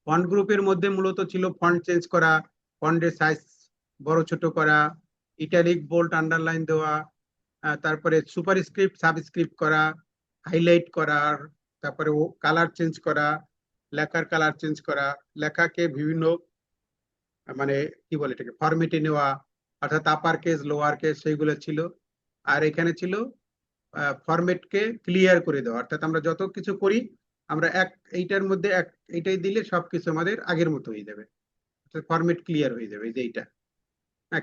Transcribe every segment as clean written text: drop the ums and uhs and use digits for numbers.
Font গ্রুপের মধ্যে মূলত ছিল ফন্ট চেঞ্জ করা, ফন্টের সাইজ বড় ছোট করা, ইটালিক বোল্ড আন্ডারলাইন দেওয়া, তারপরে সুপারস্ক্রিপ্ট সাবস্ক্রিপ্ট করা, হাইলাইট করার, তারপরে কালার চেঞ্জ করা, লেখার কালার চেঞ্জ করা, লেখাকে বিভিন্ন মানে কি বলে এটাকে ফরম্যাটে নেওয়া, অর্থাৎ আপার কেস লোয়ার কেস সেইগুলো ছিল। আর এখানে ছিল ফরম্যাটকে ক্লিয়ার করে দেওয়া, অর্থাৎ আমরা যত কিছু করি আমরা এইটার মধ্যে এইটাই দিলে সবকিছু আমাদের আগের মতো হয়ে যাবে, অর্থাৎ ফরম্যাট ক্লিয়ার হয়ে যাবে। এই যে এইটা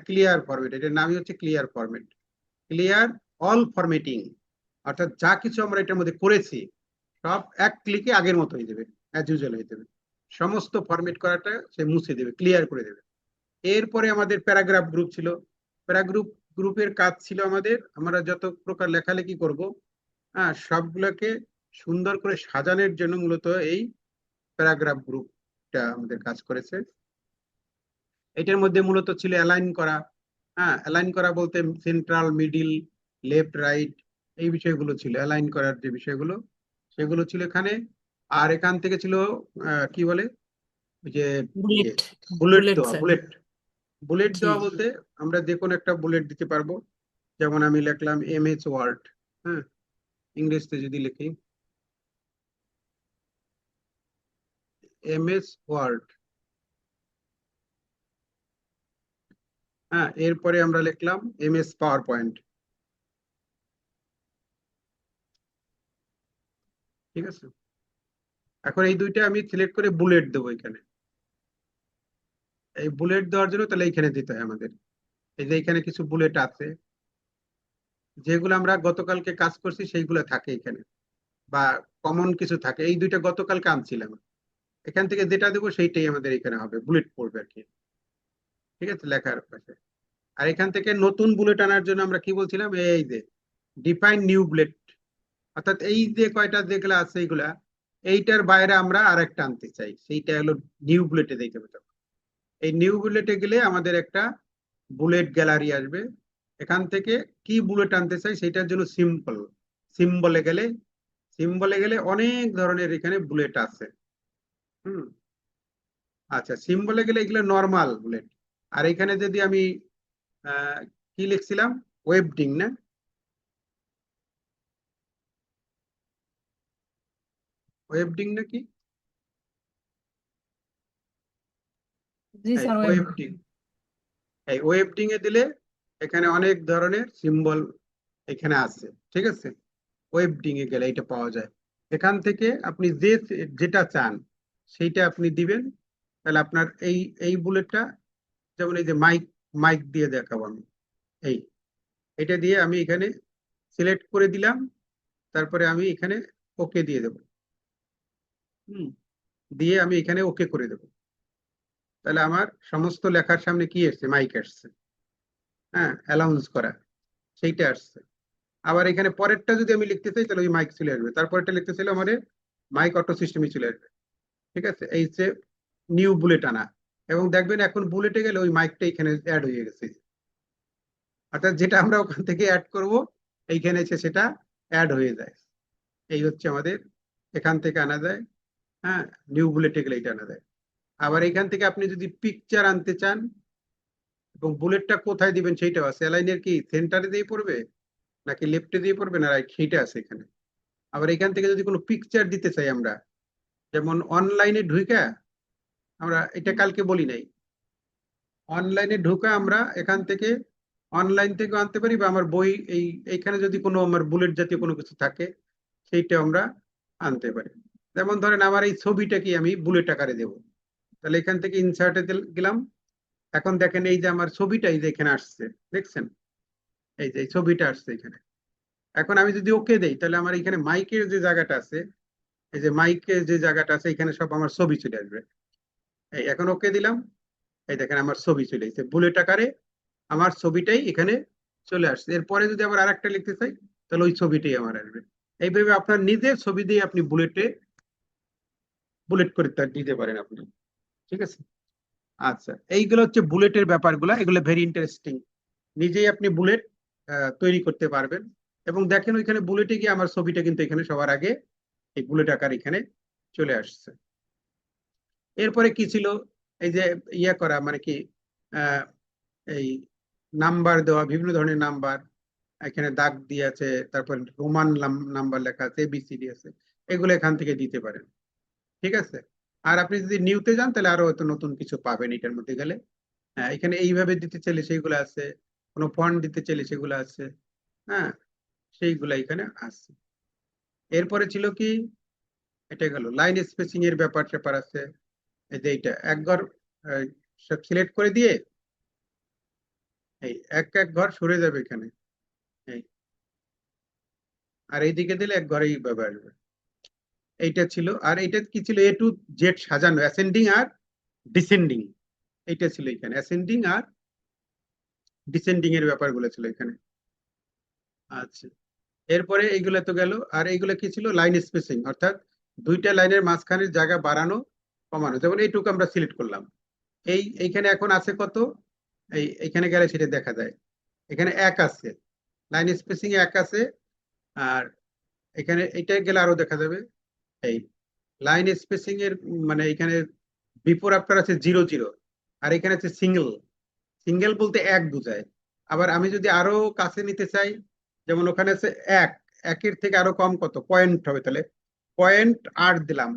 ক্লিয়ার ফরম্যাট, এটার নামই হচ্ছে clear format. Clear all formatting, অর্থাৎ যা কিছু আমরা এটার মধ্যে করেছি সব এক ক্লিকে আগের মতো হয়ে যাবে, অ্যাজ ইউজুয়াল হয়ে যাবে। সমস্ত ফরম্যাট করাটা সে মুছে দেবে, ক্লিয়ার করে দেবে। এরপরে আমাদের প্যারাগ্রাফ গ্রুপ ছিল। গ্রুপের কাজ ছিল আমরা যত প্রকার লেখালেখি করব, সবগুলোকে সুন্দর করে সাজানোর জন্য মূলত এই প্যারাগ্রাফ গ্রুপটা আমাদের কাজ করেছে। এটার মধ্যে মূলত ছিল অ্যালাইন করা। অ্যালাইন করা বলতে সেন্ট্রাল, মিডিল, লেফট, রাইট, এই বিষয়গুলো ছিল অ্যালাইন করার যে বিষয়গুলো, সেগুলো ছিল এখানে। আর এখান থেকে ছিল কি বলে যে বুলেট বুলেট বুলেট দেওয়া। স্যার। বুলেট জি দেওয়া বলতে আমরা যে কোনো একটা বুলেট দিতে পারবো। যেমন আমি লিখলাম MS ওয়ার্ড, হ্যাঁ, ইংরেজিতে যদি লিখি MS ওয়ার্ড, হ্যাঁ, এরপরে আমরা লিখলাম MS পাওয়ার পয়েন্ট। ঠিক আছে, এখন এই দুইটা আমি সিলেক্ট করে বুলেট দেবো এখানে। এই বুলেট দেওয়ার জন্য তাহলে এইখানে দিতে হয় আমাদের। এই যে এখানে কিছু বুলেট আছে, যেগুলো আমরা গতকালকে কাজ করছি সেইগুলো থাকে এখানে, বা কমন কিছু থাকে। এই দুইটা গতকালকে আনছিলাম, এখান থেকে যেটা দেবো সেইটাই আমাদের এখানে হবে, বুলেট পড়বে আর কি। ঠিক আছে, লেখার পাশে। আর এখান থেকে নতুন বুলেট আনার জন্য আমরা কি বলছিলাম, এই যে ডিফাইন নিউ বুলেট, অর্থাৎ এই যে কয়টা যেগুলো আছে এইগুলা, এইটার বাইরে আমরা আরেকটা আনতে চাই, সেইটা হলো নিউ বুলেটে দিতে হবে। এই নিউ বুলেটে গেলে আমাদের একটা বুলেট গ্যালারি আসবে। এখান থেকে কি বুলেট আনতে চাই সেটার জন্য সিম্বলে গেলে অনেক ধরনের এখানে বুলেট আছে। হুম, আচ্ছা, সিম্বলে গেলে এগুলো নর্মাল বুলেট। আর এখানে যদি আমি কি লিখছিলাম, ওয়েবডিং না, ওয়েবডিং নাকি, জি স্যার। ওয়েবডিং। এই ওয়েবডিং এ দিলে এখানে অনেক ধরনের সিম্বল এখানে আছে। ঠিক আছে, ওয়েবডিং এ গেলে এটা পাওয়া যায়। এখান থেকে আপনি যেটা চান সেইটা আপনি দিবেন। তাহলে আপনার এই এই বুলেটটা, যেমন এই যে মাইক, মাইক দিয়ে দেখাবো আমি। এই এটা দিয়ে আমি এখানে সিলেক্ট করে দিলাম, তারপরে আমি এখানে ওকে দিয়ে দেবো। দিয়ে আমি এখানে ওকে করে দেবো। তাহলে আমার সমস্ত লেখার সামনে কি আসছে, মাইক আসছে, হ্যাঁ, অ্যালাউন্স করা, সেইটা আসছে। আবার এখানে পরেরটা যদি আমি লিখতে চাই তাহলে ওই মাইক চলে আসবে, তারপরটা লিখতে চাইলে আমাদের মাইক অটো সিস্টেমে চলে আসবে। ঠিক আছে, এই যে নিউ বুলেট আনা। এবং দেখবেন এখন বুলেটে গেলে ওই মাইকটা এখানে অ্যাড হয়ে গেছে, অর্থাৎ যেটা আমরা ওখান থেকে অ্যাড করব এইখানে এসে সেটা অ্যাড হয়ে যায়। এই হচ্ছে আমাদের, এখান থেকে আনা যায়। হ্যাঁ, নিউ বুলেটে গেলে এটা আনা যায়। আবার এখান থেকে আপনি যদি পিকচার আনতে চান, এবং বুলেটটা কোথায় দিবেন সেইটাও আছে। অ্যালাইনের কি সেন্টারে দিয়ে পড়বে নাকি লেফটে দিয়ে পড়বে না রাইট, সেইটা আছে এখানে। আবার এখান থেকে যদি কোনো পিকচার দিতে চাই আমরা, যেমন অনলাইনে ঢুকা, আমরা এটা কালকে বলি নাই, অনলাইনে ঢুকা আমরা এখান থেকে অনলাইন থেকে আনতে পারি, বা আমার বই এইখানে যদি কোনো আমার বুলেট জাতীয় কোনো কিছু থাকে সেইটা আমরা আনতে পারি। যেমন ধরেন আমার এই ছবিটাকে আমি বুলেট আকারে দেব, তাহলে এখান থেকে ইনসার্টে গেলাম। এখন দেখেন এই যে আমার ছবিটা এই যে এখানে আসছে, দেখছেন, এই যে এই ছবিটা আসছে এখানে। এখন আমি যদি ওকে দেই তাহলে আমার এখানে মাইকের যে জায়গাটা আছে, এই যে মাইকের যে জায়গাটা আছে এখানে সব আমার ছবি চলে আসবে। এই এখন ওকে দিলাম, এই দেখেন আমার ছবি চলে এসেছে বুলেট আকারে, আমার ছবিটাই এখানে চলে আসছে। এরপরে যদি আবার আরেকটা লিখতে চাই তাহলে ওই ছবিটাই আমার আসবে। এইভাবে আপনার নিজের ছবি দিয়ে আপনি বুলেট করে দিতে পারেন আপনি। ঠিক আছে, আচ্ছা, এইগুলো হচ্ছে বুলেটের ব্যাপারগুলো, এগুলো ভেরি ইন্টারেস্টিং। নিজেই আপনি বুলেট তৈরি করতে পারবেন। এবং দেখেন ওইখানে বুলেটে গিয়ে আমার ছবিটা কিন্তু এখানে সবার আগে এই বুলেট আকার এখানে চলে আসছে। এরপরে কি ছিল, এই যে ইয়ে করা মানে কি, এই নাম্বার দেওয়া, বিভিন্ন ধরনের নাম্বার, এখানে দাগ দিয়ে আছে, তারপর রোমান নাম্বার লেখা আছে, এবিসিডি আছে, এগুলো এখান থেকে দিতে পারেন। ঠিক আছে। আর আপনি যদি নিউতে যান তাহলে আরো হয়তো নতুন কিছু পাবেন এটার মধ্যে গেলে। হ্যাঁ, এখানে এইভাবে দিতে চাইলে সেইগুলো আছে, কোনো ফন্ট দিতে চাইলে সেগুলো আছে। হ্যাঁ, সেইগুলা এখানে আছে। এরপরে ছিল কি, এটা গেল লাইন স্পেসিং এর ব্যাপার স্যাপার আছে। এই যে এইটা একঘর সব সিলেক্ট করে দিয়ে এই এক এক ঘর সরে যাবে এখানে, এই আর এইদিকে দিলে এক ঘরেই ভাবে আসবে। এইটা ছিল। আর এইটা কি ছিল, এ টু জেড সাজানো, অ্যাসেন্ডিং আর ডিসেন্ডিং। এইটা ছিল এখানে, অ্যাসেন্ডিং আর ডিসেন্ডিং এর ব্যাপারগুলো ছিল এখানে। আচ্ছা, এরপরে এইগুলো তো গেল। আর এইগুলো কি ছিল, লাইন স্পেসিং, অর্থাৎ দুইটা লাইনের মাঝখানের জায়গা বাড়ানো কমানো। যেমন এইটুকু আমরা সিলেক্ট করলাম, এইখানে এখন আছে কত, এইখানে গেলে সেটা দেখা যায়। এখানে এক আছে, লাইন স্পেসিং এ এক আছে। আর এখানে এটা গেলে আরো দেখা যাবে। এই লাইন স্পেসিং এর মানে এখানে বিফোর আফটার আছে 0 0, আর এখানে আছে সিঙ্গেল। সিঙ্গেল বলতে এক বোঝায়। আবার আমি যদি আরো কাছে নিতে চাই, যেমন ওখানে আছে এক, একের থেকে আরো কম কত পয়েন্ট হবে, তাহলে 0.8 দিলাম,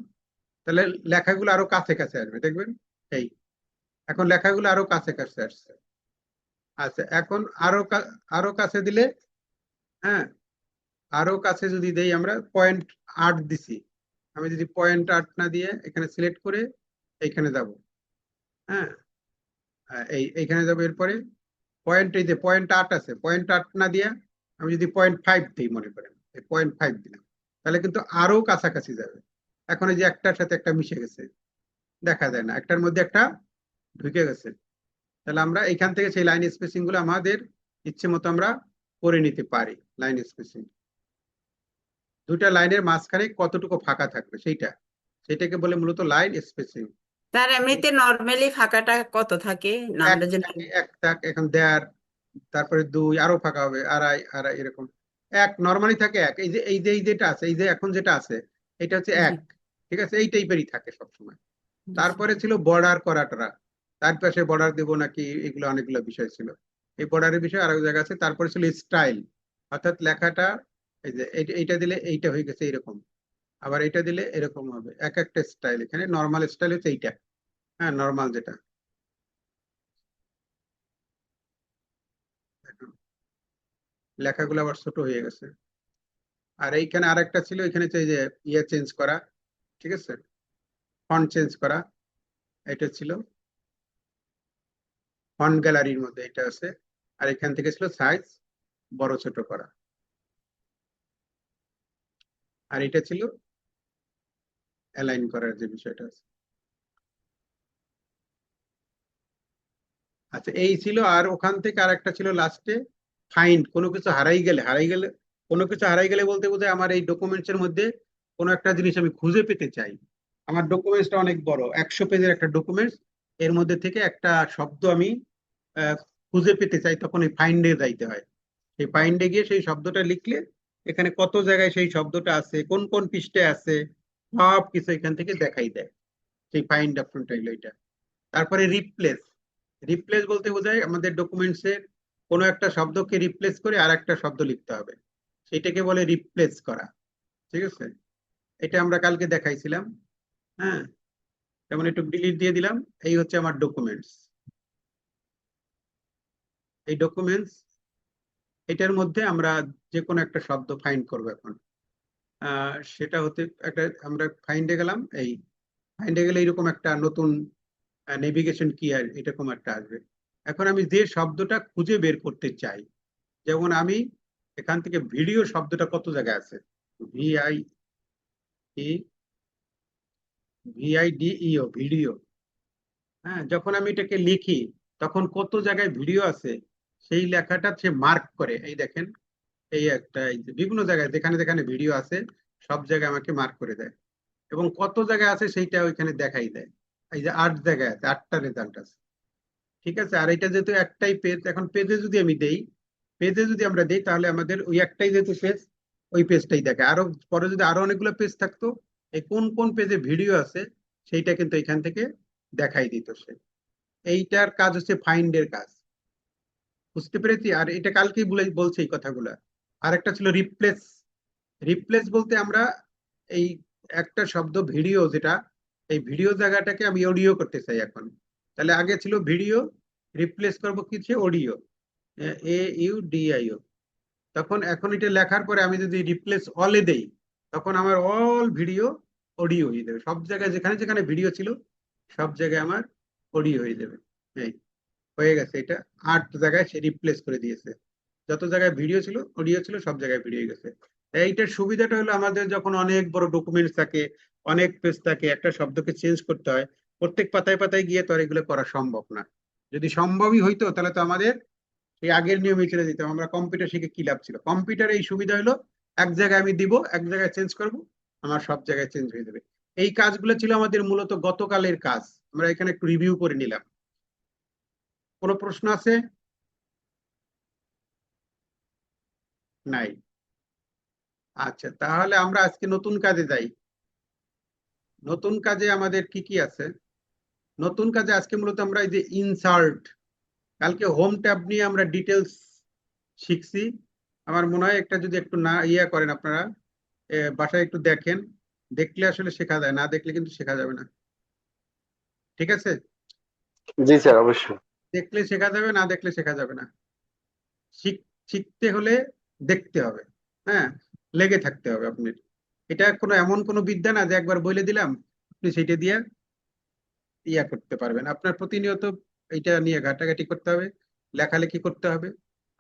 তাহলে লেখাগুলো আরো কাছে কাছে আসবে, দেখবেন। এই এখন লেখাগুলো আরো কাছে কাছে আসছে। আচ্ছা, এখন আরো কাছে দিলে, হ্যাঁ, আরো কাছে যদি দেই, আমরা 0.8 দিছি, আমি যদি 0.8 না দিয়ে এখানে সিলেক্ট করে এইখানে যাব, হ্যাঁ, এইখানে যাবো। এরপরে এই যে 0.8 আছে, 0.8 না দিয়ে আমি যদি 0.5 দিই, মনে করেন এই 0.5 দিলাম, তাহলে কিন্তু আরো কাছাকাছি যাবে। এখন এই যে একটার সাথে একটা মিশে গেছে, দেখা যায় না, একটার মধ্যে একটা ঢুকে গেছে। তাহলে আমরা এখান থেকে সেই লাইন স্পেসিং গুলো আমাদের ইচ্ছে মতো আমরা করে নিতে পারি। লাইন স্পেসিং, দুইটা লাইনের মাঝখানে কতটুকু ফাঁকা থাকবে সেটাকে বলে মূলত লাইন স্পেসিং। তার এমনিতে নর্মালি ফাঁকাটা কত থাকে না এক আমরা যে থাকে, এক থাক, এখন দেড়, তারপরে দুই, আরো ফাঁকা হবে আড়াই, আড়াই, এরকম। এক নর্মালি থাকে এক, এই যেটা আছে, এই যে এখন যেটা আছে, এটা হচ্ছে জি, এক। ঠিক আছে, এই টাইপেরই থাকে সবসময়। জি। তারপরে ছিল বর্ডার করাটা, তার পাশে বর্ডার দেবো নাকি, এগুলো অনেকগুলো বিষয় ছিল। এই বর্ডারের বিষয় আরেক জায়গা আছে। তারপরে ছিল স্টাইল, অর্থাৎ লেখাটা এই যে এইটা দিলে এইটা হয়ে গেছে এরকম, আবার এটা দিলে এরকম হবে, এক একটা স্টাইল। এখানে নর্মাল স্টাইল হচ্ছে এইটা, হ্যাঁ, নর্মাল যেটা। এখন লেখাগুলো আবার ছোট হয়ে গেছে। আর এইখানে আরেকটা ছিল, এখানে হচ্ছে এই যে ইয়ে চেঞ্জ করা, ঠিক আছে, ফন্ট চেঞ্জ করা, এটা ছিল ফন্ট গ্যালারির মধ্যে, এটা আছে। আর এখান থেকে ছিল সাইজ বড় ছোট করা, আর এটা ছিল অ্যালাইন করার যে বিষয়টা আছে। আচ্ছা, এই ছিল। আর ওখান থেকে আরেকটা ছিল লাস্টে, ফাইন্ড। কোনো কিছু হারাই গেলে কোনো কিছু হারাই গেলে বলতে বোঝায় আমার এই ডকুমেন্টস এর মধ্যে কোনো একটা জিনিস আমি খুঁজে পেতে চাই। আমার ডকুমেন্টসটা অনেক বড়, 100 পেজের একটা ডকুমেন্টস, এর মধ্যে থেকে একটা শব্দ আমি আহ, খুঁজে পেতে চাই, তখন এই ফাইন্ডে যাইতে হয়। সেই ফাইন্ডে গিয়ে সেই শব্দটা লিখলে এখানে কত জায়গায় সেই শব্দটা আছে, কোন কোন পৃষ্ঠায় আছে, সব কিছু এখান থেকে দেখাই দেয়। সেই ফাইন্ড অপশনটা হলো এটা। তারপরে রিপ্লেস। রিপ্লেস বলতে বোঝায় আমাদের ডকুমেন্টসের কোনো একটা শব্দকে রিপ্লেস করে আর একটা শব্দ লিখতে হবে, সেটাকে বলে রিপ্লেস করা। ঠিক আছে, এটা আমরা কালকে দেখাইছিলাম। হ্যাঁ, যেমন একটু ডিলিট দিয়ে দিলাম, এই হচ্ছে আমার ডকুমেন্টস। এই ডকুমেন্টস, এটার মধ্যে আমরা যে কোনো একটা শব্দ ফাইন্ড করবো এখন। সেটা হতে একটা, আমরা ফাইন্ডে গেলাম, এই ফাইন্ডে গেলে এরকম একটা নতুন নেভিগেশন কি আর এরকম একটা আসবে। এখন আমি যে শব্দটা খুঁজে বের করতে চাই, যেমন আমি এখান থেকে ভিডিও শব্দটা কত জায়গায় আছে, ভিআই ই ভিআইডিইও, ভিডিও। হ্যাঁ, যখন আমি এটাকে লিখি তখন কত জায়গায় ভিডিও আছে সেই লেখাটা সে মার্ক করে, এই দেখেন, এই একটা, এই যে বিভিন্ন জায়গায় যেখানে যেখানে ভিডিও আছে সব জায়গায় আমাকে মার্ক করে দেয়, এবং কত জায়গায় আছে সেইটা ওইখানে দেখাই দেয়। এই যে 8 জায়গায় আছে, 8টা রেজাল্ট আছে। ঠিক আছে, আর এটা যেহেতু একটাই পেজ, এখন পেজে যদি আমি দেই, পেজে যদি আমরা দেই তাহলে আমাদের ওই একটাই যেহেতু পেজ, ওই পেজটাই দেখে। আরো পরে যদি আরো অনেকগুলো পেজ থাকতো, এই কোন কোন পেজে ভিডিও আছে সেইটা কিন্তু এখান থেকে দেখাই দিত সে। এইটার কাজ হচ্ছে ফাইন্ডের কাজ, বুঝতে পেরেছি। আর এটা কালকেই বলছে এই কথাগুলা। আর একটা ছিল রিপ্লেস। রিপ্লেস বলতে আমরা এই একটা শব্দ ভিডিও, যেটা এই ভিডিও জায়গাটাকে আমি অডিও করতে চাই এখন। তাহলে আগে ছিল ভিডিও, রিপ্লেস করবো কিছু অডিও, AUDIO। তখন এখন এটা লেখার পরে আমি যদি রিপ্লেস অলে দেই, তখন আমার অল ভিডিও অডিও হয়ে যাবে। সব জায়গায় যেখানে যেখানে ভিডিও ছিল সব জায়গায় আমার অডিও হয়ে যাবে। এই হয়ে গেছে, এটা 8 জায়গায় সে রিপ্লেস করে দিয়েছে। যত জায়গায় ভিডিও ছিল অডিও ছিল সব জায়গায় ভিডিও হয়ে গেছে। এইটার সুবিধাটা হলো আমাদের যখন অনেক বড় ডকুমেন্টস থাকে, অনেক পেজ থাকে, একটা শব্দকে চেঞ্জ করতে হয়, প্রত্যেক পাতায় পাতায় গিয়ে তো আর এগুলো করা সম্ভব না। যদি সম্ভবই হইতো তাহলে তো আমাদের সেই আগের নিয়মে ছেড়ে দিতাম। আমরা কম্পিউটার শিখে কি লাভ ছিল? কম্পিউটার এই সুবিধা হলো এক জায়গায় আমি দিব, এক জায়গায় চেঞ্জ করব, আমার সব জায়গায় চেঞ্জ হয়ে যাবে। এই কাজগুলো ছিল আমাদের মূলত গতকালের কাজ, আমরা এখানে একটু রিভিউ করে নিলাম। কোনো প্রশ্ন আছে? নাই? আচ্ছা, তাহলে আমরা আজকে নতুন কাজে যাই। নতুন কাজে আমাদের কি কি আছে? নতুন কাজে আজকে মূলত আমরা এই যে ইনসার্ট, কালকে হোম ট্যাব নিয়ে আমরা ডিটেলস শিখছি। আমার মনে হয় একটা যদি একটু না করেন আপনারা, বাসায় একটু দেখেন, দেখলে আসলে শেখা যায়, না দেখলে কিন্তু শেখা যাবে না। ঠিক আছে? জি স্যার, অবশ্যই। দেখলে শেখা যাবে, না দেখলে শেখা যাবে না। শিখতে হলে দেখতে হবে, হ্যাঁ, লেগে থাকতে হবে আপনার। এটা কোনো এমন কোনো বিদ্যা না যে একবার বলে দিলাম আপনি সেইটা দিয়ে করতে পারবেন। আপনার প্রতিনিয়ত এটা নিয়ে ঘাটাঘাটি করতে হবে, লেখালেখি করতে হবে।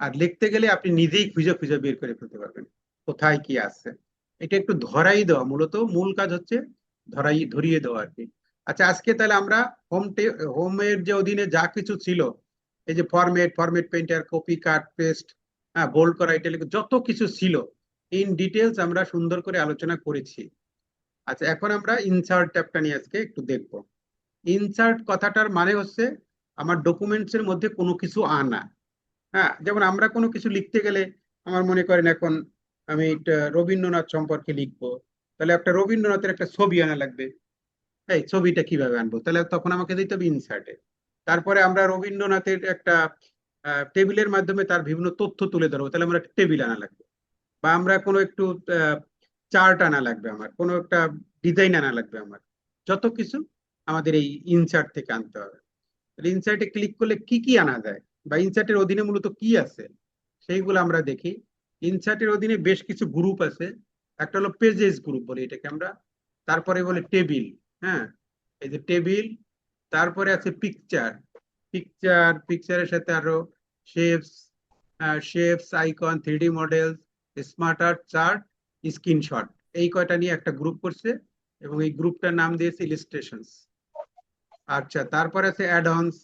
আর লিখতে গেলে আপনি নিজেই খুঁজে খুঁজে বের করে ফেলতে পারবেন কোথায় কি আছে। এটা একটু ধরাই দেওয়া, মূলত মূল কাজ হচ্ছে ধরিয়ে দেওয়া আর কি। আচ্ছা, আজকে তাহলে আমরা হোমের যে অধীনে যা কিছু ছিল, এই যে format painter, copy cut paste, হ্যাঁ, বোল্ড করা, ইটালিক, যত কিছু ছিল ইন ডিটেলস আমরা সুন্দর করে আলোচনা করেছি। আচ্ছা, এখন আমরা ইনসার্ট ট্যাবটা নিয়ে আজকে একটু দেখবো। ইনসার্ট কথাটার মানে হচ্ছে আমার ডকুমেন্টস এর মধ্যে কোনো কিছু আনা। হ্যাঁ, যেমন আমরা কোনো কিছু লিখতে গেলে, আমার মনে করেন এখন আমি একটা রবীন্দ্রনাথ সম্পর্কে লিখবো, তাহলে একটা রবীন্দ্রনাথের একটা ছবি আনা লাগবে। এই ছবিটা কিভাবে আনবো? তাহলে তখন আমাকে দিতে হবে ইনসার্টে। তারপরে আমরা রবীন্দ্রনাথের একটা টেবিলের মাধ্যমে তার বিভিন্ন তথ্য তুলে ধরবো, তাহলে আমরা টেবিল আনা লাগবে। বা আমরা কোনো একটু চার্ট আনা লাগবে, আমার কোনো একটা ডিজাইন আনা লাগবে, আমার যত কিছু আমাদের এই ইনসার্ট থেকে আনতে হবে। ইনসার্টে ক্লিক করলে কি কি আনা যায়, বা ইনসার্টের অধীনে মূলত কি আছে সেইগুলো আমরা দেখি। ইনসার্টের অধীনে বেশ কিছু গ্রুপ আছে। একটা হলো পেজেস গ্রুপ বলি এটাকে আমরা, তারপরে বলে টেবিল, হ্যাঁ, এই যে টেবিল। তারপরে আছে পিকচার, পিকচারের সাথে আরো shapes, icon, 3D model, smart art, chart, screenshot, এই কয়টা নিয়ে একটা গ্রুপ করছে এবং এই গ্রুপটার নাম দিয়েছে ইলিস্ট্রেশনস। আচ্ছা, তারপরে আছে অ্যাডঅনস,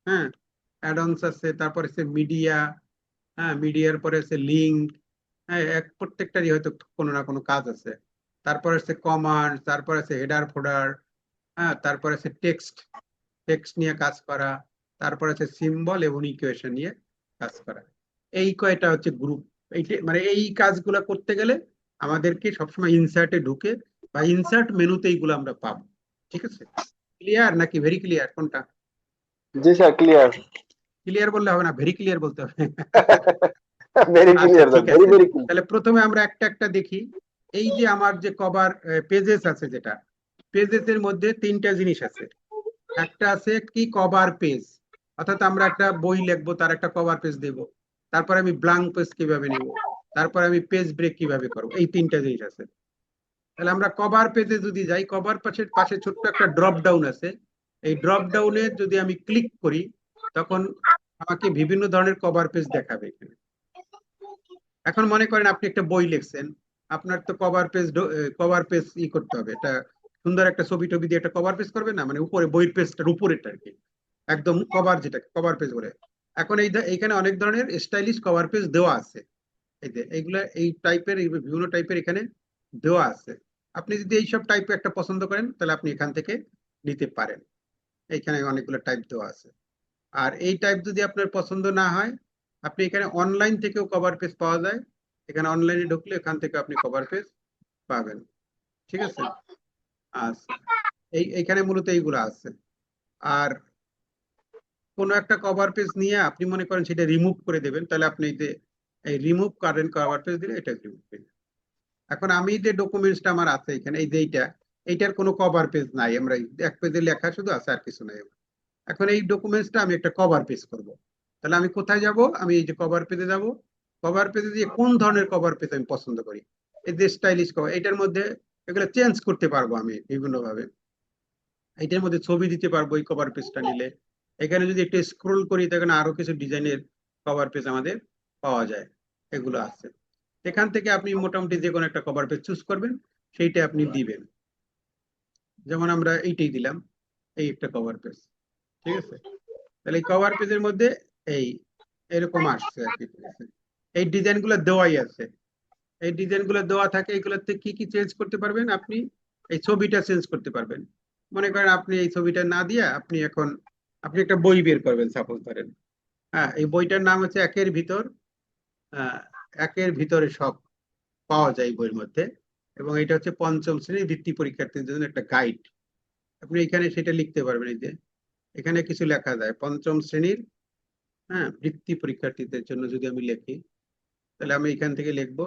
হ্যাঁ, অ্যাডঅনস আছে। তারপরে আছে মিডিয়া, হ্যাঁ, মিডিয়ার পরে আছে লিঙ্ক, হ্যাঁ, প্রত্যেকটারই হয়তো কোনো না কোনো কাজ আছে। তারপরে আছে কমান্ড, তারপরে আছে হেডার ফোল্ডার, হ্যাঁ, তারপরে আছে টেক্সট, নিয়ে কাজ করা, তারপরে আছে সিম্বল এবং ইকুয়েশন নিয়ে কাজ করা। এই কয়টা হচ্ছে গ্রুপ। এইটা মানে এই কাজগুলো করতে গেলে আমাদেরকে সবসময় ইনসার্টে ঢুকে বা ইনসার্ট মেনুতে এইগুলো আমরা পাবো। ঠিক আছে? ক্লিয়ার নাকি ভেরি ক্লিয়ার কোনটা? জি স্যার, ক্লিয়ার। ক্লিয়ার বললে হবে না, ভেরি ক্লিয়ার বলতে হবে। ভেরি আচ্ছা, ক্লিয়ার, ঠিক ভেরি আছে। Very clear. তাহলে প্রথমে আমরা একটা একটা দেখি। এই যে আমার যে কভার পেজেস আছে, যেটা পেজেস এর মধ্যে তিনটা জিনিস আছে। একটা আছে কি কভার পেজ, অর্থাৎ আমরা একটা বই লিখবো, তার একটা কভার পেজ দেব। তারপরে আমি ব্ল্যাঙ্ক পেজ কিভাবে নিব, তারপরে আমি পেজ ব্রেক কিভাবে করবো, এই তিনটা জিনিস আছে। তাহলে আমরা কভার পেজে যদি যাই, কভার পাশের পাশে ছোট্ট একটা ড্রপ ডাউন আছে। এই ড্রপ ডাউনে যদি আমি ক্লিক করি, তখন আমাকে বিভিন্ন ধরনের কভার পেজ দেখাবে এখানে। এখন মনে করেন আপনি একটা বই লিখছেন, আপনার তো কভার পেজ করতে হবে, এটা সুন্দর একটা ছবি টবি দিয়ে একটা কভার পেজ করবে না, মানে উপরে বইয়ের পেজটার উপরেটা আর কি, একদম কভার, যেটা কভার পেজ বলে। এখন এইখানে অনেক ধরনের স্টাইলিশ কভার পেজ দেওয়া আছে। এই যে এইগুলা এই টাইপের, বিভিন্ন টাইপের এখানে দেওয়া আছে। আপনি যদি এইসব টাইপের একটা পছন্দ করেন তাহলে আপনি এখান থেকে নিতে পারেন। এইখানে অনেকগুলো টাইপ দেওয়া আছে। আর এই টাইপ যদি আপনার পছন্দ না হয়, আপনি এখানে অনলাইন থেকেও কভার পেজ পাওয়া যায়। এখানে অনলাইনে ঢুকলে এখান থেকে আপনি কভার পেজ পাবেন। ঠিক আছে? আচ্ছা, এইখানে মূলত এইগুলো আছে। আর কোনো একটা কভার পেজ নিয়ে আপনি মনে করেন সেটা রিমুভ করে দেবেন, তাহলে আপনি এই রিমুভ কারেন্ট কভার পেজ দিলে এটা রিমুভ করে দেবেন। এখন আমি যে ডকুমেন্টসটা আমার আছে এখানে, এই যে এইটার কোনো কভার পেজ নাই, আমরা এক পেজে লেখা শুধু আছে, আর কিছু নাই। এখন এই ডকুমেন্টসটা আমি একটা কভার পেজ করব, তাহলে আমি কোথায় যাব? আমি এই যে কভার পেজে যাব। কভার পেজে দিয়ে কোন ধরনের কভার পেজ আমি পছন্দ করি, এই যে স্টাইলিশ কভার, এটার মধ্যে এগুলো চেঞ্জ করতে পারবো আমি বিভিন্ন ভাবে। এটার মধ্যে ছবি দিতে পারবো এই কভার পেজটা নিলে। এখানে যদি একটু স্ক্রোল করি তখন আরো কিছু ডিজাইনের কভার পেজ আমাদের পাওয়া যায়, এগুলো আছে। এখান থেকে আপনি মোটামুটি যে কোনো একটা কভার পেজ চুজ করবেন, সেইটা আপনি দিবেন। যেমন আমরা এইটাই দিলাম, এই একটা কভার পেজ, ঠিক আছে। তাহলে এই কভার পেজের মধ্যে এই এরকম আসছে আর কি, ঠিক আছে। এই ডিজাইন গুলো দেওয়াই আছে, এই ডিজাইন গুলো দেওয়া থাকে। এগুলোতে কি কি চেঞ্জ করতে পারবেন আপনি? এই ছবিটা চেঞ্জ করতে পারবেন। মনে করেন আপনি এই ছবিটা না দিয়ে আপনি একটা বই বের করবেন, সাপোজ ধরেন। হ্যাঁ, এই বইটার নাম হচ্ছে একের ভিতর আহ, একের ভিতরে সব পাওয়া যায় এই বইয়ের মধ্যে, এবং এটা হচ্ছে পঞ্চম শ্রেণীর বৃত্তি পরীক্ষার্থীদের জন্য একটা গাইড। আপনি এখানে সেটা লিখতে পারবেন। এই যে এখানে কিছু লেখা যায় পঞ্চম শ্রেণীর, হ্যাঁ, বৃত্তি পরীক্ষার্থীদের জন্য যদি আমি লিখি, তাহলে আমি এখান থেকে লিখবো,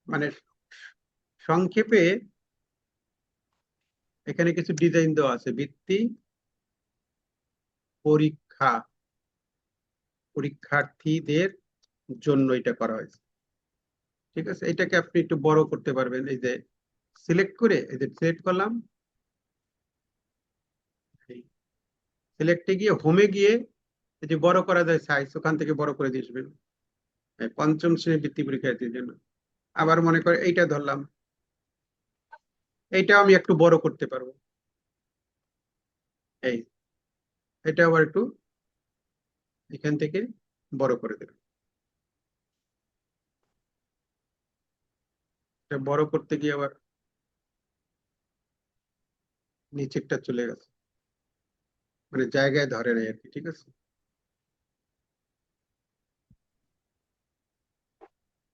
মানে সংক্ষেপে এখানে কিছু ডিজাইন দেওয়া আছে। বৃত্তি পরীক্ষা পরীক্ষার্থীদের জন্য এটা করা হয়েছে, ঠিক আছে। এটাকে আপনি একটু বড় করতে পারবেন। এই যে সিলেক্ট করে, এই যে সিলেক্ট করলাম, সিলেক্টে গিয়ে হোমে গিয়ে এই যে বড় করা যায় সাইজ, ওখান থেকে বড় করে দিয়ে আসবেন। এই পঞ্চম শ্রেণীর বৃত্তি পরীক্ষার্থীদের জন্য। আবার মনে করে এইটা ধরলাম, এইটা আমি একটু বড় করতে পারবো। এই এটা আবার একটু এখান থেকে বড় করে দেবেন। এটা বড় করতে গিয়ে আবার নিচেরটা চলে গেছে, মানে জায়গায় ধরে নেই আর কি, ঠিক আছে।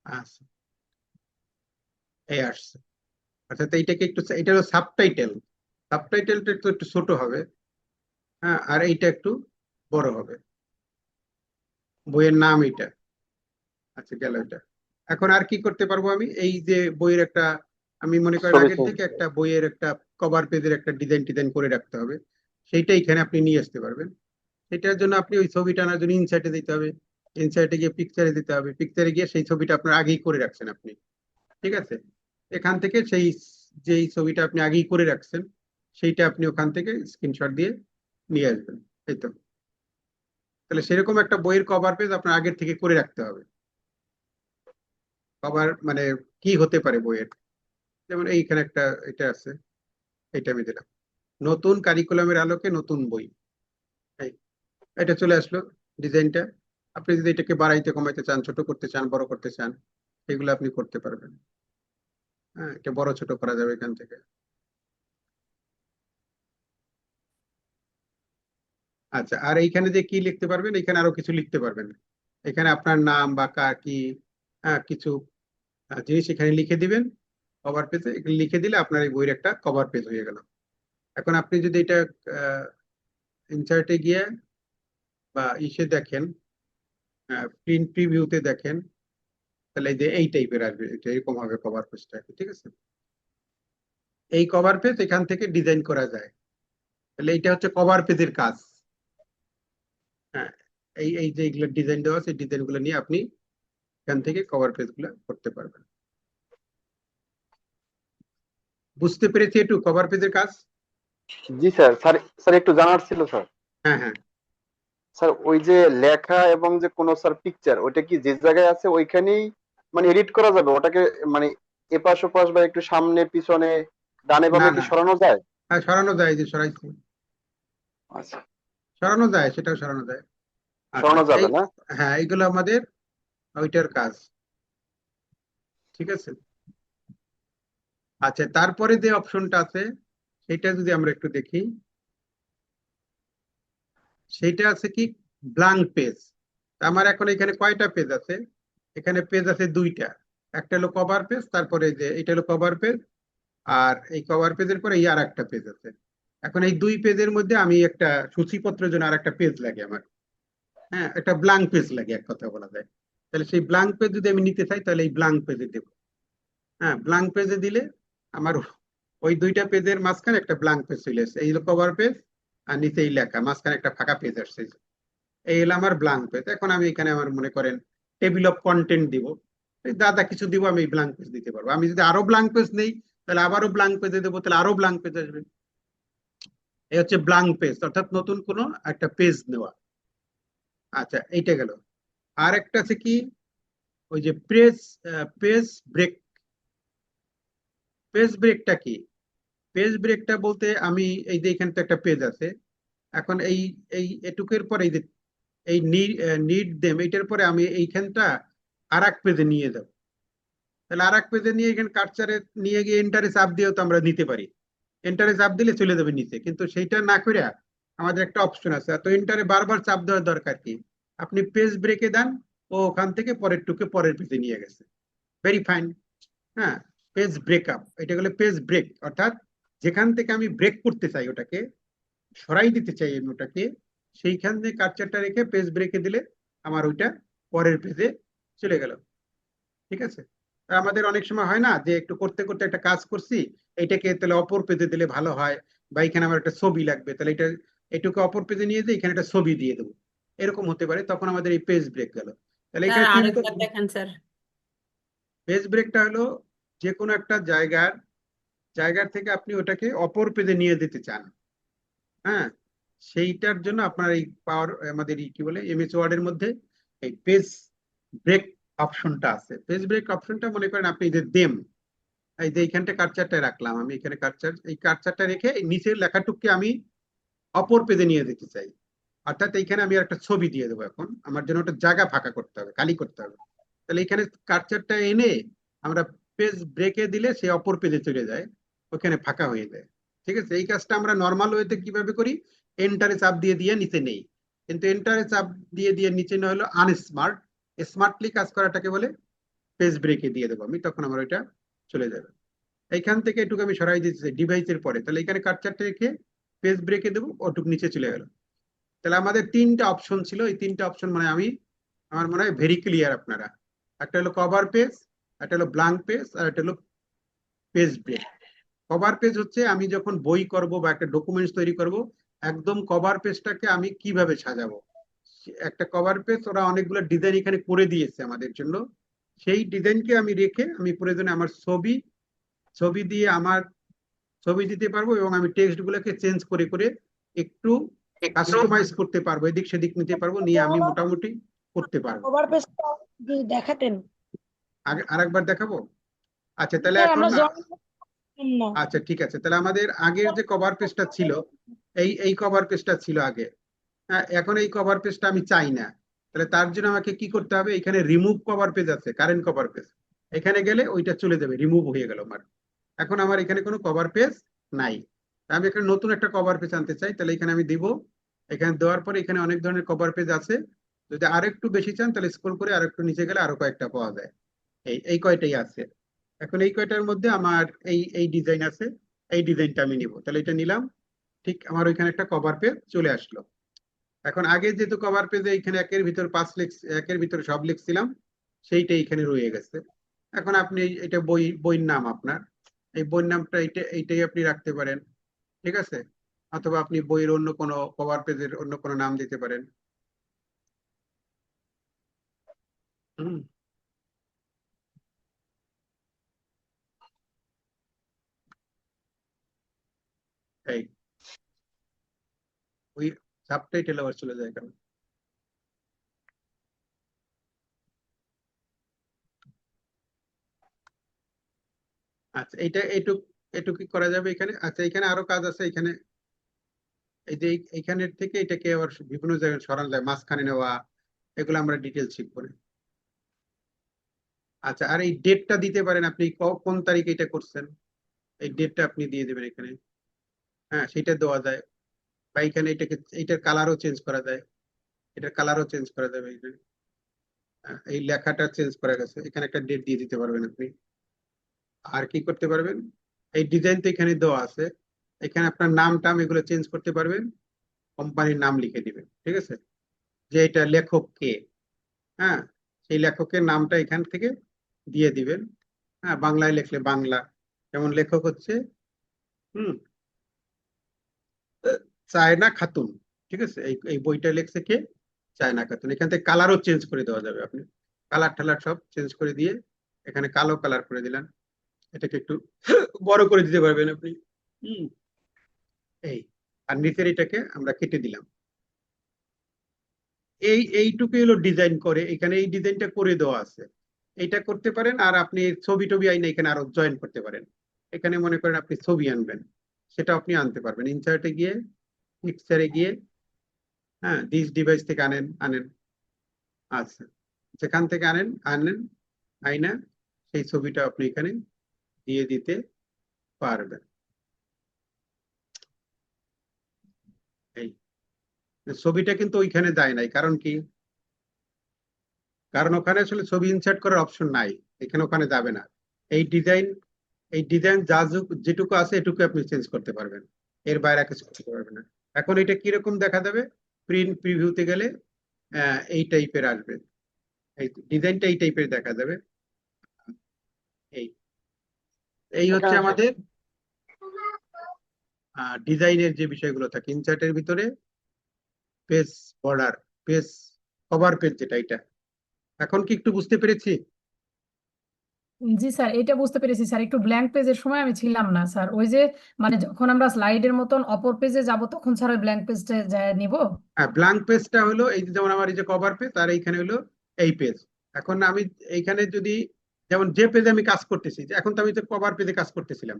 আচ্ছা, এই আসছে। আচ্ছা, তো এইটাকে একটু, এটা হলো সাবটাইটেল। সাবটাইটেলটা একটু একটু ছোট হবে, হ্যাঁ, আর এইটা একটু বড় হবে। বইয়ের নাম এইটা। আচ্ছা, গেল এটা। এখন আর কি করতে পারবো আমি? এই যে বইয়ের একটা, আমি মনে করেন ছবি আগের চেঞ্জ থেকে একটা বইয়ের একটা কভার পেজের একটা ডিজাইন টিজাইন করে রাখতে হবে, সেইটা এখানে আপনি নিয়ে আসতে পারবেন। সেটার জন্য আপনি ওই ছবিটা আনার জন্য ইনসার্টে দিতে হবে, ইনসার্টে গিয়ে পিকচারে দিতে হবে, পিকচারে গিয়ে সেই ছবিটা আপনার আগেই করে রাখছেন আপনি, ঠিক আছে। এখান থেকে সেই যেই ছবিটা আপনি আগেই করে রাখছেন, সেইটা আপনি ওখান থেকে স্ক্রিনশট দিয়ে নিয়ে আসবেন, এই তো। তাহলে সেরকম একটা বইয়ের কভার পেজ আপনার আগের থেকে করে রাখতে হবে। কভার মানে কি হতে পারে বইয়ের, যেমন এইখানে একটা এটা আছে, এটা আমি দিলাম, নতুন কারিকুলামের আলোকে নতুন বই। এই এটা চলে আসলো ডিজাইনটা। আপনি যদি এটাকে বাড়াইতে কমাইতে চান, ছোট করতে চান, বড় করতে চান, এগুলো আপনি করতে পারবেন। হ্যাঁ, এটা বড় ছোট করা যাবে এখান থেকে। আচ্ছা, আর এইখানে যে কি লিখতে পারবেন, এখানে আরো কিছু লিখতে পারবেন। এখানে আপনার নাম বা কি, হ্যাঁ, কিছু জিনিস এখানে লিখে দিবেন কভার পেজে। এগুলো লিখে দিলে আপনার এই বইয়ের একটা কভার পেজ হয়ে গেল। এখন আপনি যদি এটা ইনসার্টে গিয়ে বা ইসে দেখেন, প্রিন্ট প্রিভিউতে দেখেন, তাহলে এই যে এই টাইপের আসবে, এটা এরকম হবে কভার পেজটা, ঠিক আছে। এই কভার পেজ এখান থেকে ডিজাইন করা যায়। তাহলে এইটা হচ্ছে কভার পেজের কাজ। হ্যাঁ, এই যে এগুলো ডিজাইন দেওয়া আছে, ডিজাইন গুলো নিয়ে আপনি এখান থেকে কভার পেজ গুলো করতে পারবেন। বুঝতে পেরেছি একটু কভার পেজের কাজ? জি স্যার। স্যার স্যার একটু জানার ছিল স্যার। হ্যাঁ, হ্যাঁ, স্যার ওই যে লেখা এবং যে কোনো স্যার পিকচার, ওইটা কি যে জায়গায় আছে ওইখানেই মানে এডিট করা যাবে ওটাকে? মানে এপাশ ওপাশ বা একটু সামনে পিছনে ডানে না, বামে কি না, সরানো যায়? হ্যাঁ, সরানো যায়, যে সরাইছি, আচ্ছা, সরানো যায়, সেটাও সরানো যায়। আচ্ছা, সরানো যাবে এই, না? হ্যাঁ, এইগুলো আমাদের ওইটার কাজ, ঠিক আছে। আচ্ছা, তারপরে যে অপশনটা আছে সেটা যদি আমরা একটু দেখি, সেইটা আছে কি, ব্লাঙ্ক পেজ। আমার এখন এখানে কয়টা পেজ আছে? এখানে পেজ আছে দুইটা। একটা হলো কভার পেজ, তারপরে যে এটা হলো কভার পেজ, আর এই কভার পেজের পরে এই আর একটা পেজ আছে। এখন এই দুই পেজের মধ্যে আমি একটা সূচিপত্রের জন্য আর একটা পেজ লাগে আমার। হ্যাঁ, একটা ব্ল্যাঙ্ক পেজ লাগে এক কথা বলা যায়। তাহলে সেই ব্ল্যাঙ্ক পেজ যদি আমি নিতে চাই তাহলে এই ব্ল্যাঙ্ক পেজে দেবো। হ্যাঁ, ব্ল্যাঙ্ক পেজে দিলে আমার ওই দুইটা পেজের মাঝখানে একটা ব্ল্যাঙ্ক পেজ চলে এসেছে, এই কভার পেজ আর নিচে এই লেখা, মাঝখানে একটা ফাঁকা পেজ আসছে। এই হলো আমার ব্ল্যাঙ্ক পেজ। এখন আমি এখানে আমার মনে করেন টেবিল অফ কন্টেন্ট দিব, এই দাদা কিছু দিব, আমি এই ব্ল্যাঙ্ক পেজ দিতে পারবো। আমি যদি আরো ব্ল্যাঙ্ক পেজ নেই তাহলে আবারও ব্ল্যাঙ্ক পেজে দেবো, তাহলে আরো ব্ল্যাঙ্ক পেজ আসবে। এই হচ্ছে ব্ল্যাঙ্ক পেজ, অর্থাৎ নতুন কোনো একটা পেজ নেওয়া। আচ্ছা, এইটা গেল। আর একটা আছে কি, ওই যে পেজ ব্রেক। পেজ ব্রেকটা কি? পেজ ব্রেকটা বলতে আমি এই যে এখানে তো একটা পেজ আছে, এখন এই এই এটুকের পরে এই যে এই নিড দেম এইটার পরে আমি এইখানটা আর এক পেজে নিয়ে যাব। তাহলে আর এক পেজে নিয়ে এখানে কার্সারে নিয়ে গিয়ে এন্টারে চাপ দিয়েও তো আমরা নিতে পারি। এন্টারে চাপ দিলে চলে যাবে নিচে, কিন্তু সেইটা না করে আমাদের একটা অপশন আছে, তো এন্টারে বারবার চাপ দেওয়ার দরকার কি? আপনি পেজ ব্রেকে দেন, ও ওখান থেকে পরের টুকে পরের পেজে নিয়ে গেছে। Very fine. হ্যাঁ, পেজ ব্রেকআপ, এটা হলো পেজ ব্রেক, অর্থাৎ যেখান থেকে আমি ব্রেক করতে চাই ওটাকে সরাই দিতে চাই আমি ওটাকে, সেইখান থেকে কার্সারটা রেখে পেজ ব্রেকে দিলে আমার ওইটা পরের পেজে চলে গেল। ঠিক আছে? আর আমাদের অনেক সময় হয় না যে একটু করতে করতে একটা কাজ করছি, এটাকে তাহলে অপর পেজে দিলে ভালো হয়, বা এখানে আমার একটা ছবি লাগবে, তাহলে এটা এটুকু অপর পেজে নিয়ে দিয়ে এখানে একটা ছবি দিয়ে দেবো, এরকম হতে পারে, তখন আমাদের এই পেজ ব্রেক গেল। তাহলে স্যার এখানে তিনটা আরেকবার দেখান স্যার। পেজ ব্রেকটা হলো যে কোনো একটা জায়গার থেকে আপনি ওটাকে অপর পেজে নিয়ে যেতে চান। হ্যাঁ, সেইটার জন্য আপনার এই পাওয়ার আমাদের কি বলে এমএস ওয়ার্ডের মধ্যে এই পেজ ব্রেক অপশনটা আছে। পেজ ব্রেক অপশনটা মনে করেন আপনি যে দেম, এই যে এইখানটা কার্সারটা রাখলাম, আমি এখানে এই কার্সারটা রেখে এই নিচের লেখাটুকু আমি অপর পেজে নিয়ে যেতে চাই, অর্থাৎ এইখানে আমি একটা ছবি দিয়ে দেবো। এখন আমার জন্য ওটা জায়গা ফাঁকা করতে হবে, খালি করতে হবে। তাহলে এখানে কার্সারটা এনে আমরা পেজ ব্রেকে দিলে সে অপর পেজে চলে যায়, ওখানে ফাঁকা হয়ে যায়। ঠিক আছে? এই কাজটা আমরা নর্মাল ওয়েতে কিভাবে করি, এন্টারে চাপ দিয়ে দিয়ে নিচে নেই, কিন্তু এন্টারে চাপ দিয়ে দিয়ে নিচে নেওয়া হলো আনস্মার্ট। স্মার্টলি কাজ করাটাকে বলে পেজ ব্রেকে দিয়ে দেবো আমি, তখন আমার ওইটা চলে যাবে। এইখান থেকে এটুকু আমি সরাই দিচ্ছি ডিভাইসের পরে, তাহলে এখানে কার্সারটা রেখে পেজ ব্রেকে দেবো, ওটুক নিচে চলে গেল। তাহলে আমাদের তিনটা অপশন ছিল, এই তিনটা অপশন মানে আমার মনে হয় ভেরি ক্লিয়ার আপনারা। একটা হলো কভার পেজ, একটা হলো ব্ল্যাঙ্ক পেজ, আর একটা হলো পেজ ব্রেক। কভার পেজ হচ্ছে আমি যখন বই করব বা একটা ডকুমেন্টস তৈরি করব, একদম কভার পেজটাকে আমি কিভাবে সাজাবো। একটা কভার পেজ ওরা অনেকগুলো ডিজাইন এখানে করে দিয়েছে আমাদের জন্য, সেই ডিজাইনকে আমি রেখে আমি প্রয়োজনে আমার ছবি দিয়ে আমার ছবি দিতে পারবো, এবং আমি টেক্সট গুলোকে চেঞ্জ করে করে একটু কাস্টমাইজ করতে পারবো, এদিক সেদিক নিতে পারবো, নিয়ে আমি মোটামুটি করতে পারবো। কভার পেজটা যদি দেখাতেন আগে আরেকবার দেখাবো? আচ্ছা, তাহলে স্যার, এখন আমরা জয়েন না। আচ্ছা ঠিক আছে, তাহলে আমাদের আগের যে কভার পেজটা ছিল, এই কভার পেজটা ছিল আগে। হ্যাঁ, এখন এই কভার পেজটা আমি চাই না, তাহলে তার জন্য আমাকে কি করতে হবে, এখানে রিমুভ কভার পেজ আছে, কারেন্ট কভার পেজ, এখানে গেলে ওইটা চলে যাবে, রিমুভ হয়ে গেল আমার। এখন আমার এখানে কোনো কভার পেজ নাই, আমি এখানে নতুন একটা কভার পেজ আনতে চাই, তাহলে এখানে আমি দিব। এখানে দেওয়ার পরে এখানে অনেক ধরনের কভার পেজ আছে, যদি আরেকটু বেশি চান তাহলে স্ক্রল করে আরেকটু নিচে গেলে আরো কয়েকটা পাওয়া যায়। এই কয়টাই আছে। এখন এই কয়টার মধ্যে আমার এই ডিজাইন আছে, এই ডিজাইনটা আমি নিব, তাহলে এটা নিলাম। ঠিক আমার ওইখানে একটা কভার পেজ চলে আসলো। এখন আগে যেহেতু কভার পেজে এখানে একের ভিতর 5 একের ভিতরে সব লিখছিলাম, সেইটাই এখানে রয়ে গেছে। এখন আপনি এটা বইয়ের নাম আপনার, এই বইয়ের নামটা এইটাই আপনি রাখতে পারেন। ঠিক আছে? অথবা আপনি বইয়ের অন্য কোনো কভার পেজের অন্য কোনো নাম দিতে পারেন। হুম, এই ওই সাবটাইটেল আবার চলে যায় কেন? আচ্ছা, এইটুক এটুকু কি করা যাবে এখানে? আচ্ছা, এখানে আরো কাজ আছে এখানে। এই যে এইখানের থেকে এটাকে আবার বিভিন্ন জায়গায় সরানো যায়, মাঝখানে নেওয়া, এগুলো আমরা ডিটেল শিখবো না। আচ্ছা, আর এই ডেটটা দিতে পারেন আপনি, কোন তারিখে এটা করছেন, এই ডেটটা আপনি দিয়ে দেবেন এখানে। হ্যাঁ, সেটা দেওয়া যায়। বা এখানে এইটার কালারও চেঞ্জ করা যায়, এটার কালারও চেঞ্জ করা যাবে এখানে। এই লেখাটা চেঞ্জ করা গেছে, এখানে একটা ডেট দিয়ে দিতে পারবেন আপনি। আর কি করতে পারবেন, এই ডিজাইন তো এখানে দেওয়া আছে, এখানে আপনার নাম টাম এগুলো চেঞ্জ করতে পারবেন, কোম্পানির নাম লিখে দিবেন, ঠিক আছে, যে এটা লেখক কে, হ্যাঁ, সেই লেখকের নামটা এখান থেকে দিয়ে দিবেন। হ্যাঁ, বাংলায় লিখলে বাংলা, যেমন লেখক হচ্ছে হুম চায়না খাতুন, ঠিক আছে, এই এই বইটা লিখছে কে, চায়না খাতুন। এখান থেকে কালারও চেঞ্জ করে দেওয়া যাবে, আপনি কালার টালার সব চেঞ্জ করে দিয়ে এখানে কালো কালার করে দিলেন, এটাকে একটু বড় করে দিতে পারবেন আপনি। হুম এই আর নিচের এটাকে আমরা কেটে দিলাম। এইটুকু হলো ডিজাইন করে, এখানে এই ডিজাইনটা করে দেওয়া আছে, এইটা করতে পারেন। আর আপনি ছবি টবি আইনে এখানে আরো জয়েন করতে পারেন। এখানে মনে করেন আপনি ছবি আনবেন, সেটা আপনি আনতে পারবেন, ইনসার্টে গিয়ে পিকচারে গিয়ে, হ্যাঁ, দিস ডিভাইস থেকে আনেন, আচ্ছা, যেখান থেকে আনেন আইনা সেই ছবিটা আপনি এখানে দিয়ে দিতে পারবেন। এই ছবিটা কিন্তু ওইখানে যায় নাই, কারণ কি, কারণ ওখানে আসলে ছবি ইনসার্ট করার অপশন নাই, এখানে ওখানে যাবে না। এই ডিজাইন এই ডিজাইন যেটুকু আছে এটুকু আপনি চেঞ্জ করতে পারবেন, এর বাইরে কিছু করতে পারবেন না। এখন এটা কিরকম দেখা যাবে, প্রিন্ট প্রিভিউতে গেলে এই টাইপের আসবে, এই ডিজাইনটা এই টাইপের দেখা যাবে। এই এই হচ্ছে এখানে আমাদের ডিজাইনের যে বিষয়গুলো থাকে ইনসার্টের ভিতরে, page border, page cover page, যেটা এটা এখন কি একটু বুঝতে পেরেছি? জি স্যার, এটা বুঝতে পেরেছি স্যার। একটু ব্ল্যাঙ্ক পেজের সময় আমি ছিলাম না স্যার। ওই যে মানে যখন আমরা স্লাইডের মতন অপর পেজে যাব তখন স্যার ওই ব্ল্যাঙ্ক পেজটা যায় নিব। হ্যাঁ, ব্ল্যাঙ্ক পেজটা হলো এই যে, যেমন আমার এই যে কভার পেজ আর এইখানে হলো এই পেজ। এখন আমি এইখানে যদি, যেমন যে পেজে আমি কাজ করতেছি, যে এখন তো আমি তো কভার পেজে কাজ করতেছিলাম,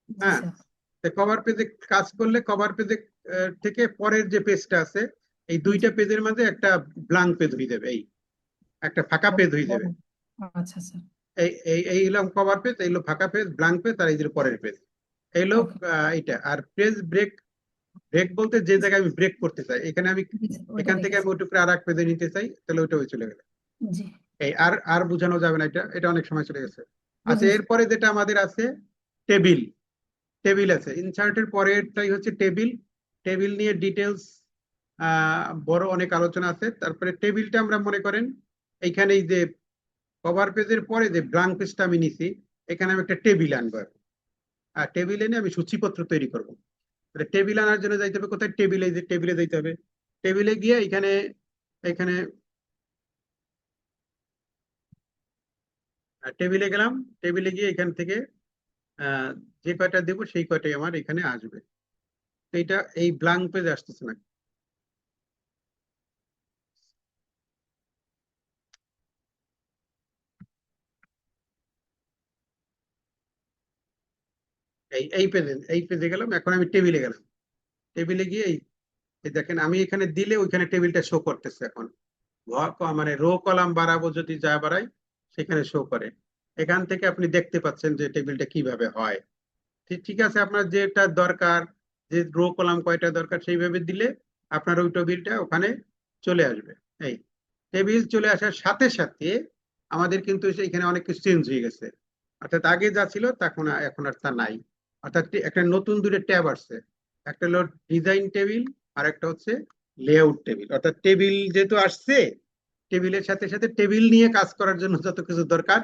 জি হ্যাঁ, স্যার। কভার পেজে কাজ করলে কভার পেজে থেকে পরের যে পেজটা আছে, এই দুইটা জি। পেজের মাঝে একটা ব্ল্যাঙ্ক পেজ হয়ে যাবে, এই একটা ফাঁকা পেজ হয়ে যাবে। আচ্ছা স্যার। এই এই এই হলো কভার পেজ, এই হলো ফাঁকা পেজ, ব্ল্যাঙ্ক পেজ, আর এই যে পরের পেজ, এই হলো ওকে। এইটা। আর পেজ ব্রেক, ব্রেক বলতে যে জায়গায় আমি ব্রেক করতে চাই, এখানে আমি জি স্যার, ওইটা এখান থেকে আমি দেখেছি। ওইটুকু আর এক পেজে নিতে চাই, তাহলে ওইটা হয়ে চলে গেল। জি, এই আর আর বোঝানো যাবে না, এটা এটা অনেক সময় চলে গেছে। আচ্ছা, বুঝেছি। এরপরে যেটা আমাদের আছে, টেবিল। টেবিল আছে, ইনসার্টের পরেরটাই হচ্ছে টেবিল। টেবিল নিয়ে ডিটেলস বড় অনেক আলোচনা আছে। তারপরে টেবিলটা আমরা মনে করেন এইখানে এই যে কভার পেজের পরে যে ব্ল্যাঙ্ক পেজটা আমি নিছি, এখানে আমি একটা টেবিল আনবো, আর টেবিল এনে আমি সূচিপত্র তৈরি করবো। টেবিল আনার জন্য যাইতে হবে কোথায়, টেবিলে, যে টেবিলে যাইতে হবে, টেবিলে গিয়ে এখানে এখানে টেবিলে গেলাম, টেবিলে গিয়ে এখান থেকে আহ, যে কয়টা দেবো সেই কয়টাই আমার এখানে আসবে। তো এটা এই ব্ল্যাঙ্ক পেজ আসতেছে না, এই পেজে গেলাম, এখন আমি টেবিলে গেলাম, টেবিলে গিয়ে এই দেখেন আমি এখানে দিলে ওইখানে টেবিলটা শো করতেছে। এখন মানে রো কলাম বাড়াবো, যদি যা বাড়াই সেখানে শো করে। এখান থেকে আপনি দেখতে পাচ্ছেন যে টেবিলটা কিভাবে হয়। ঠিক ঠিক আছে, আপনার যেটা দরকার, যে রো কলাম কয়টা দরকার সেইভাবে দিলে আপনার ওই টেবিলটা ওখানে চলে আসবে। এই টেবিল চলে আসার সাথে সাথে আমাদের কিন্তু এখানে অনেক কিছু চেঞ্জ হয়ে গেছে, অর্থাৎ আগে যা ছিল তখন এখন আর তা নাই। অর্থাৎ একটা নতুন দুটো ট্যাব আসছে, একটা হলো ডিজাইন টেবিল, আর একটা হচ্ছে লেআউট টেবিল। অর্থাৎ টেবিল যেহেতু আসছে, টেবিলের সাথে সাথে টেবিল নিয়ে কাজ করার জন্য যত কিছু দরকার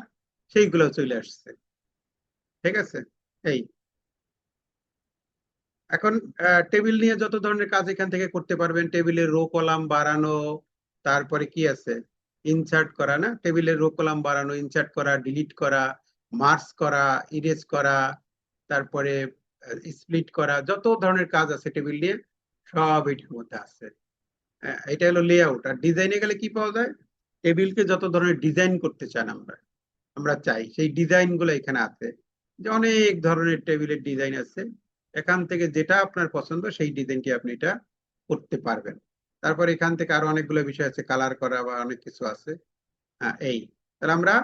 সেইগুলো চলে আসছে, ঠিক আছে। এই এখন টেবিল নিয়ে যত ধরনের কাজ এখান থেকে করতে পারবেন, টেবিলের রো কলাম বাড়ানো, তারপরে কি আছে, ইনসার্ট করা, না, টেবিলের রো কলাম বাড়ানো, ইনসার্ট করা, ডিলিট করা, মার্জ করা, ইরেজ করা, তারপরে স্প্লিট করা, যত ধরনের কাজ আছে টেবিল নিয়ে সব এটির মধ্যে আছে। এটা হলো লেআউট। আর ডিজাইনে গেলে কি পাওয়া যায়, টেবিলকে যত ধরনের ডিজাইন করতে চান আমরা আমরা চাই, সেই ডিজাইন গুলো এখানে আছে, যে অনেক ধরনের টেবিলের ডিজাইন আছে। এখান থেকে যেটা আপনার পছন্দ সেই ডিজাইনটি আপনি এটা করতে পারবেন। তারপর এখান থেকে আরো অনেকগুলো বিষয় আছে, কালার করা বা অনেক কিছু আছে। এই তাহলে আমরা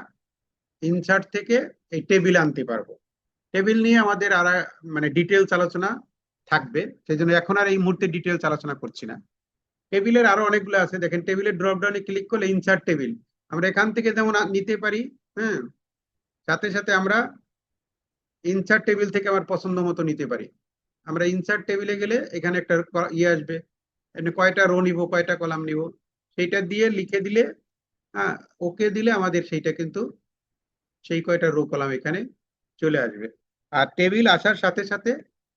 ইনসার্ট থেকে এই টেবিল আনতে পারবো। টেবিল নিয়ে আমাদের আর মানে ডিটেলস আলোচনা থাকবে, সেই জন্য এখন আর এই মুহূর্তে ডিটেলস আলোচনা করছি না। টেবিলের আরো অনেকগুলো আছে, দেখেন টেবিলের ড্রপ ডাউনে ক্লিক করলে ইনসার্ট টেবিল আমরা এখান থেকে যেমন নিতে পারি, হ্যাঁ, সাথে সাথে আমরা ইনসার্ট টেবিল থেকে আমার পছন্দ মতো নিতে পারি। আমরা ইনসার্ট টেবিলে গেলে এখানে একটা ইয়ে আসবে, এখানে কয়টা রো নিব, কয়টা কলাম নিব, সেইটা দিয়ে লিখে দিলে, হ্যাঁ, ওকে দিলে আমাদের সেইটা কিন্তু সেই কয়টা রো কলাম এখানে চলে আসবে। আর টেবিল আসার সাথে সাথে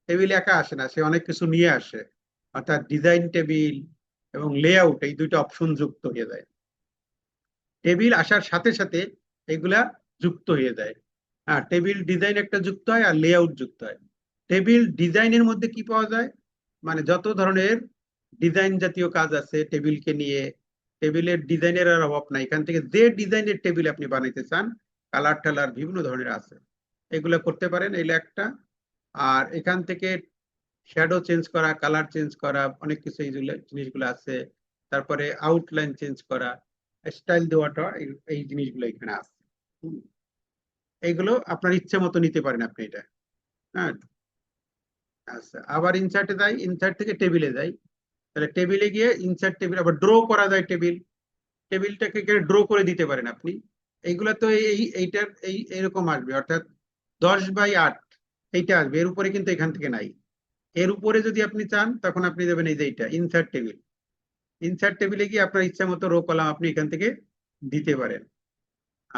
টেবিল একা আসে না, সে অনেক কিছু নিয়ে আসে, অর্থাৎ ডিজাইন টেবিল এবং লেআউট, এই দুইটা অপশন যুক্ত হয়ে যায়। টেবিল আসার সাথে সাথে এগুলা যুক্ত হয়ে যায়। হ্যাঁ, টেবিল ডিজাইন একটা যুক্ত হয় আর লেআউট যুক্ত হয়। টেবিল ডিজাইনের মধ্যে কি পাওয়া যায়, মানে যত ধরনের ডিজাইন জাতীয় কাজ আছে টেবিলকে নিয়ে, টেবিলের ডিজাইনের আর অভাব নাই। এখান থেকে যে ডিজাইনের টেবিল আপনি বানাইতে চান, কালার টালার বিভিন্ন ধরনের আছে, এগুলো করতে পারেন, এগুলো একটা। আর এখান থেকে শ্যাডো চেঞ্জ করা, কালার চেঞ্জ করা, অনেক কিছু এইগুলো জিনিসগুলো আছে। তারপরে আউটলাইন চেঞ্জ করা, স্টাইল দেওয়াটা, এই জিনিসগুলো এখানে আছে। হুম। এইগুলো আপনার ইচ্ছে মতো নিতে পারেন আপনি এটা। হ্যাঁ, আচ্ছা, আবার ইনসার্টে যাই, ইনসার্ট থেকে টেবিলে যাই। তাহলে টেবিলে গিয়ে ইনসার্ট টেবিল, আবার ড্র করা যায় টেবিল, টেবিলটাকে ড্র করে দিতে পারেন আপনি। এইগুলা তো এইটার এরকম আসবে, অর্থাৎ 10x8 এইটা আসবে, এর উপরে কিন্তু এখান থেকে নাই। এর উপরে যদি আপনি চান তখন আপনি দেবেন এই যে এইটা ইনসার্ট টেবিল। ইনসার্ট টেবিলে গিয়ে আপনার ইচ্ছা মতো রো কলাম আপনি এখান থেকে দিতে পারেন।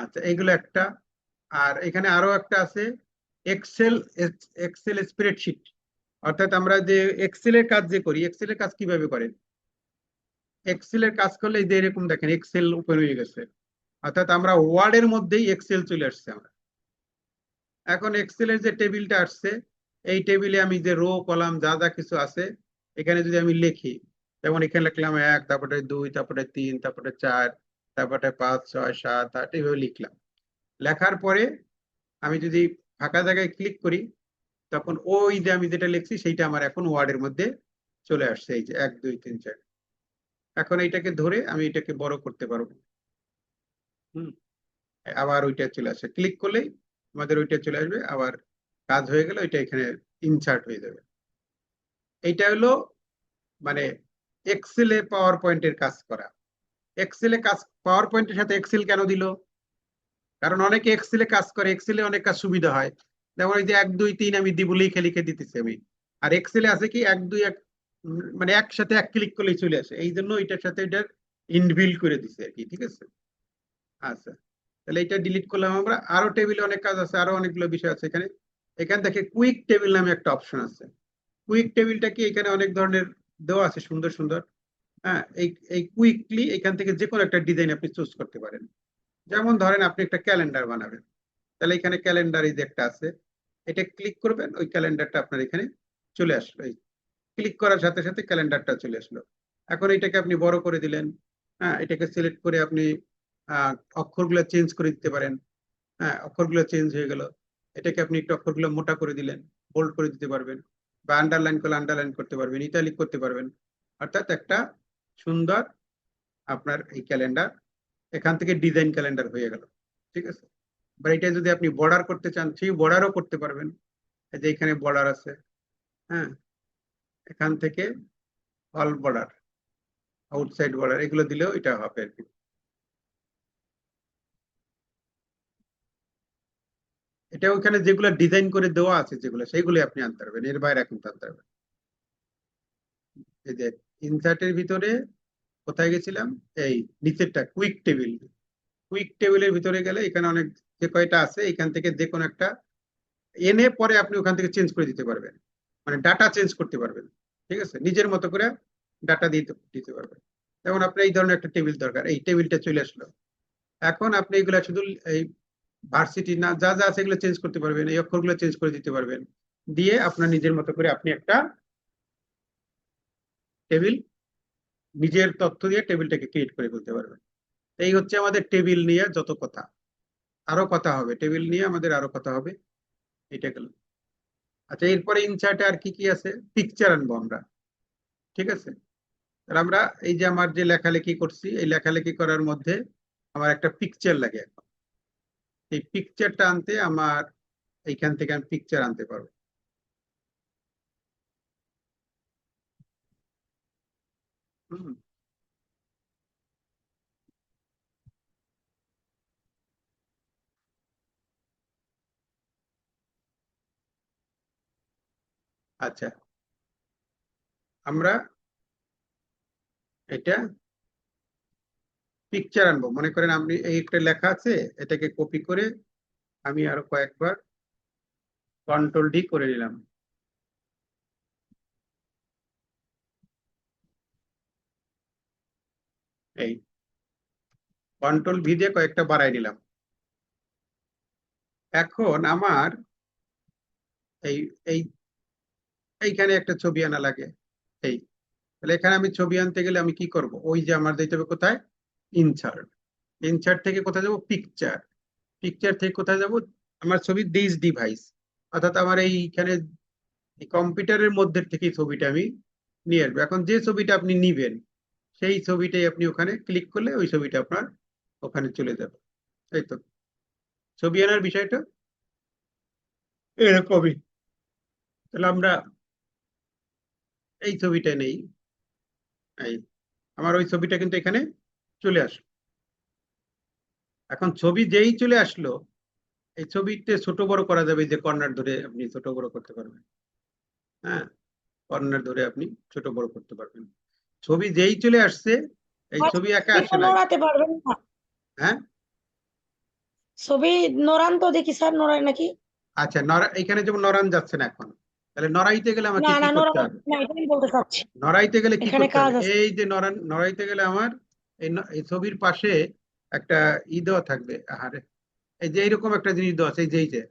আচ্ছা, এগুলো একটা। আর এখানে আরো একটা আছে, এক্সেল, এক্সেল স্প্রেডশিট। অর্থাৎ আমরা যে এক্সেলের কাজ যে করি, এক্সেলের কাজ কিভাবে করেন, এক্সেলের কাজ করলে এই যে এরকম দেখেন এক্সেল ওপেন হয়ে গেছে, অর্থাৎ আমরা ওয়ার্ডের মধ্যেই এক্সেল চলে আসছে আমরা। এখন এক্সেলের যে টেবিলটা আসছে, এই টেবিলে আমি যে রো কলাম যা যা কিছু আছে, এখানে যদি আমি লিখি, যেমন এখানে লিখলাম 1, তারপরে 2, তারপরে 3, তারপরে 4, তারপরে 5, 6, 7, 8, এইভাবে লিখলাম। লেখার পরে আমি যদি ফাঁকা জায়গায় ক্লিক করি, তখন ওই যে আমি যেটা লিখছি সেইটা আমার এখন ওয়ার্ডের মধ্যে চলে আসছে, এই যে 1, 2, 3, 4। এখন এইটাকে ধরে আমি এটাকে বড় করতে পারবো। হুম, আবার ওইটা চলে আসে, ক্লিক করলেই আমাদের ওইটা চলে আসবে, আবার কাজ হয়ে গেলে ওইটা এখানে ইনসার্ট হয়ে যাবে। এইটা হলো মানে এক্সেলে পাওয়ার পয়েন্টের কাজ করা। এক্সেলে কাজ, পাওয়ার পয়েন্টের সাথে এক্সেল কেন দিল, কারণ অনেকে এক্সেলে কাজ করে, এক্সেলে অনেক কাজ সুবিধা হয়। যেমন এই যে 1, 2, 3 আমি দিব, লিখে লিখে দিতেছি আমি। আর এক্সেলে আছে কি 1, 2, 1, মানে একসাথে এক ক্লিক করলেই চলে আসে, এই জন্য এটার সাথে এটার ইনবিল্ড করে দিছে আর কি, ঠিক আছে। আচ্ছা, তাহলে এটা ডিলিট করলাম আমরা। আরো টেবিলে অনেক কাজ আছে, আরো অনেকগুলো বিষয় আছে এখানে। এখান থেকে কুইক টেবিল নামে একটা অপশন আছে। কুইক টেবিলটা কি, এখানে অনেক ধরনের দেওয়া আছে সুন্দর সুন্দর। হ্যাঁ, এই এই কুইকলি এখান থেকে যে কোনো একটা ডিজাইন আপনি চুজ করতে পারেন। যেমন ধরেন আপনি একটা ক্যালেন্ডার বানাবেন, তাহলে এখানে ক্যালেন্ডার এই যে একটা আছে, এটা ক্লিক করবেন, ওই ক্যালেন্ডারটা আপনার এখানে চলে আসলো। এই ক্লিক করার সাথে সাথে ক্যালেন্ডারটা চলে আসলো। এখন এটাকে আপনি বড় করে দিলেন, হ্যাঁ, এটাকে সিলেক্ট করে আপনি অক্ষরগুলো চেঞ্জ করে দিতে পারেন। হ্যাঁ, অক্ষরগুলো চেঞ্জ হয়ে গেল। এটাকে আপনি একটু অক্ষরগুলো মোটা করে দিলেন, বোল্ড করে দিতে পারবেন, বা আন্ডারলাইন করলে আন্ডারলাইন করতে পারবেন, ইটালিক করতে পারবেন। অর্থাৎ একটা সুন্দর আপনার এই ক্যালেন্ডার এখান থেকে ডিজাইন ক্যালেন্ডার হয়ে গেল, ঠিক আছে। বা এটা যদি আপনি বর্ডার করতে চান, সেই বর্ডারও করতে পারবেন। এই যে এখানে বর্ডার আছে, হ্যাঁ, এখান থেকে অল বর্ডার, আউটসাইড বর্ডার, এগুলো দিলেও এটা হবে আর কি। এটা ওখানে যেগুলো ডিজাইন করে দেওয়া আছে যেগুলো, সেইগুলো আপনি আনতে পারবেন, এর বাইরে এখন আনতে পারবেন। এই যে ইনসার্টের ভিতরে কোথায় গেছিলাম, এই নিচেরটা কুইক টেবিল। কুইক টেবিলের ভিতরে গেলে এখানে অনেক যে কয়টা আছে, এখান থেকে যে কোনো একটা এনে পরে আপনি ওখান থেকে চেঞ্জ করে দিতে পারবেন, মানে ডাটা চেঞ্জ করতে পারবেন, ঠিক আছে, নিজের মতো করে ডাটা দিতে দিতে পারবেন। যেমন আপনার এই ধরনের একটা টেবিল দরকার, এই টেবিলটা চলে আসলো। এখন আপনি এগুলা শুধু এই ভার্সিটি না যা যা আছে এগুলো চেঞ্জ করতে পারবেন, এই অক্ষরগুলো চেঞ্জ করে দিতে পারবেন, দিয়ে আপনার নিজের মতো করে আপনি একটা টেবিল, নিজের তথ্য দিয়ে টেবিলটাকে ক্রিয়েট করে ফেলতে পারবেন। এই হচ্ছে আমাদের টেবিল নিয়ে যত কথা। আরো কথা হবে টেবিল নিয়ে, আমাদের আরো কথা হবে। এটা গেল। আচ্ছা, এরপরে ইনসার্টে আর কি কি আছে, পিকচার আনবো আমরা, ঠিক আছে। আর আমরা এই যে আমার যে লেখালেখি করছি, এই লেখালেখি করার মধ্যে আমার একটা পিকচার লাগে এখন। এই পিকচারটা আনতে আমার এইখান থেকে আমি পিকচার আনতে পারবো। হুম, আচ্ছা, আমরা এটা পিকচার আনবো। মনে করেন আপনি এই একটা লেখা আছে, এটাকে কপি করে আমি আরো কয়েকবার কন্ট্রোল D করে নিলাম। এই কন্ট্রোল V দিয়ে কয়েকটা বাড়াই নিলাম। এখন আমার এই এই এইখানে একটা ছবি আনা লাগে। এই তাহলে এখানে আমি ছবি আনতে গেলে আমি কি করব? ওই যে আমার দিতে হবে কোথায়, ইনসার্ট। ইনসার্ট থেকে কোথায় যাব, পিকচার। পিকচার থেকে কোথায় যাব, আমার ছবি দিস ডিভাইস, অর্থাৎ আমার এইখানে কম্পিউটারের মধ্যে থেকে ছবিটা আমি নিয়ে আসবো। এখন যে ছবিটা আপনি নিবেন সেই ছবিটাই আপনি ওখানে ক্লিক করলে ওই ছবিটা আপনার ওখানে চলে যাবে। এই তো ছবি আনার বিষয়টা এরকমই। তাহলে আমরা এই ছবিটা নেই, এই আমার ওই ছবিটা কিন্তু এখানে চলে আসলো। এখন ছবি যেই চলে আসলো, এই ছবিতে ছোট বড় করা যাবে, যে কর্নার ধরে আপনি ছোট বড় করতে পারবেন। হ্যাঁ, কর্নার ধরে আপনি ছোট বড় করতে পারবেন। ছবি যেই চলে আসছে, এই আর ছবি একা ছবি আসে তো নাই। নড়াতে পারবেন না। হ্যাঁ, ছবি নড়ান তো দেখি স্যার, নড়ায় নাকি? আচ্ছা, এখানে যেমন নড়ান যাচ্ছে না এখন, তাহলে নড়াইতে গেলে আমাকে না কি না, করতে নড়ানো হবে? না, এটা আমি বলতে চাচ্ছি। নড়াইতে গেলে কি এখানে করতে কাজ হবে? আছে। এই যে নড়াইতে গেলে আমার এই ছবির পাশে একটা দেওয়া থাকবে। আরে এই যে এইরকম একটা জিনিস দেওয়া আছে, এই যে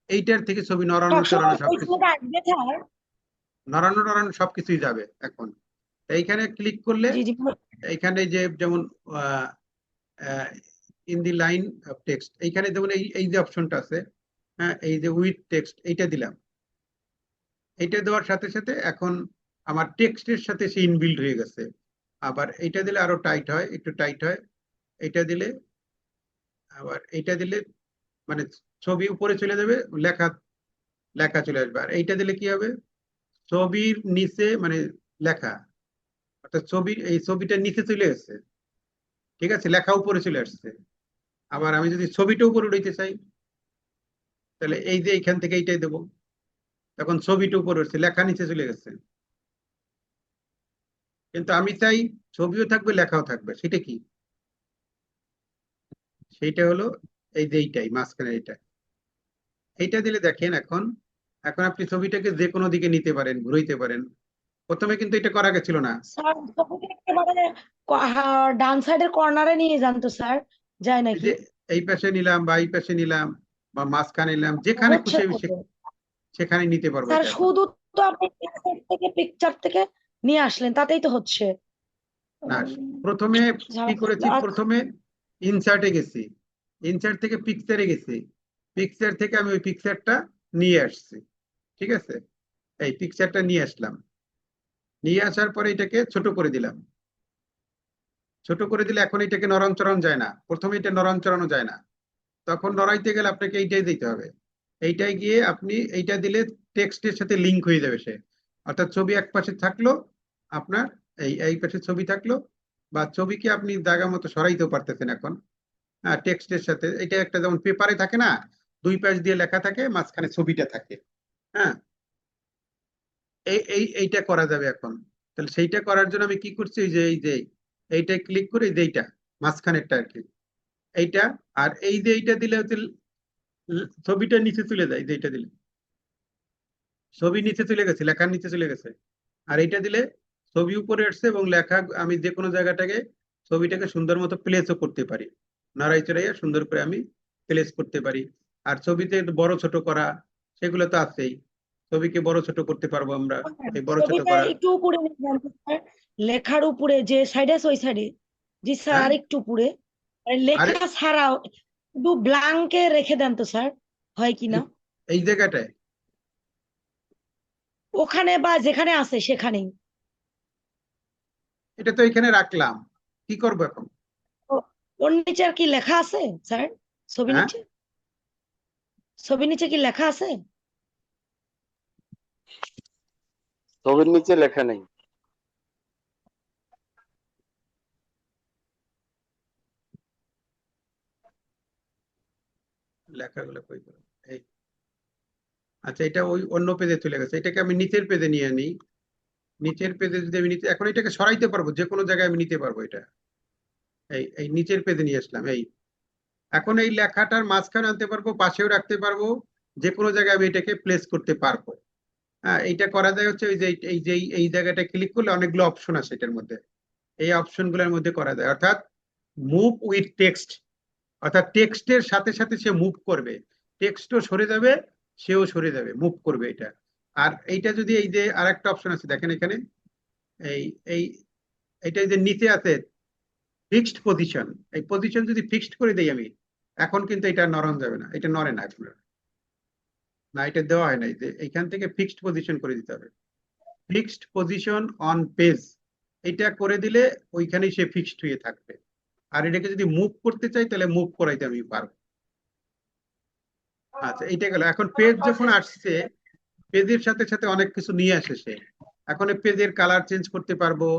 এইটার থেকে ছবি নড়ানো চড়ানো সবসময় ওই সবকিছু, সময়টা আসবে স্যার। নড়ানো টড়ানো সবকিছুই যাবে এখন। এইখানে ক্লিক করলে জি জি। এইখানে যে যেমন in the line of text, এইখানে যেমন এই যে অপশনটা আছে, হ্যাঁ, এই যে উইথ টেক্সট, এইটা দিলাম। এইটা দেওয়ার সাথে সাথে এখন আমার টেক্সটের সাথে সে ইনবিল্ড হয়ে গেছে। আবার এইটা দিলে আরো টাইট হয়, একটু টাইট হয়। এইটা দিলে, আবার এইটা দিলে মানে ছবি উপরে চলে যাবে, লেখা লেখা চলে আসবে। আর এইটা দিলে কি হবে, ছবির নিচে মানে লেখা, অর্থাৎ ছবির এই ছবিটা নিচে চলে আসছে, ঠিক আছে, লেখা উপরে চলে আসছে। আবার আমি যদি ছবিটা উপরে উঠাইতে চাই, তাহলে এই যে এইখান থেকে এইটাই দেবো, তখন ছবিটা উপরে উঠছে, লেখা নিচে চলে গেছে। কিন্তু আমি চাই ছবিও থাকবে লেখাও থাকবে, সেটা কি? সেইটা হলো এই যে এইটাই মাঝখানে এইটা, এইটা দিলে দেখেন এখন, এখন আপনি ছবিটাকে যে কোনো দিকে নিতে পারেন, ঘুরাইতে পারেন। প্রথমে কিন্তু এটা করা গেছিল না। স্যার ছবিটা একেবারে ডান সাইডের কর্নারে নিয়ে যান তো স্যার, যায় এই নাকি? যে এই পাশে নিলাম বা এই পাশে নিলাম বা মাঝখানে নিলাম, যেখানে হচ্ছে খুশি না আমি তো। সেখানে নিতে পারবো স্যার এটা এখন। শুধু তো আপনি পিকচার থেকে নিয়ে আসলেন, তাতেই তো হচ্ছে। না, উম, প্রথমে কি করেছি, আর প্রথমে ইনসার্টে গেছি, ইনসার্ট থেকে পিকচারে গেছি, পিকচার থেকে আমি ওই পিকচারটা নিয়ে আসছি, ঠিক আছে। এই পিকচারটা নিয়ে আসলাম, নিয়ে আসার পরে এটাকে ছোট করে দিলাম। ছোট করে দিলে এখন এটাকে নরম চড়ানো যায় না, প্রথমে এটা নরম চড়ানো যায় না। তখন নড়াইতে গেলে আপনাকে এইটাই দিতে হবে। এইটাই গিয়ে আপনি এইটা দিলে টেক্সটের সাথে লিঙ্ক হয়ে যাবে সে, অর্থাৎ ছবি এক পাশে থাকলো আপনার, এই এই পাশে ছবি থাকলো, বা ছবিকে আপনি জায়গা মতো সরাইতেও পারতেছেন এখন। হ্যাঁ, টেক্সটের সাথে এটা একটা যেমন পেপারে থাকে না, দুই পাশ দিয়ে লেখা থাকে, মাঝখানে ছবিটা থাকে। হ্যাঁ, এইটা করা যাবে এখন। তাহলে সেইটা করার জন্য আমি কি করছি, ওই যে এই যে এইটা ক্লিক করে, এই যে এইটা মাঝখানেরটা আর কি, এইটা। আর এই যে এইটা দিলে হচ্ছে ছবিটা নিচে চলে যায়, যে এইটা দিলে ছবি নিচে চলে গেছে, লেখার নিচে চলে গেছে। আর এইটা দিলে ছবি উপরে আসছে এবং লেখা, আমি যে কোনো জায়গাটাকে ছবিটাকে সুন্দর মতো প্লেসও করতে পারি, নাড়াই চড়াইয়া সুন্দর করে আমি প্লেস করতে পারি। আর ছবিতে একটু বড় ছোট করা, সেগুলো তো আছেই, ছবিকে বড় ছোট করতে পারবো আমরা, এই বড় ছোট ছবিটা করা। একটু উপরে নিয়ে যান তো স্যার, লেখার উপরে যে সাইডে আছে ওই সাইডে। জি স্যার, হ্যাঁ, আর একটু উপরে। আর আরে লেখা ছাড়াও শুধু ব্লাঙ্কে রেখে দেন তো স্যার, হয় কি না? এই এই জায়গাটায়, ওখানে বা যেখানে আছে সেখানেই। এটা তো এখানে রাখলাম, কি করবো এখন? ও- ওর নিচে আর কি লেখা আছে স্যার? ছবি হ্যাঁ, নিচে, ছবি নিচে কি লেখা আছে? ছবির নিচে লেখা নেই। লেখাগুলো কই করবো? এই আচ্ছা, এটা ওই অন্য পেজে চলে গেছে, এটাকে আমি নিচের পেজে নিয়ে নিই। নিচের পেজে যদি আমি নিচে, এখন এটাকে সরাইতে পারবো, যে কোনো জায়গায় আমি নিতে পারবো এটা। এই এই নিচের পেজে নিয়ে আসলাম। এই এখন এই লেখাটার মাঝখানে আনতে পারবো, পাশেও রাখতে পারবো, যে কোনো জায়গায় আমি এটাকে প্লেস করতে পারবো। হ্যাঁ, এইটা করা যায় হচ্ছে ওই যে এই জায়গাটা ক্লিক করলে অনেকগুলো অপশন আছে এটার মধ্যে। এই অপশনগুলোর মধ্যে করা যায়, অর্থাৎ মুভ উইথ টেক্সট, অর্থাৎ টেক্সটের সাথে সাথে সে মুভ করবে, টেক্সটও সরে যাবে, সেও সরে যাবে, মুভ করবে এটা। আর এইটা যদি এই যে আরেকটা অপশন আছে দেখেন এখানে, এই এই এইটা এই যে নিচে আছে ফিক্সড পজিশন, এই পজিশন যদি ফিক্সড করে দেই আমি, এখন কিন্তু এটা নরম যাবে না, এটা নড়ে না এখন। না, এটা দেওয়া হয় নাই, যে এইখান থেকে ফিক্সড পজিশন করে দিতে হবে, ফিক্সড পজিশন অন পেজ। এটা করে দিলে ওইখানেই সে ফিক্সড হয়ে থাকবে। আর এটাকে যদি মুভ করতে চাই তাহলে মুভ করাইতে আমি পারবো। আচ্ছা, এইটা গেল। এখন পেজ যখন আসছে, পেজের সাথে সাথে অনেক কিছু নিয়ে আসে সে। এখন এই পেজের কালার চেঞ্জ করতে পারবো,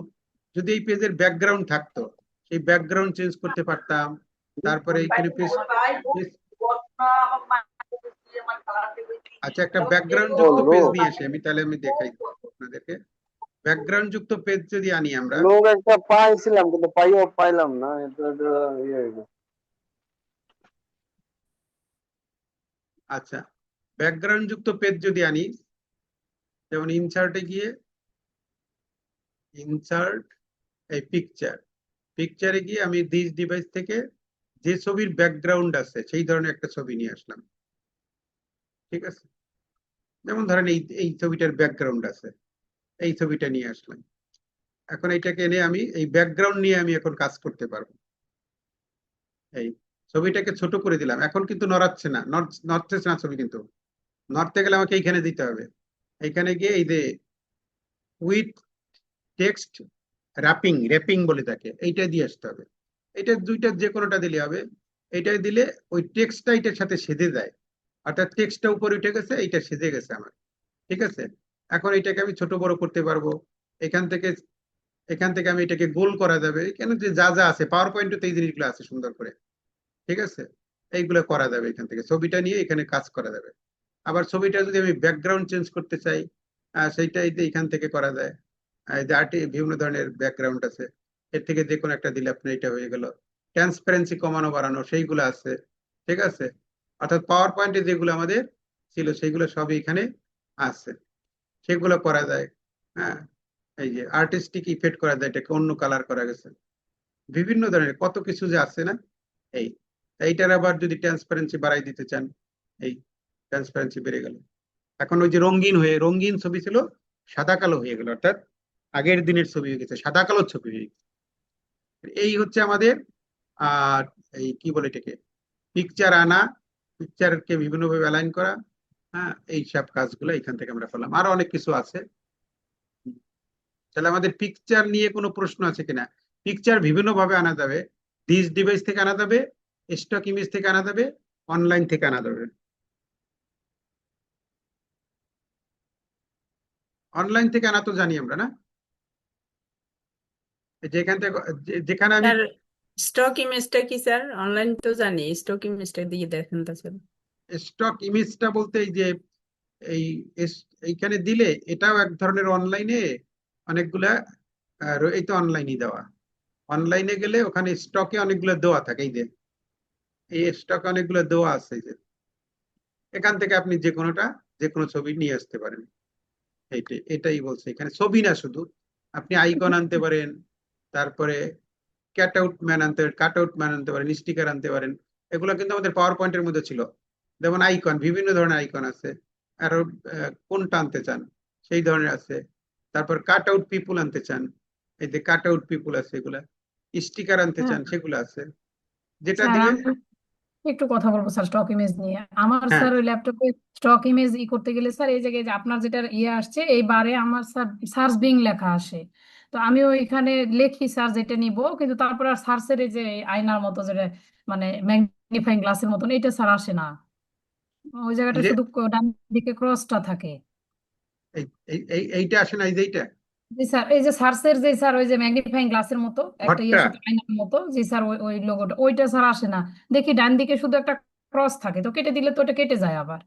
যদি এই পেজের ব্যাকগ্রাউন্ড থাকতো সেই ব্যাকগ্রাউন্ড চেঞ্জ করতে পারতাম। তারপরে এইখানে আচ্ছা, একটা ব্যাকগ্রাউন্ড যুক্ত পেজ নিয়ে আসে আমি, তাহলে আমি দেখাই আপনাদেরকে। ব্যাকগ্রাউন্ড যুক্ত পেজ যদি আনি আমরা, লোক একটা পাইছিলাম কিন্তু পাইলাম না, এটা ইয়ে হয়ে গেছে। আচ্ছা, ব্যাকগ্রাউন্ড যুক্ত পেজ যদি আনি, যেমন ইনসার্টে গিয়ে ইনসার্ট, এই পিকচারে গিয়ে আমি দিস ডিভাইস থেকে যে ছবির ব্যাকগ্রাউন্ড আছে সেই ধরনের একটা ছবি নিয়ে আসলাম। ঠিক আছে, যেমন ধরেন এই ছবিটার ব্যাকগ্রাউন্ড আছে, এই ছবিটা নিয়ে আসলাম। এখন এইটাকে এনে আমি এই ব্যাকগ্রাউন্ড নিয়ে আমি এখন কাজ করতে পারবো। এই ছবিটাকে ছোট করে দিলাম, এখন কিন্তু নড়াচ্ছে না, নড়তেছে না ছবি, কিন্তু নড়তে গেলে আমাকে এইখানে দিতে হবে। এইখানে গিয়ে এই যে উইথ টেক্সট র্যাপিং বলে থাকে, এইটা দিয়ে আসতে হবে। এটা দুইটা যে কোনোটা দিলে হবে। এইটাই দিলে ওই টেক্সটটা এটার সাথে সেজে যায়, অর্থাৎ টেক্সটটা উপরে উঠে গেছে, এইটা সেজে গেছে আমার। ঠিক আছে, এখন এটাকে আমি ছোট বড় করতে পারবো। এখান থেকে আমি এটাকে গোল করা যাবে, এখানে যে যা যা আছে পাওয়ার পয়েন্টে এই জিনিসগুলো আছে সুন্দর করে। ঠিক আছে, এইগুলো করা যাবে, এখান থেকে ছবিটা নিয়ে এখানে কাজ করা যাবে। আবার ছবিটা যদি আমি ব্যাকগ্রাউন্ড চেঞ্জ করতে চাই, সেইটাই এখান থেকে করা যায়। এই যে বিভিন্ন ধরনের ব্যাকগ্রাউন্ড আছে, এর থেকে যে কোনো একটা দিলে আপনার এটা হয়ে গেল। ট্রান্সপারেন্সি কমানো বাড়ানো সেইগুলো আছে। ঠিক আছে, অর্থাৎ পাওয়ার পয়েন্টে যেগুলো আমাদের ছিল সেইগুলো সবই এখানে আছে, সেগুলো করা যায়। হ্যাঁ, এই যে আর্টিস্টিক ইফেক্ট করা যায়, এটাকে অন্য কালার করা গেছে, বিভিন্ন ধরনের কত কিছু যে আছে না। এই এইটার আবার যদি ট্রান্সপারেন্সি বাড়াই দিতে চান, এই ট্রান্সপারেন্সি বেড়ে গেল। এখন ওই যে রঙিন ছবি ছিল সাদা কালো হয়ে গেল, অর্থাৎ আগের দিনের ছবি হয়ে গেছে, সাদা কালো ছবি হয়ে গেছে। এই হচ্ছে আমাদের আর এই কি বলে এটাকে পিকচার আনা, পিকচারকে বিভিন্নভাবে অ্যালাইন করা। হ্যাঁ, এই সব কাজগুলো এখান থেকে আমরা পেলাম, আরো অনেক কিছু আছে। তাহলে আমাদের পিকচার নিয়ে কোনো প্রশ্ন আছে কিনা? পিকচার বিভিন্ন ভাবে আনা যাবে, দিস ডিভাইস থেকে আনা যাবে, স্টক ইমেজ থেকে আনা যাবে, অনলাইন থেকে আনা যাবে। অনলাইন থেকে আনা তো জানি আমরা, না? যেখান থেকে যেখানে আমি স্যার স্টক ইমেজটা কি স্যার? অনলাইন তো জানি, স্টক ইমেজটা দিয়ে দেখেন তো স্যার। স্টক ইমেজটা বলতে এই যে এই এইখানে দিলে এটাও এক ধরনের অনলাইনে অনেকগুলা এই তো অনলাইনই দেওয়া। অনলাইনে গেলে ওখানে স্টকে অনেকগুলো দেওয়া থাকে, এই যে এই স্টকে অনেকগুলো দেওয়া আছে, এই যে এখান থেকে আপনি যে কোনো ছবি নিয়ে আসতে পারেন। এটাই বলছে, এখানে ছবি না শুধু, আপনি আইকন আনতে পারেন, তারপরে কাট আউট ম্যান আনতে পারেন, স্টিকার আনতে পারেন। এগুলো কিন্তু আমাদের পাওয়ার পয়েন্টের মধ্যে ছিল। যেমন আইকন, বিভিন্ন ধরনের আইকন আছে, আরো কোনটা আনতে চান সেই ধরনের আছে। তারপর কাট আউট পিপুল আনতে চান, এই যে কাট আউট পিপুল আছে, এগুলা স্টিকার আনতে হ্যাঁ চান, সেগুলো আছে, যেটা স্যার, দিলে। আমি একটু কথা বলবো স্যার স্টক ইমেজ নিয়ে। আমার হ্যাঁ, স্যার ওই ল্যাপটপে স্টক ইমেজ করতে গেলে স্যার এই জায়গায় যে আপনার যেটা আসছে এই বারে আমার স্যার সার্চ বিং লেখা আসে। তো আমি ওইখানে লেখি স্যার যেটা নিব, কিন্তু তারপর আর সার্চের এই যে আয়নার মতো যেটা মানে ম্যাগনিফাইং গ্লাসের মতন এটা স্যার আসে না। ওই এই জায়গাটা যে শুধু ডান দিকে ক্রসটা থাকে। এইটা আসে না, এই যে এইটা জি স্যার, এই যে সার্চের যে স্যার ওই যে ম্যাগনিফাইং গ্লাসের মতো একটা ঘরটা। সাথে আয়নার মতো, জি স্যার ওই ওই লোগোটা ওইটা স্যার আসে না। দেখি ডান দিকে শুধু একটা ক্রস থাকে, তো কেটে দিলে তো ওটা কেটে যায় আবার।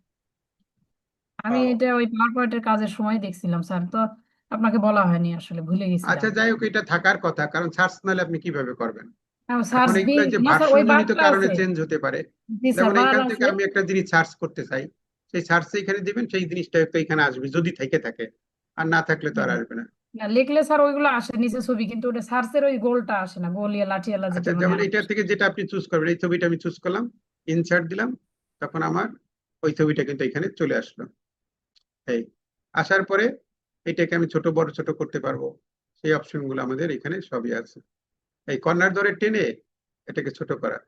আমি ও, এটা ওই পাওয়ার পয়েন্টের কাজের সময় দেখছিলাম স্যার, তো আপনাকে বলা হয়নি, আসলে ভুলে গেছিলাম। আচ্ছা যাই হোক, এটা থাকার কথা, কারণ সার্চ নাহলে আপনি কিভাবে করবেন? এখন সার্চ এইগুলো বিং যে না স্যার, ওই ভার্সনজনিত বারটা কারণে আছে। চেঞ্জ হতে পারে। জি স্যার, যেমন বার এইখান থেকে আছে। আমি একটা জিনিস সার্চ করতে চাই, সেই সার্চে এখানে দিবেন, সেই জিনিসটা তো এখানে আসবে যদি থেকে থাকে, আর না থাকলে তো জি আর জি। আসবে না। না, লিখলে স্যার ওইগুলো আসে নিচে ছবি, কিন্তু ওটা সার্চের ওই গোলটা আসে না, গোলিয়া লাঠিয়ালা আচ্ছা, যেটা মানে যেমন এইটার থেকে যেটা আপনি চুজ করবেন, এই ছবিটা আমি চুজ করলাম, ইনসার্ট দিলাম, তখন আমার ওই ছবিটা কিন্তু এখানে চলে আসলো। এই আসার পরে এটাকে আমি ছোট বড় ছোট করতে পারবো, সেই অপশন গুলো আমাদের এখানে সবই আছে। এই কর্নার ধরে টেনে এটাকে ছোট করা,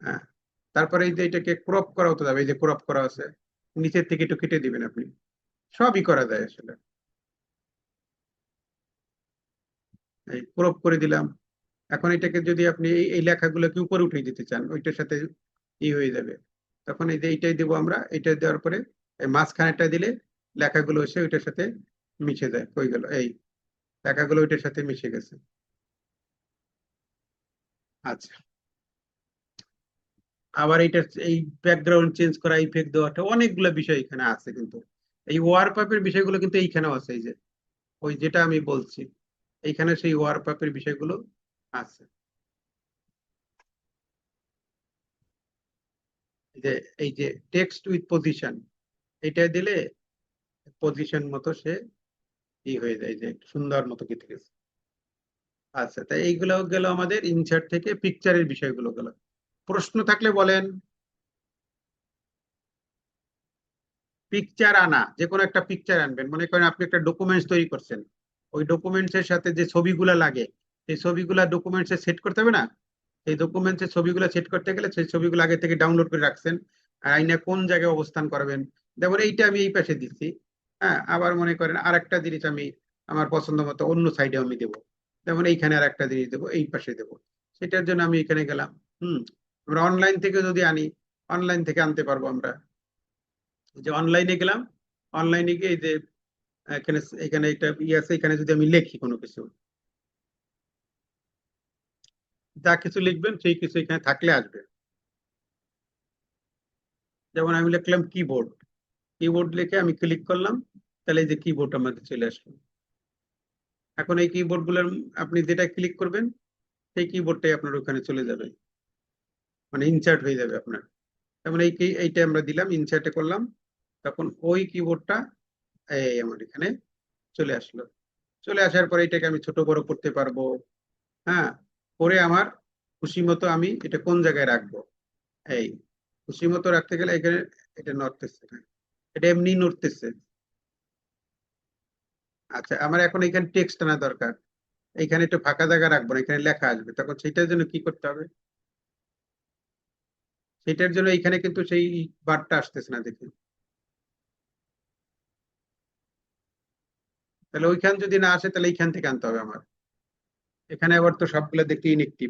হ্যাঁ। তারপরে এই যে এটাকে ক্রপ করা হতে যাবে, এই যে ক্রপ করা আছে, নিচের থেকে একটু কেটে দিবেন আপনি, সবই করা যায় আসলে। এই ক্রপ করে দিলাম। এখন এটাকে যদি আপনি এই লেখাগুলোকে উপরে উঠিয়ে দিতে চান, ওইটার সাথে হয়ে যাবে, তখন এই যে এইটাই দেবো আমরা, এইটা দেওয়ার পরে এই মাঝখানেরটা দিলে লেখাগুলো এসে ওইটার সাথে মিশে যায়, কই গেল, এই লেখাগুলো ওইটার সাথে মিশে গেছে। আচ্ছা, আবার এটা এই ব্যাকগ্রাউন্ড চেঞ্জ করা, ইফেক্ট দেওয়াটা, অনেকগুলো বিষয় এখানে আছে কিন্তু। এই ওয়ারপ্যাপের বিষয়গুলো কিন্তু এইখানেও আছে, এই যে ওই যেটা আমি বলছি, এইখানে সেই ওয়ারপ্যাপের বিষয়গুলো আছে। যে এই যে টেক্সট উইথ পজিশন, এটা দিলে পজিশন মতো সে হয়ে যায়, যে একটু সুন্দর মতো কেটে গেছে। আচ্ছা, তাই এইগুলো গেল আমাদের ইনসার্ট থেকে পিকচারের বিষয়গুলো গেল। প্রশ্ন থাকলে বলেন। পিকচার আনা, যে কোনো একটা পিকচার আনবেন, মনে করেন আপনি একটা ডকুমেন্টস তৈরি করছেন, ওই ডকুমেন্টস এর সাথে যে ছবিগুলা লাগে, সেই ছবিগুলা ডকুমেন্টস এ সেট করতে হবে না? এই ডকুমেন্টস এর ছবিগুলো সেট করতে গেলে সেই ছবিগুলো আগে থেকে ডাউনলোড করে রাখছেন, আর আইনা কোন জায়গায় অবস্থান করবেন, যেমন এইটা আমি এই পাশে দিচ্ছি, হ্যাঁ। আবার মনে করেন আরেকটা জিনিস আমি আমার পছন্দ মতো অন্য সাইডে আমি দেবো, যেমন এইখানে আর একটা জিনিস দেবো, এই পাশে দেবো, সেটার জন্য আমি এখানে গেলাম। হুম। আমরা অনলাইন থেকে যদি আনি, অনলাইন থেকে আনতে পারবো আমরা। যে অনলাইনে গেলাম, অনলাইনে গিয়ে এই যে এখানে এখানে একটা আছে, এখানে যদি আমি লিখি কোনো কিছু, যা কিছু লিখবেন সেই কিছু এখানে থাকলে আসবে। যেমন আমি লিখলাম কিবোর্ড, কিবোর্ড লিখে আমি ক্লিক করলাম, তাহলে এই যে কিবোর্ড আমাদের চলে আসলো। এখন এই কিবোর্ড গুলোর আপনি যেটা ক্লিক করবেন, সেই কিবোর্ডটাই আপনার ওখানে চলে যাবে, মানে ইনসার্ট হয়ে যাবে আপনার। যেমন এইটা আমরা দিলাম, ইনসার্টে করলাম, তখন ওই কিবোর্ডটা এই আমার এখানে চলে আসলো। চলে আসার পরে এটাকে আমি ছোট বড় করতে পারবো, হ্যাঁ। করে আমার খুশি মতো আমি এটা কোন জায়গায় রাখবো, এই খুশি মতো রাখতে গেলে এখানে এটা নড়তেছে না, এটা এমনি নড়তেছে। আচ্ছা, আমার এখন এখানে টেক্সট আনা দরকার, এইখানে একটু ফাঁকা জায়গা রাখবো না, এখানে লেখা আসবে, তখন সেটার জন্য কি করতে হবে? সেটার জন্য এখানে কিন্তু সেই বারটা আসতেছে না, দেখুন। তাহলে ওইখান যদি না আসে, তাহলে এইখান থেকে আনতে হবে আমার। এখানে আবার তো সবগুলো দেখতে ইনএক্টিভ,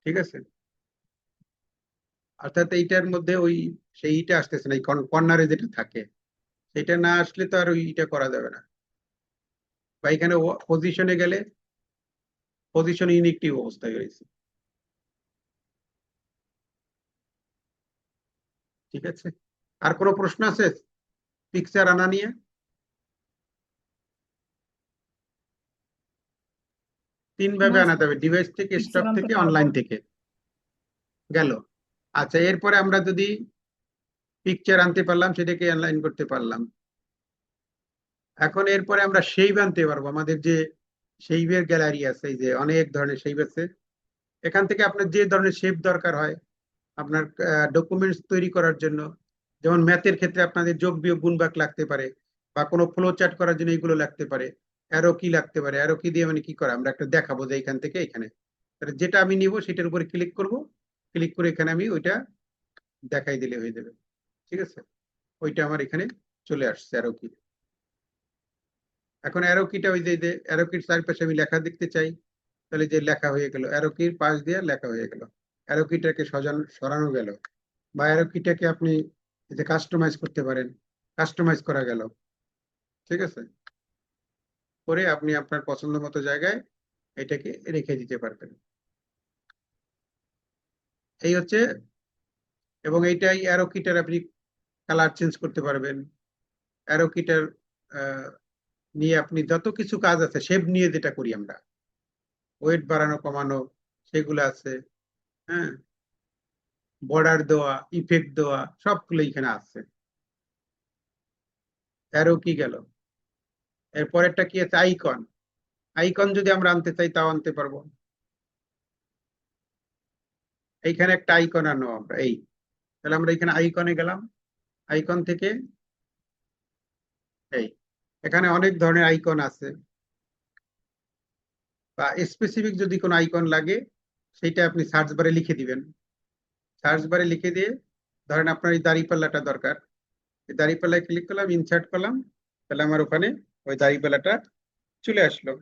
ঠিক আছে। অর্থাৎ এইটার মধ্যে ওই সেইটা আসতেছে না, এই কর্নারে যেটা থাকে, সেটা না আসলে তো আর ওইটা করা যাবে না। বা এখানে পজিশনে গেলে পজিশন ইনএক্টিভ অবস্থায় রয়েছে, ঠিক আছে। আর কোনো প্রশ্ন আছে পিকচার আনা নিয়ে? তিন ভাবে না আনাতে স্যার, হবে, ডিভাইস থেকে, পিকচার স্টক আনতে থেকে, পারবো। অনলাইন থেকে, গেল। আচ্ছা, এরপরে আমরা যদি পিকচার আনতে পারলাম, সেটাকে অনলাইন করতে পারলাম। এখন এরপরে আমরা শেপ আনতে পারবো, আমাদের যে শেপের গ্যালারি আছে, এই যে অনেক ধরনের শেপ আছে, এখান থেকে আপনার যে ধরনের শেপ দরকার হয় আপনার ডকুমেন্টস তৈরি করার জন্য, যেমন ম্যাথের ক্ষেত্রে আপনাদের যোগ বিয়োগ গুণ ভাগ লাগতে পারে, বা কোনো ফ্লো চার্ট করার জন্য এইগুলো লাগতে পারে, অ্যারো কি লাগতে পারে, অ্যারো কি দিয়ে মানে কি করা, আমরা একটা দেখাবো যে এখান থেকে এখানে, তাহলে যেটা আমি নিব সেটার উপরে ক্লিক করব, ক্লিক করে এখানে আমি ওইটা দেখাই দিলে হয়ে যাবে, ঠিক আছে। ওইটা আমার এখানে চলে আসছে অ্যারো কি। এখন অ্যারো কিটা ওই যে অ্যারো কির চারপাশে আমি লেখা দেখতে চাই, তাহলে যে লেখা হয়ে গেল, অ্যারো কির পাশ দিয়ে লেখা হয়ে গেল, অ্যারো কিটাকে সরানো গেল, বা অ্যারো কিটাকে আপনি এই যে কাস্টমাইজ করতে পারেন, কাস্টমাইজ করা গেল, ঠিক আছে। করে আপনি আপনার পছন্দ মতো জায়গায় এটাকে রেখে দিতে পারবেন, এই হচ্ছে। এবং এইটাই অ্যারো কিটার আপনি কালার চেঞ্জ করতে পারবেন, অ্যারো কিটার নিয়ে আপনি যত কিছু কাজ আছে শেপ নিয়ে যেটা করি আমরা, ওয়েট বাড়ানো কমানো সেগুলো আছে, হ্যাঁ, বর্ডার দেওয়া, ইফেক্ট দেওয়া, সবগুলো এখানে আছে। অ্যারো কি গেল, এরপরেরটা কি আছে? আইকন। আইকন যদি আমরা আনতে চাই তাও আনতে পারবো। এইখানে একটা আইকন আনো আমরা, এই, তাহলে আমরা এখানে আইকনে গেলাম, আইকন থেকে এই, এখানে অনেক ধরনের আইকন আছে, বা স্পেসিফিক যদি কোনো আইকন লাগে সেটা আপনি সার্চ বারে লিখে দিবেন। সার্চ বারে লিখে দিয়ে ধরেন আপনার এই দাঁড়িপাল্লাটা দরকার, এই দাঁড়িপাল্লায় ক্লিক করলাম, ইনসার্ট করলাম, তাহলে আমার ওখানে ওই দাঁড়িপাল্লাটা চলে আসলো।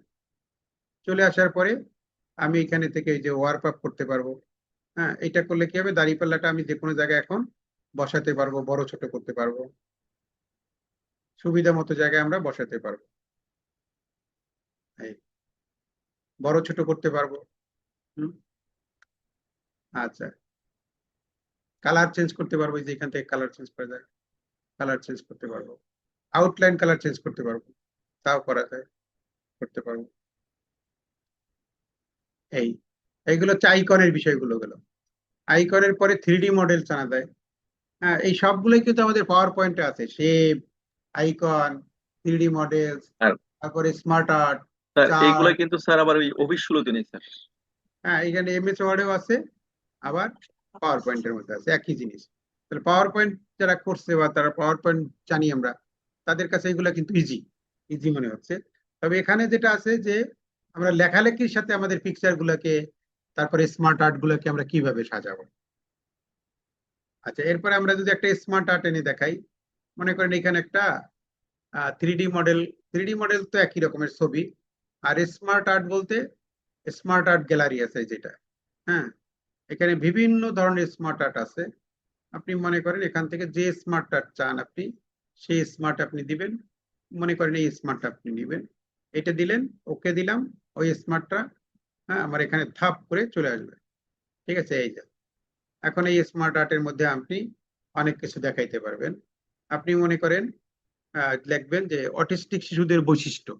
চলে আসার পরে আমি এখানে থেকে এই যে ওয়ার্প আপ করতে পারবো। হ্যাঁ, এটা করলে কি হবে, দাঁড়িপাল্লাটা আমি যে কোনো জায়গায় এখন বসাতে পারবো, বড় ছোট করতে পারবো, সুবিধা মতো জায়গায় আমরা বসাতে পারবো, এই বড় ছোট করতে পারবো। হুম, আচ্ছা, কালার চেঞ্জ করতে পারবো, এই যে এখান থেকে কালার চেঞ্জ করা যায়, কালার চেঞ্জ করতে পারবো, আউটলাইন কালার চেঞ্জ করতে পারবো, তাও করা যায়, করতে পারবো। এই, এইগুলো হচ্ছে আইকনের বিষয়গুলো গেল। আইকনের পরে 3D মডেল আনা যায়। হ্যাঁ, এই সবগুলোই কিন্তু আমাদের পাওয়ার পয়েন্টে আছে, শেপ, আইকন, 3D মডেল, আর তারপরে স্মার্ট আর্ট, স্যার এইগুলা চার্ট। কিন্তু স্যার আবার ওই অফিস শুরুতে নেই স্যার। হ্যাঁ, এখানে এমএস ওয়ার্ডেও আছে, আবার পাওয়ার পয়েন্টের মধ্যে আছে, একই জিনিস। তাহলে পাওয়ার পয়েন্ট যারা করছে বা তারা পাওয়ার পয়েন্ট জানি আমরা, তাদের কাছে এগুলা কিন্তু ইজি, ইজি মনে হচ্ছে। তবে এখানে যেটা আছে যে আমরা লেখালেখির সাথে আমাদের পিকচার গুলাকে, তারপরে স্মার্ট আর্ট গুলাকে আমরা কিভাবে সাজাবো। আচ্ছা, এরপরে আমরা যদি একটা স্মার্ট আর্ট এনে দেখাই, মনে করেন এখানে একটা 3D মডেল। 3D মডেল তো একই রকমের ছবি, আর স্মার্ট আর্ট বলতে স্মার্ট আর্ট গ্যালারি আছে যেটা। হ্যাঁ, এখানে বিভিন্ন ধরনের স্মার্ট আর্ট আছে। আপনি মনে করেন এখান থেকে যে স্মার্ট আর্ট চান আপনি, সেই স্মার্ট আপনি দিবেন। মনে করেন এই স্মার্ট আপনি নিবেন, এটা দিলেন, ওকে দিলাম, ওই স্মার্টটা, হ্যাঁ, আমার এখানে থাপ করে চলে আসবে। ঠিক আছে, এই যে এখন এই স্মার্ট আর্টের মধ্যে আপনি অনেক কিছু দেখাইতে পারবেন। আপনি মনে করেন লিখবেন যে অটিস্টিক শিশুদের বৈশিষ্ট্য,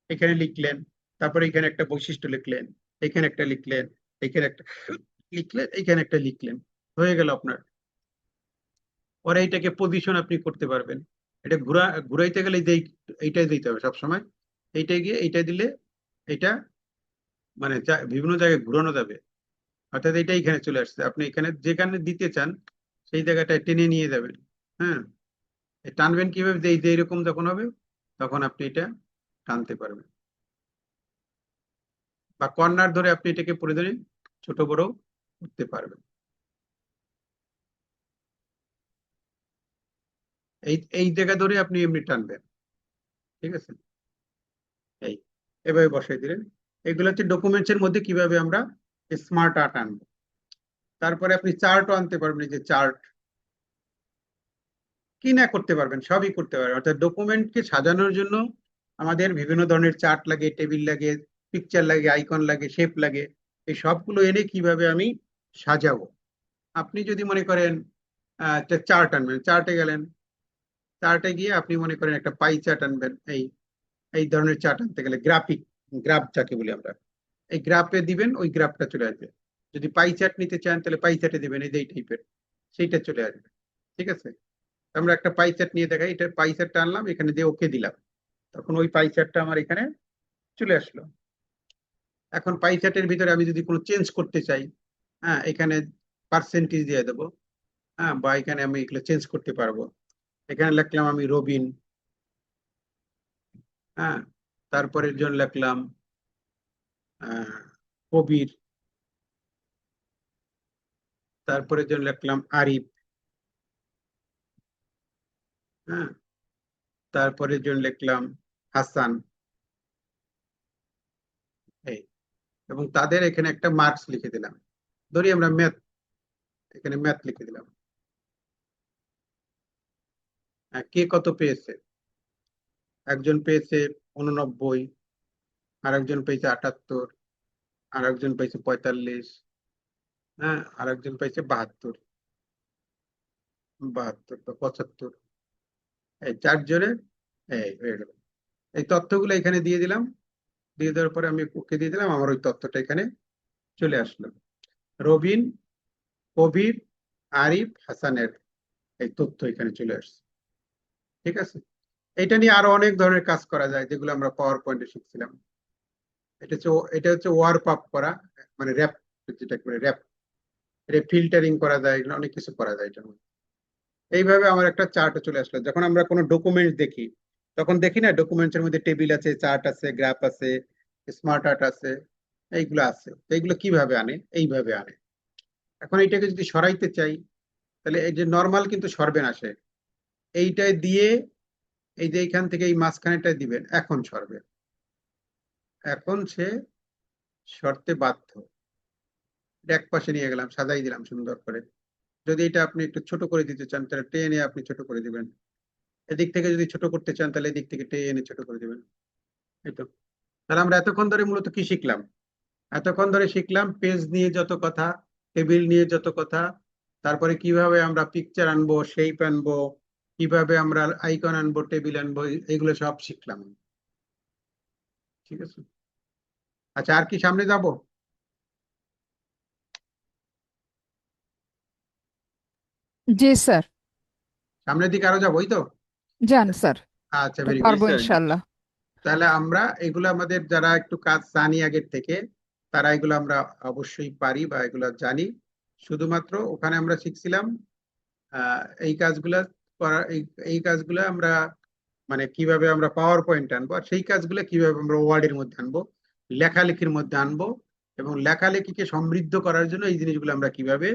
এখানে লিখলেন, তারপরে এখানে একটা বৈশিষ্ট্য লিখলেন, এখানে একটা লিখলেন, এখানে একটা লিখলেন, এখানে একটা লিখলেন, হয়ে গেল আপনার। পরে এইটাকে পজিশন আপনি করতে পারবেন। এটা ঘুরাইতে গেলে যে এইটাই দিতে হবে সবসময়, এইটাই গিয়ে এইটা দিলে এটা মানে বিভিন্ন জায়গায় ঘুরানো যাবে। অর্থাৎ এটা এখানে চলে আসছে, আপনি এখানে যেখানে দিতে চান সেই জায়গাটায় টেনে নিয়ে যাবেন। হ্যাঁ, টানবেন কিভাবে, যে যে এরকম যখন হবে তখন আপনি এটা টানতে পারবেন, বা কর্নার ধরে আপনি এটাকে পরে ধরে ছোট বড় করতে পারবেন। এই এই জায়গা ধরে আপনি এমনি টানবেন। ঠিক আছে, এই এভাবে বসাই দিলেন। এগুলো হচ্ছে ডকুমেন্টস এর মধ্যে কিভাবে আমরা স্মার্ট আর্ট আনবো। তারপরে আপনি চার্টও আনতে পারবেন, এই যে চার্ট, কি না করতে পারবেন, সবই করতে পারবেন। অর্থাৎ ডকুমেন্টকে সাজানোর জন্য আমাদের বিভিন্ন ধরনের চার্ট লাগে, টেবিল লাগে, পিকচার লাগে, আইকন লাগে, শেপ লাগে। এই সবগুলো এনে কিভাবে আমি সাজাবো। আপনি যদি মনে করেন একটা চার্ট আনবেন, চার্টে গেলেন, চার্টে গিয়ে আপনি মনে করেন একটা পাই চার্ট আনবেন। এই এই ধরনের চার্ট আনতে গেলে গ্রাফিক, গ্রাফ যাকে বলি আমরা, এই গ্রাফে দিবেন, ওই গ্রাফটা চলে আসবে। যদি পাই চার্ট নিতে চান তাহলে পাই চার্টে দিবেন, এই যে এই টাইপের, সেইটা চলে আসবে। ঠিক আছে, আমরা একটা পাই চার্ট নিয়ে দেখাই, এটা পাই চার্টটা আনলাম, এখানে দিয়ে ওকে দিলাম, তখন ওই পাই চার্টটা আমার এখানে চলে আসলো। এখন পাই চার্টের ভিতরে আমি যদি কোনো চেঞ্জ করতে চাই, হ্যাঁ, এখানে পার্সেন্টেজ দিয়ে দেবো, হ্যাঁ, বা এখানে আমি এগুলো চেঞ্জ করতে পারবো। এখানে লিখলাম আমি রবিন, হ্যাঁ, তারপরের জন লিখলাম কবির, তারপরের জন লিখলাম আরিফ, হ্যাঁ, তারপরের জন লিখলাম হাসান। এই, এবং তাদের এখানে একটা মার্কস লিখে দিলাম। ধরি আমরা ম্যাথ, এখানে ম্যাথ লিখে দিলাম। কে কত পেয়েছে, একজন পেয়েছে 89, আর একজন পেয়েছে 78, আর একজন পেয়েছে 45, হ্যাঁ, আর একজন পেয়েছে 72, 72 বা 75। এই 4 জনের এই হয়ে গেল। এই তথ্যগুলো এখানে দিয়ে দিলাম, দিয়ে দেওয়ার পরে আমি ওকে দিয়ে দিলাম, আমার ওই তথ্যটা এখানে চলে আসলো। রবিন, কবির, আরিফ, হাসানের এই তথ্য এখানে চলে আসছে। ঠিক আছে, এটা নিয়ে আরো অনেক ধরনের কাজ করা যায় যেগুলো আমরা পাওয়ার পয়েন্টে শিখছিলাম। এটা হচ্ছে ওয়ার্প আপ করা, মানে র্যাপ, যেটা করে র্যাপ ফিল্টারিং করা যায়, এগুলো অনেক কিছু করা যায় এটার মধ্যে। এইভাবে আমার একটা চার্ট চলে আসলো। যখন আমরা কোনো ডকুমেন্ট দেখি তখন দেখি না ডকুমেন্টসের মধ্যে টেবিল আছে, চার্ট আছে, গ্রাফ আছে, স্মার্ট আর্ট আছে, এইগুলো আছে। তো এইগুলো কিভাবে আনে? এইভাবে আনে। এখন এইটাকে যদি সরাইতে চাই তাহলে এই যে নর্মাল কিন্তু সরবে না সে, এইটাই দিয়ে এই যে এইখান থেকে এই মাঝখানেটা দিবেন, এখন সরবে। এখন সে সরতে বাধ্য। এটা এক পাশে নিয়ে গেলাম, সাজাই দিলাম সুন্দর করে। যদি এটা আপনি একটু ছোট করে দিতে চান তাহলে টেনে আপনি ছোট করে দিবেন। এদিক থেকে যদি ছোট করতে চান তাহলে এদিক থেকে টেনে ছোট করে দিবেন। এই তো। তাহলে আমরা এতক্ষণ ধরে মূলত কি শিখলাম? এতক্ষণ ধরে শিখলাম পেজ নিয়ে যত কথা, টেবিল নিয়ে যত কথা, তারপরে কিভাবে আমরা পিকচার আনবো, শেপ আনবো, কিভাবে আমরা আইকন আনবো, টেবিল আনবো, এগুলো সব শিখলাম। ঠিক আছে, আচ্ছা আর কি সামনে যাব? জি স্যার, সামনের দিকে আরো যাবো, ওই তো। যান স্যার, আচ্ছা, ভেরি গুড। পারবো স্যার। ইনশাল্লাহ। তাহলে আমরা এগুলো আমাদের যারা একটু কাজ জানি আগের থেকে, তারা এগুলো আমরা অবশ্যই পারি বা এগুলো জানি। শুধুমাত্র ওখানে আমরা শিখছিলাম এই কাজগুলা করা, এই কাজগুলো আমরা মানে কিভাবে আমরা পাওয়ার পয়েন্ট আনবো, আর সেই কাজগুলো কিভাবে আমরা ওয়ার্ডের মধ্যে আনবো, লেখালেখির মধ্যে আনবো, এবং লেখালেখিকে সমৃদ্ধ করার জন্য এই জিনিসগুলো আমরা কিভাবে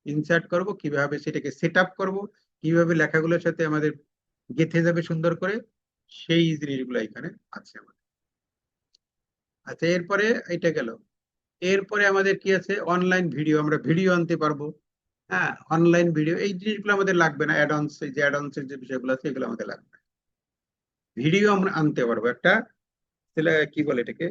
ইনসার্ট করব, কিভাবে সেটাকে সেট আপ করবো, কিভাবে লেখাগুলোর সাথে আমাদের গেঁথে যাবে সুন্দর করে, সেই জিনিসগুলো এখানে আছে আমাদের। আচ্ছা, এরপরে এটা গেল। এরপরে আমাদের কি আছে? অনলাইন ভিডিও, আমরা ভিডিও আনতে পারবো। হ্যাঁ, অনলাইন ভিডিও, এই জিনিসগুলো আমাদের লাগবে না। অ্যাডঅনস, এই যে অ্যাডঅনস এর যে বিষয়গুলো আছে এগুলো আমাদের লাগবে না। ভিডিও আমরা আনতে পারবো একটা, কি বলে এটাকে,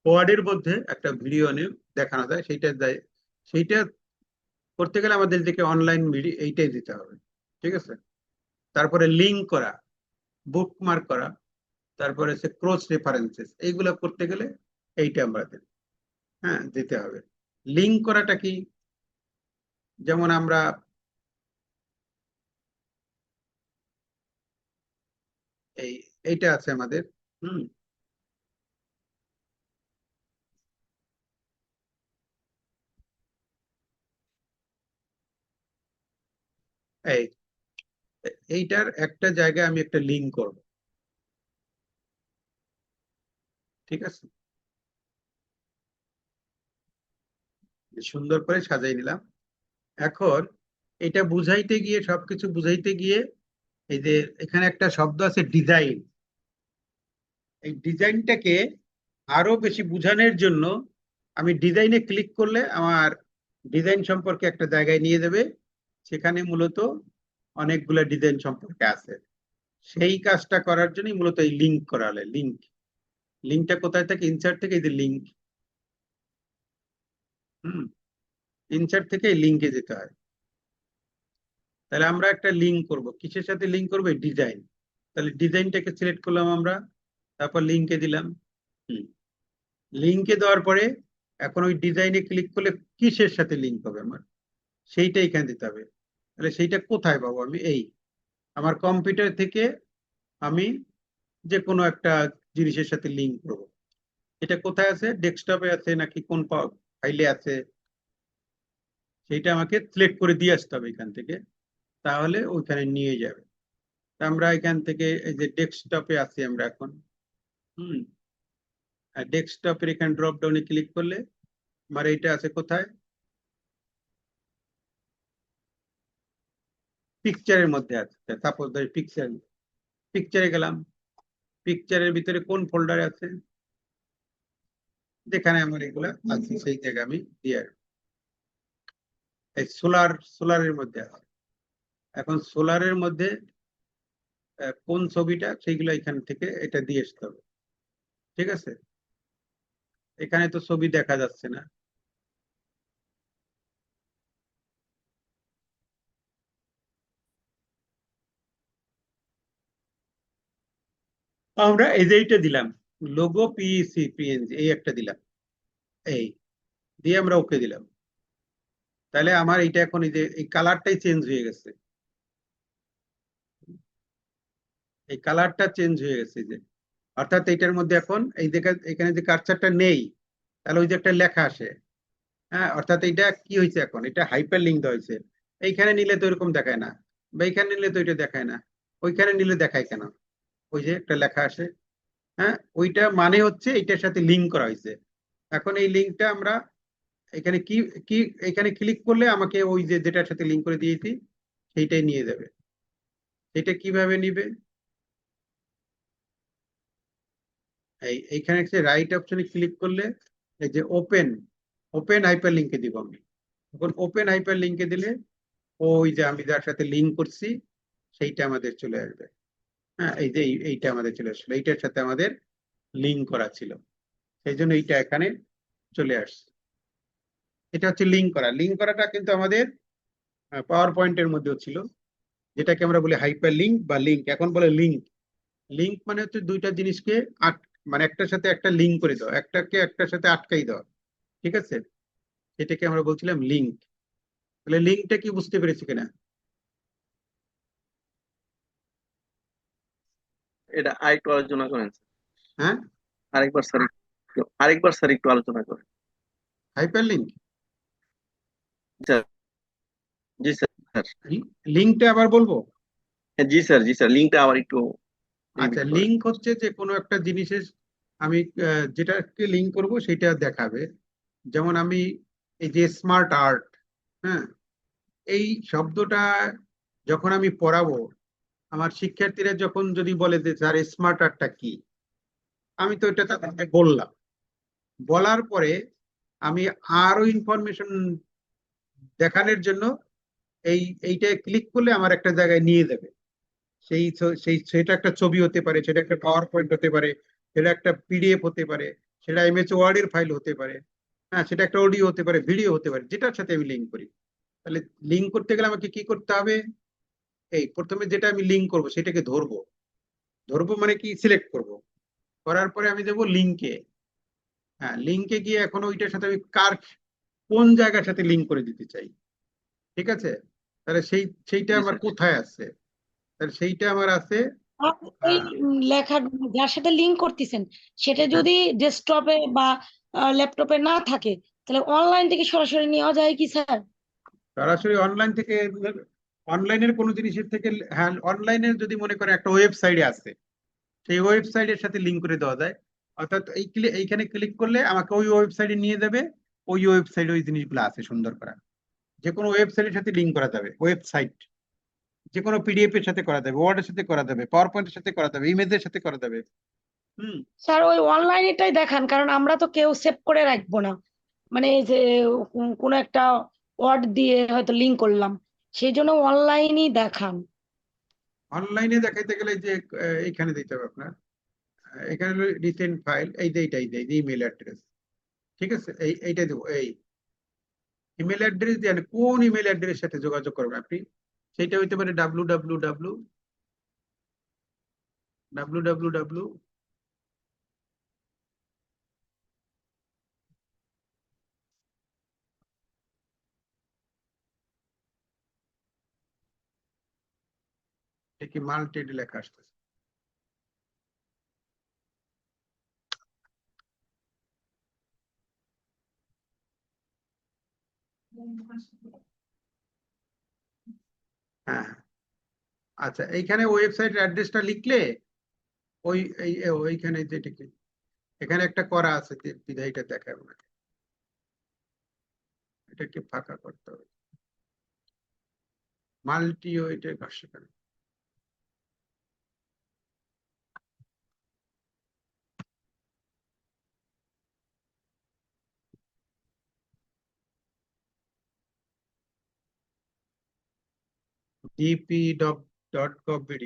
ওয়ার্ডের মধ্যে একটা ভিডিও এনে দেখানো যায়, সেইটা করতে গেলে আমাদের দিকে অনলাইন ভিডিও এইটাই দিতে হবে। ঠিক আছে, তারপরে লিঙ্ক করা, বুকমার্ক করা, তারপরে সে ক্রস রেফারেন্সেস, এইগুলো করতে গেলে এইটা আমরা দেব। হ্যাঁ, দিতে হবে। লিঙ্ক করাটা কি? যেমন আমরা এইটা আছে আমাদের। হুম, এই এইটার একটা জায়গায় আমি একটা লিঙ্ক করব। ঠিক আছে, সুন্দর করে সাজাই নিলাম। এখন এটা বুঝাইতে গিয়ে, সবকিছু বুঝাইতে গিয়ে, এই যে এখানে একটা শব্দ আছে ডিজাইন, এই ডিজাইনটাকে আরো বেশি বুঝানোর জন্য আমি ডিজাইনে ক্লিক করলে আমার ডিজাইন সম্পর্কে একটা জায়গায় নিয়ে যাবে। সেখানে মূলত অনেকগুলা ডিজাইন সম্পর্কে আছে। সেই কাজটা করার জন্যই মূলত এই লিঙ্ক করা হলে। লিঙ্কটা কোথায় থাকে? ইনসার্ট থেকে, এই যে লিঙ্ক। হুম, ইনসার্ট থেকে লিঙ্কে যেতে হয়। তাহলে আমরা একটা লিঙ্ক করব, কিসের সাথে লিঙ্ক করবো? ডিজাইন। তাহলে ডিজাইনটাকে সিলেক্ট করলাম আমরা, তারপর লিঙ্কে দিলাম। লিঙ্কে দেওয়ার পরে এখন ওই ডিজাইনে ক্লিক করলে কিসের সাথে লিঙ্ক হবে আমার, সেইটা এখানে দিতে হবে। তাহলে সেইটা কোথায় পাবো? আমি আমার কম্পিউটার থেকে আমি যে কোনো একটা জিনিসের সাথে লিঙ্ক করব। এটা কোথায় আছে? ডেস্কটপে আছে নাকি কোন ফাইলে আছে, সেইটা আমাকে সিলেক্ট করে দিয়ে আসতে হবে এখান থেকে, তাহলে ওইখানে নিয়ে যাবে। আমরা এখান থেকে এই যে ডেস্কটপে আছি আমরা এখন। হুম, ডেস্কটপের এখানে ড্রপ ডাউনে ক্লিক করলে আমার এইটা আছে কোথায়? পিকচারের মধ্যে আছে। সাপোজ ধরি পিকচারে গেলাম, পিকচারের ভিতরে কোন ফোল্ডারে আছে, যেখানে আমার এগুলা আছে সেই জায়গায় আমি দিয়ে রাখবো। এই সোলারের মধ্যে আছে। এখন সোলারের মধ্যে কোন ছবিটা, সেইগুলো এখান থেকে এটা দিয়ে আসতে হবে। ঠিক আছে, এখানে তো ছবি দেখা যাচ্ছে না। আমরা এই যে এইটা দিলাম, লোগো পিইসি পিএনজি, এই একটা দিলাম, এই দিয়ে আমরা ওকে দিলাম। তাহলে আমার এইটা এখন এই যে এই কালারটাই চেঞ্জ হয়ে গেছে, এই কালারটা চেঞ্জ হয়ে গেছে যে, অর্থাৎ এইটার মধ্যে এখন এই দেখা এখানে যে কার্সারটা নেই, তাহলে ওই যে একটা লেখা আসে। হ্যাঁ, অর্থাৎ এটা কি হয়েছে, এখন এটা হাইপার লিঙ্ক দেওয়া হয়েছে। এইখানে নিলে তো এরকম দেখায় না, বা এইখানে নিলে তো এটা দেখায় না, ওইখানে নিলে দেখায় কেন? ওই যে একটা লেখা আসে, হ্যাঁ, ওইটা মানে হচ্ছে এইটার সাথে লিঙ্ক করা হয়েছে। এখন এই লিঙ্কটা আমরা এখানে কি কি এখানে ক্লিক করলে আমাকে ওই যে যেটার সাথে লিঙ্ক করে দিয়েছি সেইটাই নিয়ে যাবে। এটা কিভাবে নিবে? এইখানে রাইট অপশনে ক্লিক করলে এই যে ওপেন ওপেন হাইপার লিঙ্কে দিব আমি। এখন ওপেন হাইপার লিঙ্কে দিলে ওই যে আমি যার সাথে লিঙ্ক করছি সেইটা আমাদের চলে আসবে। হ্যাঁ, এই যে এইটা আমাদের চলে আসলো, এইটার সাথে আমাদের লিঙ্ক করা ছিল, সেই জন্য এইটা এখানে চলে আসছে। এটা হচ্ছে লিঙ্ক করা। লিঙ্ক করাটা কিন্তু আমাদের পাওয়ার পয়েন্টের মধ্যেও ছিল, যেটাকে আমরা বলি হাইপার লিঙ্ক বা লিঙ্ক। এখন বলে লিঙ্ক। লিঙ্ক মানে হচ্ছে দুইটা জিনিসকে মানে একটার সাথে একটা লিঙ্ক করে দাও, একটাকে একটার সাথে আটকাই দাও, ঠিক আছে? এটাকে আমরা বলছিলাম লিঙ্ক। তাহলে লিঙ্কটা কি বুঝতে পেরেছি কিনা? এটা আরেকটু আলোচনা করেন স্যার। হ্যাঁ, আরেকবার স্যার একটু আলোচনা করেন। হাইপার লিঙ্ক, স্যার জি স্যার। লিঙ্কটা আবার বলবো? হ্যাঁ, জি স্যার লিঙ্কটা আবার একটু আচ্ছা, রিপিট করেন। লিঙ্ক হচ্ছে যে কোনো একটা জিনিসের আমি যেটাকে লিঙ্ক করব সেটা দেখাবে। যেমন আমি এই যে স্মার্ট আর্ট, হ্যাঁ, এই শব্দটা যখন আমি পড়াবো, আমার শিক্ষার্থীরা যখন যদি বলে যে স্যার স্মার্ট আর্টটা কি, আমি তো এটা তাদেরকে বললাম, বলার পরে আমি আরো ইনফরমেশন দেখানোর জন্য এইটা ক্লিক করলে আমার একটা জায়গায় নিয়ে যাবে। সেটা একটা ছবি হতে পারে, সেটা একটা পাওয়ার পয়েন্ট হতে পারে, সেটা একটা পিডিএফ হতে পারে, সেটা এমএস ওয়ার্ড এর ফাইল হতে পারে, হ্যাঁ, সেটা একটা অডিও হতে পারে, ভিডিও হতে পারে, যেটার সাথে আমি লিঙ্ক করি। তাহলে লিঙ্ক করতে গেলে আমাকে কি করতে হবে? এই প্রথমে যেটা আমি লিঙ্ক করব সেটাকে ধরবো। ধরবো মানে কি, সিলেক্ট করব, করার পরে আমি দেবো লিঙ্কে। হ্যাঁ, লিঙ্কে গিয়ে এখন ওইটার সাথে আমি কোন জায়গার সাথে লিঙ্ক করে দিতে চাই, ঠিক আছে? তাহলে সেইটা জি আমার স্যার। কোথায় আছে? তাহলে সেইটা আমার আছে, আর ওই লেখা যার সাথে লিংক করতেছেন সেটা যদি ডেস্কটপে বা ল্যাপটপে না থাকে তাহলে অনলাইন থেকে সরাসরি নেওয়া যায় কি স্যার? সরাসরি অনলাইন থেকে, অনলাইনের কোনো জিনিসের থেকে, হ্যাঁ, অনলাইনের যদি মনে করে একটা ওয়েবসাইটে আছে, সেই ওয়েবসাইটের সাথে লিঙ্ক করে দেওয়া যায়। অর্থাৎ এইখানে ক্লিক করলে আমাকে ওই ওয়েবসাইটে নিয়ে যাবে, ওই ওয়েবসাইটে ওই জিনিসগুলো আছে সুন্দর করা। যে কোনো ওয়েবসাইটের সাথে লিঙ্ক করা যাবে, ওয়েবসাইট যে কোনো পিডিএফ এর সাথে করা যাবে, ওয়ার্ডের সাথে করা যাবে, পাওয়ার পয়েন্টের সাথে করা যাবে, ইমেজের সাথে করা যাবে। স্যার ওই অনলাইনেটাই দেখান, কারণ আমরা তো কেউ সেভ করে রাখবো না, মানে এই যে কোনো একটা ওয়ার্ড দিয়ে হয়তো লিংক করলাম, সেই জন্য অনলাইনই দেখান। অনলাইনে দেখাইতে গেলে যে এইখানে দিতে হবে আপনার, এখানে রিসেন্ট ফাইল, এই যে এইটাই দেয় ইমেল অ্যাড্রেস, ঠিক আছে? এইটা দেবো, এই ইমেল অ্যাড্রেস দিয়ে কোন ইমেল অ্যাড্রেসের সাথে যোগাযোগ করবেন আপনি, সেটা হইতে পারে www কি মাল্টি লেখা আসতেছে, হ্যাঁ, আচ্ছা, এইখানে ওয়েবসাইট অ্যাড্রেসটা লিখলে ওইখানে যেটা কি এখানে একটা করা আছে যে বিধায়টা দেখাবো না, এটাকে ফাঁকা করতে হবে, মাল্টি ওয়েটের ভাষ্যকার। dp.gov.bd,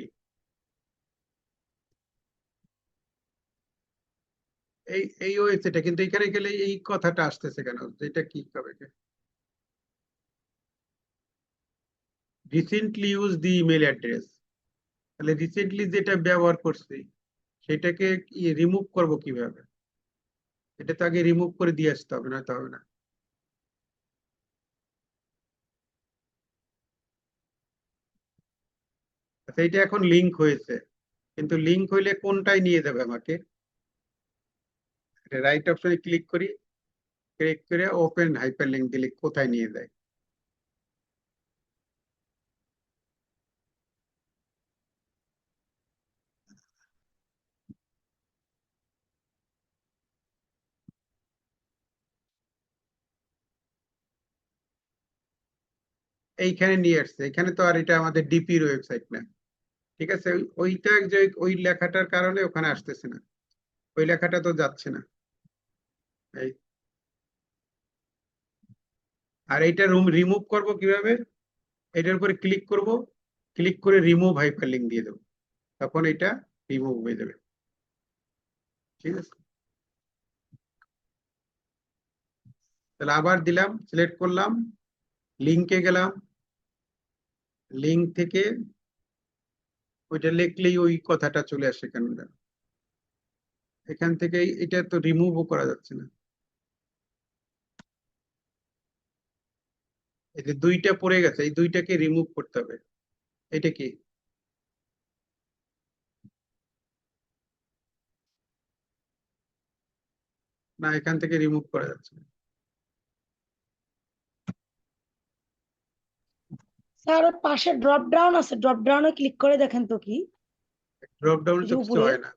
এই ওয়েবসাইটে কিন্তু এখানে গেলে এই কথাটা আসতেছে কেন, যেটা কি হবে? Recently use the email address, তাহলে রিসেন্টলি যেটা ব্যবহার করছি সেটাকে রিমুভ করব কিভাবে? এটা তো আগে রিমুভ করে দিয়ে আসতে হবে, না তো হবে না। আচ্ছা, এটা এখন লিংক হয়েছে, কিন্তু লিংক হইলে কোনটাই নিয়ে যাবে আমাকে? রাইট অপশনে ক্লিক করি, ক্লিক করে ওপেন হাইপার লিঙ্ক দিলে কোথায় নিয়ে যায়? এইখানে নিয়ে আসছে। এখানে তো আর এটা আমাদের ডিপির ওয়েবসাইট না, ঠিক আছে? ওইটা যে ওই লেখাটার কারণে ওখানে আসতেছে না, ওই লেখাটা তো যাচ্ছে না। এই আর এইটা রিমুভ করব কিভাবে? এটার উপরে ক্লিক করব, ক্লিক করে রিমুভ হাইপার লিঙ্ক দিয়ে দেবো, তখন এটা রিমুভ হয়ে যাবে, ঠিক আছে? তাহলে আবার দিলাম, সিলেক্ট করলাম, লিঙ্কে গেলাম, লিঙ্ক থেকে ওইটা লিখলেই ওই কথাটা চলে আসে কেন? এখান থেকে এটা তো রিমুভও করা যাচ্ছে না। এই যে দুইটা পড়ে গেছে, এই দুইটাকে রিমুভ করতে হবে। এটা কি? না, এখান থেকে রিমুভ করা যাচ্ছে না। স্যার ওর পাশে ড্রপ ডাউন আছে, ড্রপ ডাউনে ক্লিক করে দেখেন তো কি ড্রপ ডাউন এই তো যে কিছু উপরে। হয় না।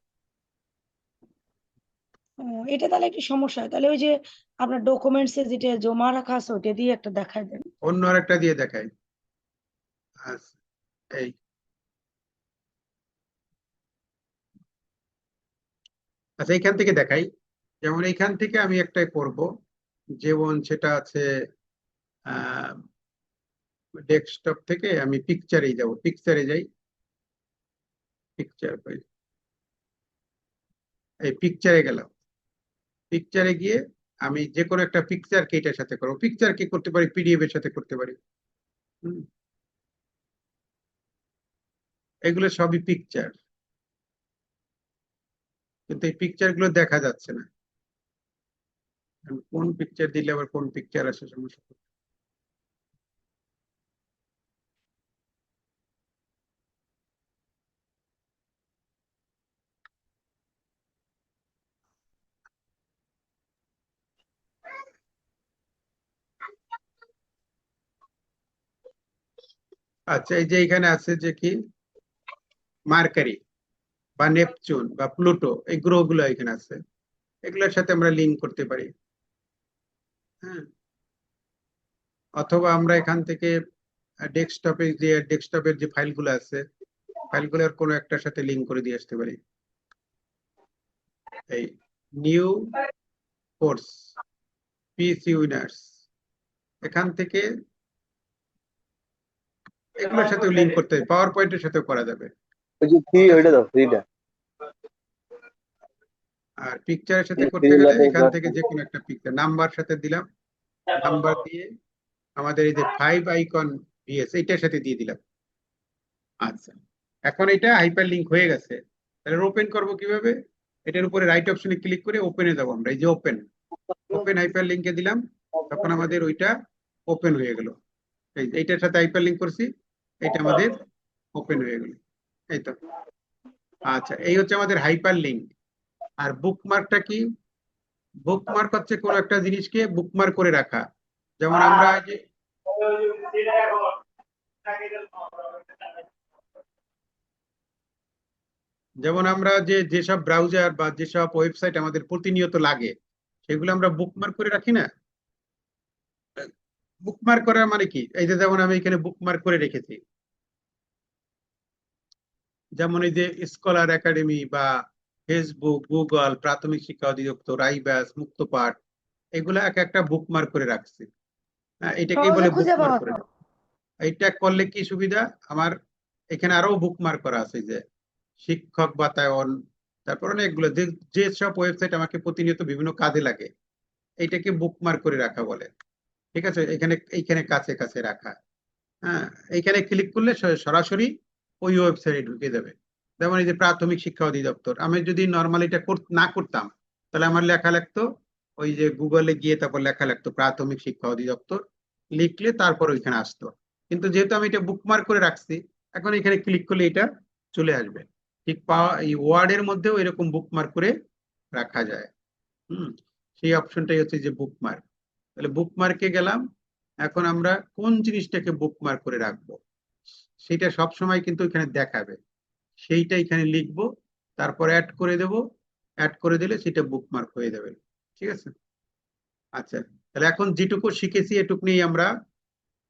এটা তাহলে একটু সমস্যা হয়, তাহলে ওই যে আপনার ডকুমেন্টসে যেটা জমা রাখা আছে ওটা দিয়ে একটা দেখায় দেন। অন্য আরেকটা দিয়ে দেখাই। আচ্ছা, এই আচ্ছা, এইখান থেকে দেখাই। যেমন এইখান থেকে আমি একটাই করব, যেমন সেটা আছে ডেস্কটপ থেকে আমি পিকচারে যাব, পিকচারে যাই, পিকচার পাই, এই পিকচারে গেলাম। পিকচারে গিয়ে আমি যে কোনো একটা পিকচারকে এটার সাথে করবো। পিকচার কি করতে পারি? পিডিএফ এর সাথে করতে পারি। হুম, এগুলো সবই পিকচার, কিন্তু এই পিকচার গুলো দেখা যাচ্ছে না। আমি কোন পিকচার দিলে আবার কোন পিকচার আসে সমস্যা। আচ্ছা, এই যে এখানে আছে যে কি মার্কারি বা নেপচুন বা প্লুটো, এই গ্রহগুলো এখানে আছে, এগুলোর সাথে আমরা লিঙ্ক করতে পারি। হ্যাঁ, অথবা আমরা এখান থেকে ডেস্কটপের যে ফাইলগুলো আছে, ফাইলগুলোর কোনো একটার সাথে লিঙ্ক করে দিয়ে আসতে পারি। এই নিউ কোর্স পিসি উইনার্স, এখান থেকে এগুলোর সাথেও লিঙ্ক করতে হবে, পাওয়ার পয়েন্টের সাথেও করা যাবে। ওই যে ফ্রি, ওইটা দাও, ফ্রিটা। আর পিকচারের সাথে এই করতে ফ্রি গেলে লেখা এখান থেকে যে কোনো একটা পিকচার নাম্বার সাথে দিলাম, নাম্বার দিয়ে আমাদের এই যে 5 আইকন ভিএস এইটার সাথে দিয়ে দিলাম। আচ্ছা, এখন এটা হাইপার লিঙ্ক হয়ে গেছে। তাহলে ওপেন করব কিভাবে? এটার উপরে রাইট অপশনে ক্লিক করে ওপেনে যাবো আমরা। এই যে ওপেন, ওপেন হাইপার লিঙ্কে দিলাম, তখন আমাদের ওইটা ওপেন হয়ে গেল। এইটার সাথে হাইপার লিঙ্ক করছি, এটা আমাদের ওপেন হয়ে গেল। এই তো। আচ্ছা, এই হচ্ছে আমাদের হাইপার লিঙ্ক। আর বুকমার্কটা কি? বুকমার্ক হচ্ছে কোনো একটা জিনিসকে বুকমার্ক করে রাখা। যেমন আমরা এই যে যেসব ব্রাউজার বা যেসব ওয়েবসাইট আমাদের প্রতিনিয়ত লাগে, সেগুলো আমরা বুকমার্ক করে রাখি না? বুকমার্ক করা মানে কি? এই যে যেমন আমি এখানে বুকমার্ক করে রেখেছি, যেমন এই যে স্কলার একাডেমি বা ফেসবুক, গুগল, প্রাথমিক শিক্ষা অধিদপ্তর, রাইবাস, মুক্তপাঠ, এগুলা এক একটা বুকমার্ক করে রাখছি। হ্যাঁ, এটাকেই সহজে বলে খুঁজে বুকমার্ক পাওয়া করে যায়। রাখা। এইটা করলে কি সুবিধা আমার? এখানে আরো বুকমার্ক করা আছে, যে শিক্ষক বাতায়ন, তারপর অনেকগুলো যে সব ওয়েবসাইট আমাকে প্রতিনিয়ত বিভিন্ন কাজে লাগে, এইটাকে বুকমার্ক করে রাখা বলে। ঠিক আছে, এখানে এইখানে কাছে কাছে রাখা। হ্যাঁ, এইখানে ক্লিক করলে সরাসরি ওই ওয়েবসাইটে ঢুকে যাবে। যেমন এই যে প্রাথমিক শিক্ষা অধিদপ্তর, আমি যদি নর্মালি এটা না করতাম তাহলে আমার লেখা লাগতো ওই যে গুগলে গিয়ে তারপর লেখা লাগতো প্রাথমিক শিক্ষা অধিদপ্তর, লিখলে তারপর ওইখানে আসতো। কিন্তু যেহেতু আমি এটা বুকমার্ক করে রাখছি, এখন এখানে ক্লিক করলে এটা চলে আসবে। ঠিক এই ওয়ার্ডের মধ্যেও এরকম বুকমার্ক করে রাখা যায়। সেই অপশনটাই হচ্ছে যে বুকমার্ক। তাহলে বুকমার্কে গেলাম, এখন আমরা কোন জিনিসটাকে বুকমার্ক করে রাখবো সেটা সব সময় কিন্তু এখানে দেখাবে, সেইটা এখানে লিখবো, তারপর অ্যাড করে দেব, অ্যাড করে দিলে সেটা বুকমার্ক হয়ে যাবে। ঠিক আছে? আচ্ছা, তাহলে এখন যেটুকু শিখেছি এটুকু নিয়ে আমরা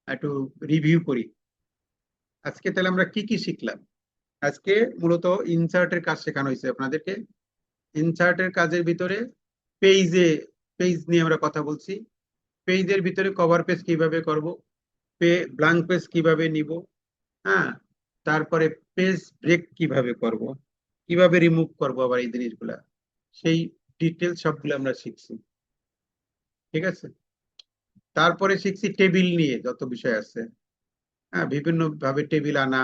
একটু রিভিউ করি। আজকে তাহলে আমরা কি কি শিখলাম? আজকে মূলত ইনসার্টের কাজ শেখানো হয়েছে আপনাদেরকে। ইনসার্টের কাজের ভিতরে পেজ নিয়ে আমরা কথা বলছি। পেজের ভিতরে কভার পেজ কিভাবে করব, ব্ল্যাঙ্ক পেজ কিভাবে নিব, হ্যাঁ, তারপরে পেজ ব্রেক কিভাবে করব, কিভাবে রিমুভ করব আবার এই জিনিসগুলা, সেই ডিটেলস সবগুলো আমরা শিখছি। ঠিক আছে? তারপরে শিখছি টেবিল নিয়ে যত বিষয় আছে, হ্যাঁ, বিভিন্ন ভাবে টেবিল আনা,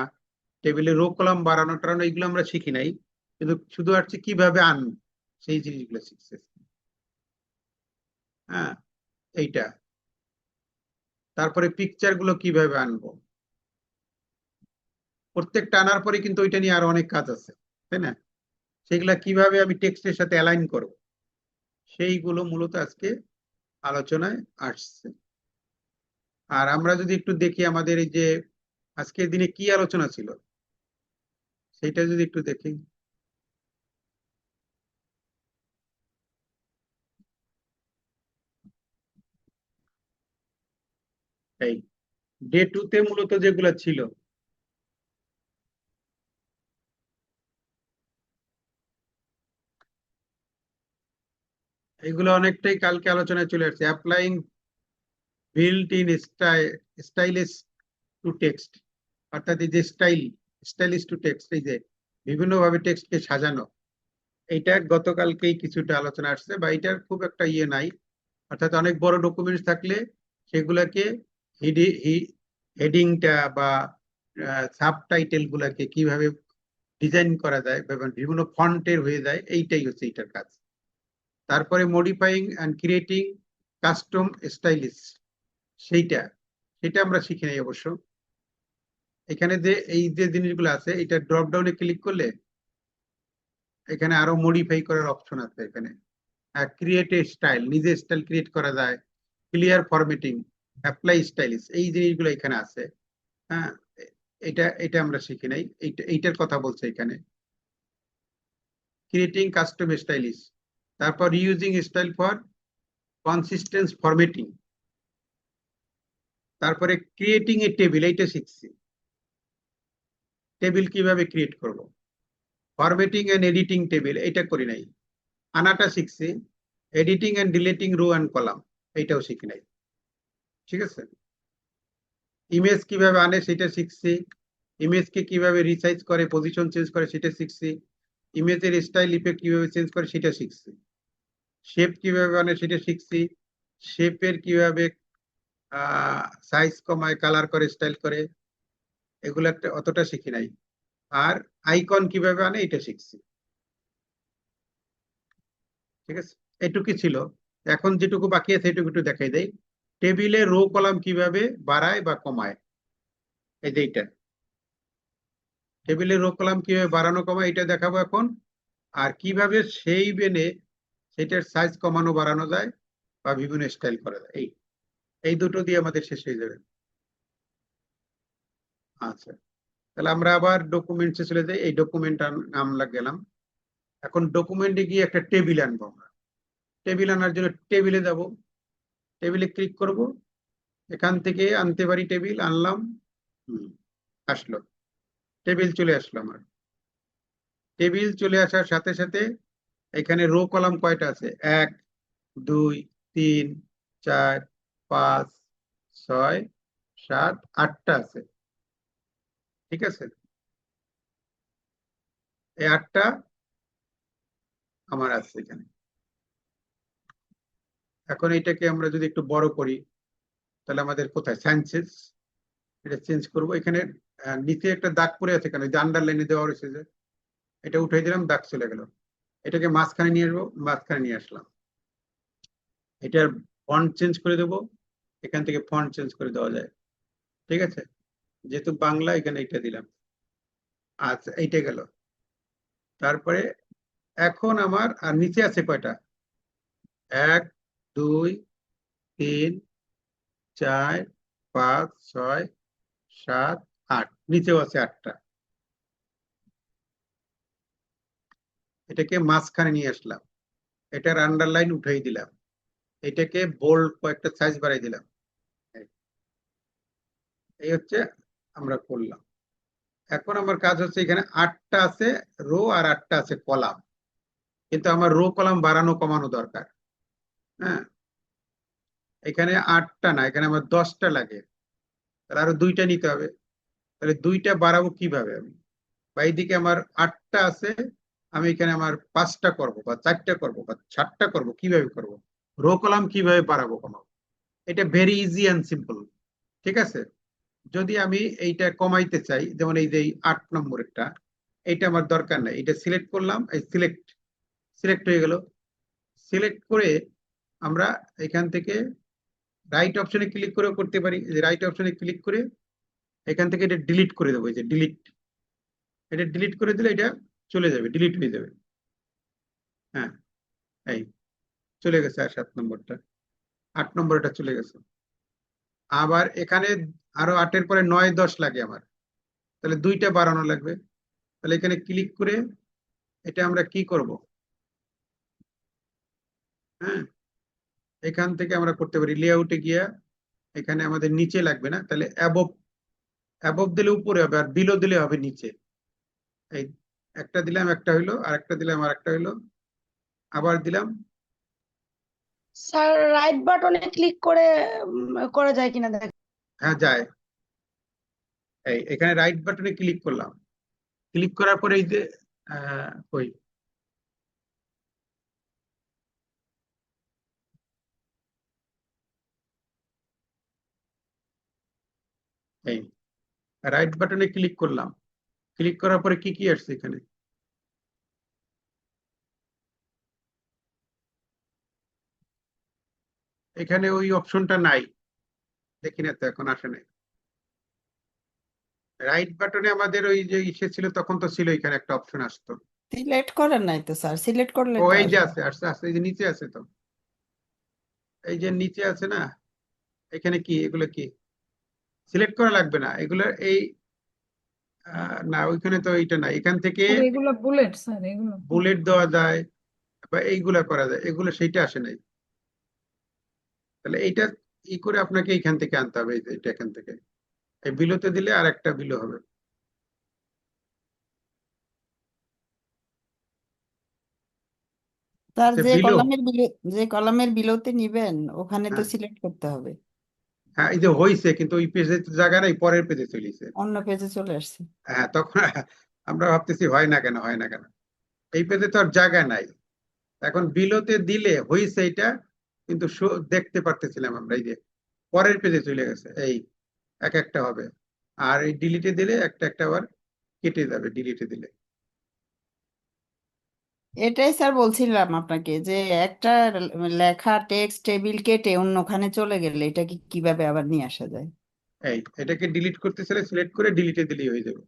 টেবিলে রো কলাম বাড়ানো টাড়ানো, এগুলো আমরা শিখি নাই, কিন্তু শুধু আসছে কিভাবে আনবো সেই জিনিসগুলো শিখছে। হ্যাঁ, এইটা। তারপরে পিকচার গুলো কিভাবে আনবো, প্রত্যেকটা আনার পরে কিন্তু ওইটা নিয়ে আরো অনেক কাজ আছে, তাই না? সেগুলা কিভাবে আমি টেক্সটের সাথে অ্যালাইন করব, সেইগুলো মূলত আজকে আলোচনায় আসছে। আর আমরা যদি একটু দেখি আমাদের এই যে আজকের দিনে কি আলোচনা ছিল, সেটা যদি একটু দেখি। এই ডে 2 তে মূলত যেগুলো ছিল, এগুলো অনেকটাই কালকে আলোচনায় চলে আসছে। Applying built in stylish to text, অর্থাৎ এই যে স্টাইলিশ টু টেক্সট, এই যে বিভিন্ন ভাবে টেক্সটকে সাজানো, এইটা গতকালকেই কিছুটা আলোচনা আসছে, বা এটার খুব একটা ইয়ে নাই। অর্থাৎ অনেক বড় ডকুমেন্টস থাকলে সেগুলাকে হেডিংটা বা সাবটাইটেল গুলাকে কিভাবে ডিজাইন করা যায়, বিভিন্ন ফন্টের হয়ে যায়, এইটাই হচ্ছে এটার কাজ। তারপরে modifying and creating custom stylish, সেটা আমরা শিখি নাই অবশ্য। এখানে যে এই যে জিনিসগুলো আছে, এটা ড্রপ ডাউনে ক্লিক করলে এখানে আরো মডিফাই করার অপশন আছে। এখানে ক্রিয়েট এ স্টাইল, নিজে স্টাইল ক্রিয়েট করা যায়, ক্লিয়ার ফরম্যাটিং, অ্যাপ্লাই স্টাইলিশ, এই জিনিসগুলো এখানে আছে। হ্যাঁ, এটা আমরা শিখি নাই, এইটার কথা বলছে এখানে। ক্রিয়েটিং কাস্টম স্টাইলিশ, তারপর using style for consistence formatting, তারপরে ক্রিয়েটিং এ টেবিল, এইটা শিখছি, টেবিল কিভাবে ক্রিয়েট করব। ফরম্যাটিং এন্ড এডিটিং টেবিল, এটা করি নাই। আনাটা শিখছি, editing and deleting row and column, এইটাও শিখি নাই। ঠিক আছে? ইমেজ কিভাবে আনে সেটা শিখছি, ইমেজকে কিভাবে রিসাইজ করে, পজিশন চেঞ্জ করে সেটা শিখছি, ইমেজের স্টাইল ইফেক্ট কিভাবে চেঞ্জ করে সেটা শিখছি, শেপ কিভাবে আনে সেটা শিখছি, শেপের কিভাবে সাইজ কমায়, কালার করে, স্টাইল করে, এগুলো একটা অতটা শিখি নাই। আর আইকন কিভাবে আনে এটা শিখছি। ঠিক আছে? এটুকুই ছিল। এখন যেটুকু বাকি আছে এটুকু একটু দেখাই দেয়। টেবিলে রো কলাম কিভাবে বাড়ায় বা কমায়, এই যে এইটা টেবিলে রো কলাম কিভাবে বাড়ানো কমায় এটা দেখাবো এখন। আর কিভাবে সেই বেনে সেটার সাইজ কমানো বাড়ানো যায় বা বিভিন্ন স্টাইল করা যায়, এই দুটো দিয়ে আমাদের শেষ হয়ে যাবে। আচ্ছা, তাহলে আমরা আবার ডকুমেন্টসে চলে যাই। এই ডকুমেন্ট নাম গেলাম। এখন ডকুমেন্টে গিয়ে একটা টেবিল আনবো আমরা। টেবিল আনার জন্য টেবিলে যাব, টেবিলে ক্লিক করব, এখান থেকে আনতে পারি টেবিল, আনলাম, আসলো, টেবিল চলে আসলো আমার। টেবিল চলে আসার সাথে সাথে এখানে রো কলাম কয়টা আছে, 1 2 3 4 5 6 7 8টা আছে। ঠিক আছে? এই 8টা আমার আছে এখানে। এখন এটাকে আমরা যদি একটু বড় করি তাহলে আমাদের কোথায় সেন্সেস, এটা চেঞ্জ করব। এখানে নিচে একটা দাগ পড়ে আছে, কেন যে আন্ডারলাইনে দেওয়া রয়েছে যে এটা উঠাই দিলাম, দাগ চলে গেল। এটাকে মাঝখানে নিয়ে আসবো, মাঝখানে নিয়ে আসলাম। এটার ফন্ট চেঞ্জ করে দেবো, এখান থেকে ফন্ট চেঞ্জ করে দেওয়া যায়, ঠিক আছে। যেহেতু বাংলা এখানে এটা দিলাম। আচ্ছা, এইটা গেল। তারপরে এখন আমার আর নিচে আছে কয়টা? 1 2 3 4 5 6 7 8, নিচেও আছে 8টা। এটাকে মাঝখানে নিয়ে আসলাম, এটার আন্ডারলাইন উঠাই দিলাম, এটাকে বোল্ড কয়েকটা সাইজ বাড়াই দিলাম। এই হচ্ছে আমরা করলাম। এখন আমার কাজ হচ্ছে এখানে 8টা আছে রো আর 8টা আছে কলাম, কিন্তু আমার রো কলাম বাড়ানো কমানো দরকার। হ্যাঁ, এখানে 8টা না, এখানে আমার 10টা লাগে, তাহলে আরো 2টা নিতে হবে। তাহলে 2টা বাড়াবো কিভাবে আমি? বা এইদিকে আমার 8টা আছে, আমি এখানে আমার 5টা করব বা 4টা করব বা 7টা করব, কিভাবে করব? রো কলাম কিভাবে বাড়াবো কমাবো? এটা ভেরি ইজি অ্যান্ড সিম্পল, ঠিক আছে। যদি আমি এইটা কমাইতে চাই, যেমন এই যে 8 নম্বরেরটা, এইটা আমার দরকার নাই, এটা সিলেক্ট করলাম, এই সিলেক্ট হয়ে গেল। সিলেক্ট করে আমরা এখান থেকে রাইট অপশনে ক্লিক করেও করতে পারি। রাইট অপশনে ক্লিক করে এখান থেকে এটা ডিলিট করে দেবো, এই যে ডিলিট, এটা ডিলিট করে দিলে এটা চলে যাবে, ডিলিট হয়ে যাবে। হ্যাঁ, এই চলে গেছে। আর 7 নম্বরটা, 8 নম্বরটা চলে গেছে। আবার এখানে আরো 8-এর পরে 9 10 লাগে আমার, তাহলে 2টা বাড়ানো লাগবে। তাহলে এখানে ক্লিক করে এটা আমরা কি করব? হ্যাঁ, এখান থেকে আমরা করতে পারি লেআউটে গিয়া, এখানে আমাদের নিচে লাগবে না, তাহলে অ্যাবভ দিলে উপরে হবে, আর বিলো দিলে হবে নিচে। এই একটা দিলাম, একটা হইলো, আর একটা দিলাম, আর একটা হইলো, আবার দিলাম। স্যার রাইট বাটনে ক্লিক করে করা যায় কিনা দেখ। হ্যাঁ, যায়। এখানে রাইট বাটনে ক্লিক করলাম, ক্লিক করার পরে এই যে ওই এই রাইট বাটনে ক্লিক করলাম, ক্লিক করার পরে কি কি আসছে এখানে? এখানে ওই অপশনটা নাই, দেখি না তো, এখন আসে নাই। রাইট বাটনে আমাদের ওই যে ইসে ছিল, তখন তো ছিল এখানে একটা অপশন আসতো। সিলেক্ট করেন নাই তো স্যার, সিলেক্ট করলে ও তো এই যে আসবে। আসছে, এই যে নিচে আছে তো, এই যে নিচে আছে না, এখানে কি এগুলো কি সিলেক্ট করা লাগবে না এগুলো? এই না, ওইখানে তো এইটা না, এখান থেকে স্যার এগুলো বুলেট স্যার, এগুলো বুলেট দেওয়া যায় বা এইগুলা করা যায়, এগুলো সেইটা আসে নাই। তাহলে এইটা ই করে আপনাকে এখান থেকে আনতে হবে, এই যে এটা এখান থেকে এই বিলোতে দিলে আর একটা বিলো হবে। স্যার সে বিলো, যে কলামের বিলোতে নিবেন ওখানে তো হ্যাঁ সিলেক্ট করতে হবে। হ্যাঁ, এই যে হয়েছে, কিন্তু ওই পেজে জায়গা নাই, পরের পেজে চলেছে। অন্য পেজে চলে আসছে। হ্যাঁ, তখন আমরা ভাবতেছি হয় না কেন, হয় না কেন, এই পেজে তো আর জায়গা নাই। এখন বিলোতে দিলে হয়েছে এটা, কিন্তু দেখতে পারতেছিলাম আমরা, এই যে পরের পেজে চলে গেছে। এই এক একটা হবে, আর এই ডিলিটে দিলে একটা একটা আবার কেটে যাবে, ডিলিটে দিলে। এটাই স্যার বলছিলাম আপনাকে যে একটা লেখা টেক্সট টেবিল কেটে অন্যখানে চলে গেলে এটা কিভাবে আবার নিয়ে আসা যায়? এটাকে ডিলিট করতে চাইলে সিলেক্ট করে ডিলিটে দিলেই হয়ে যাবে।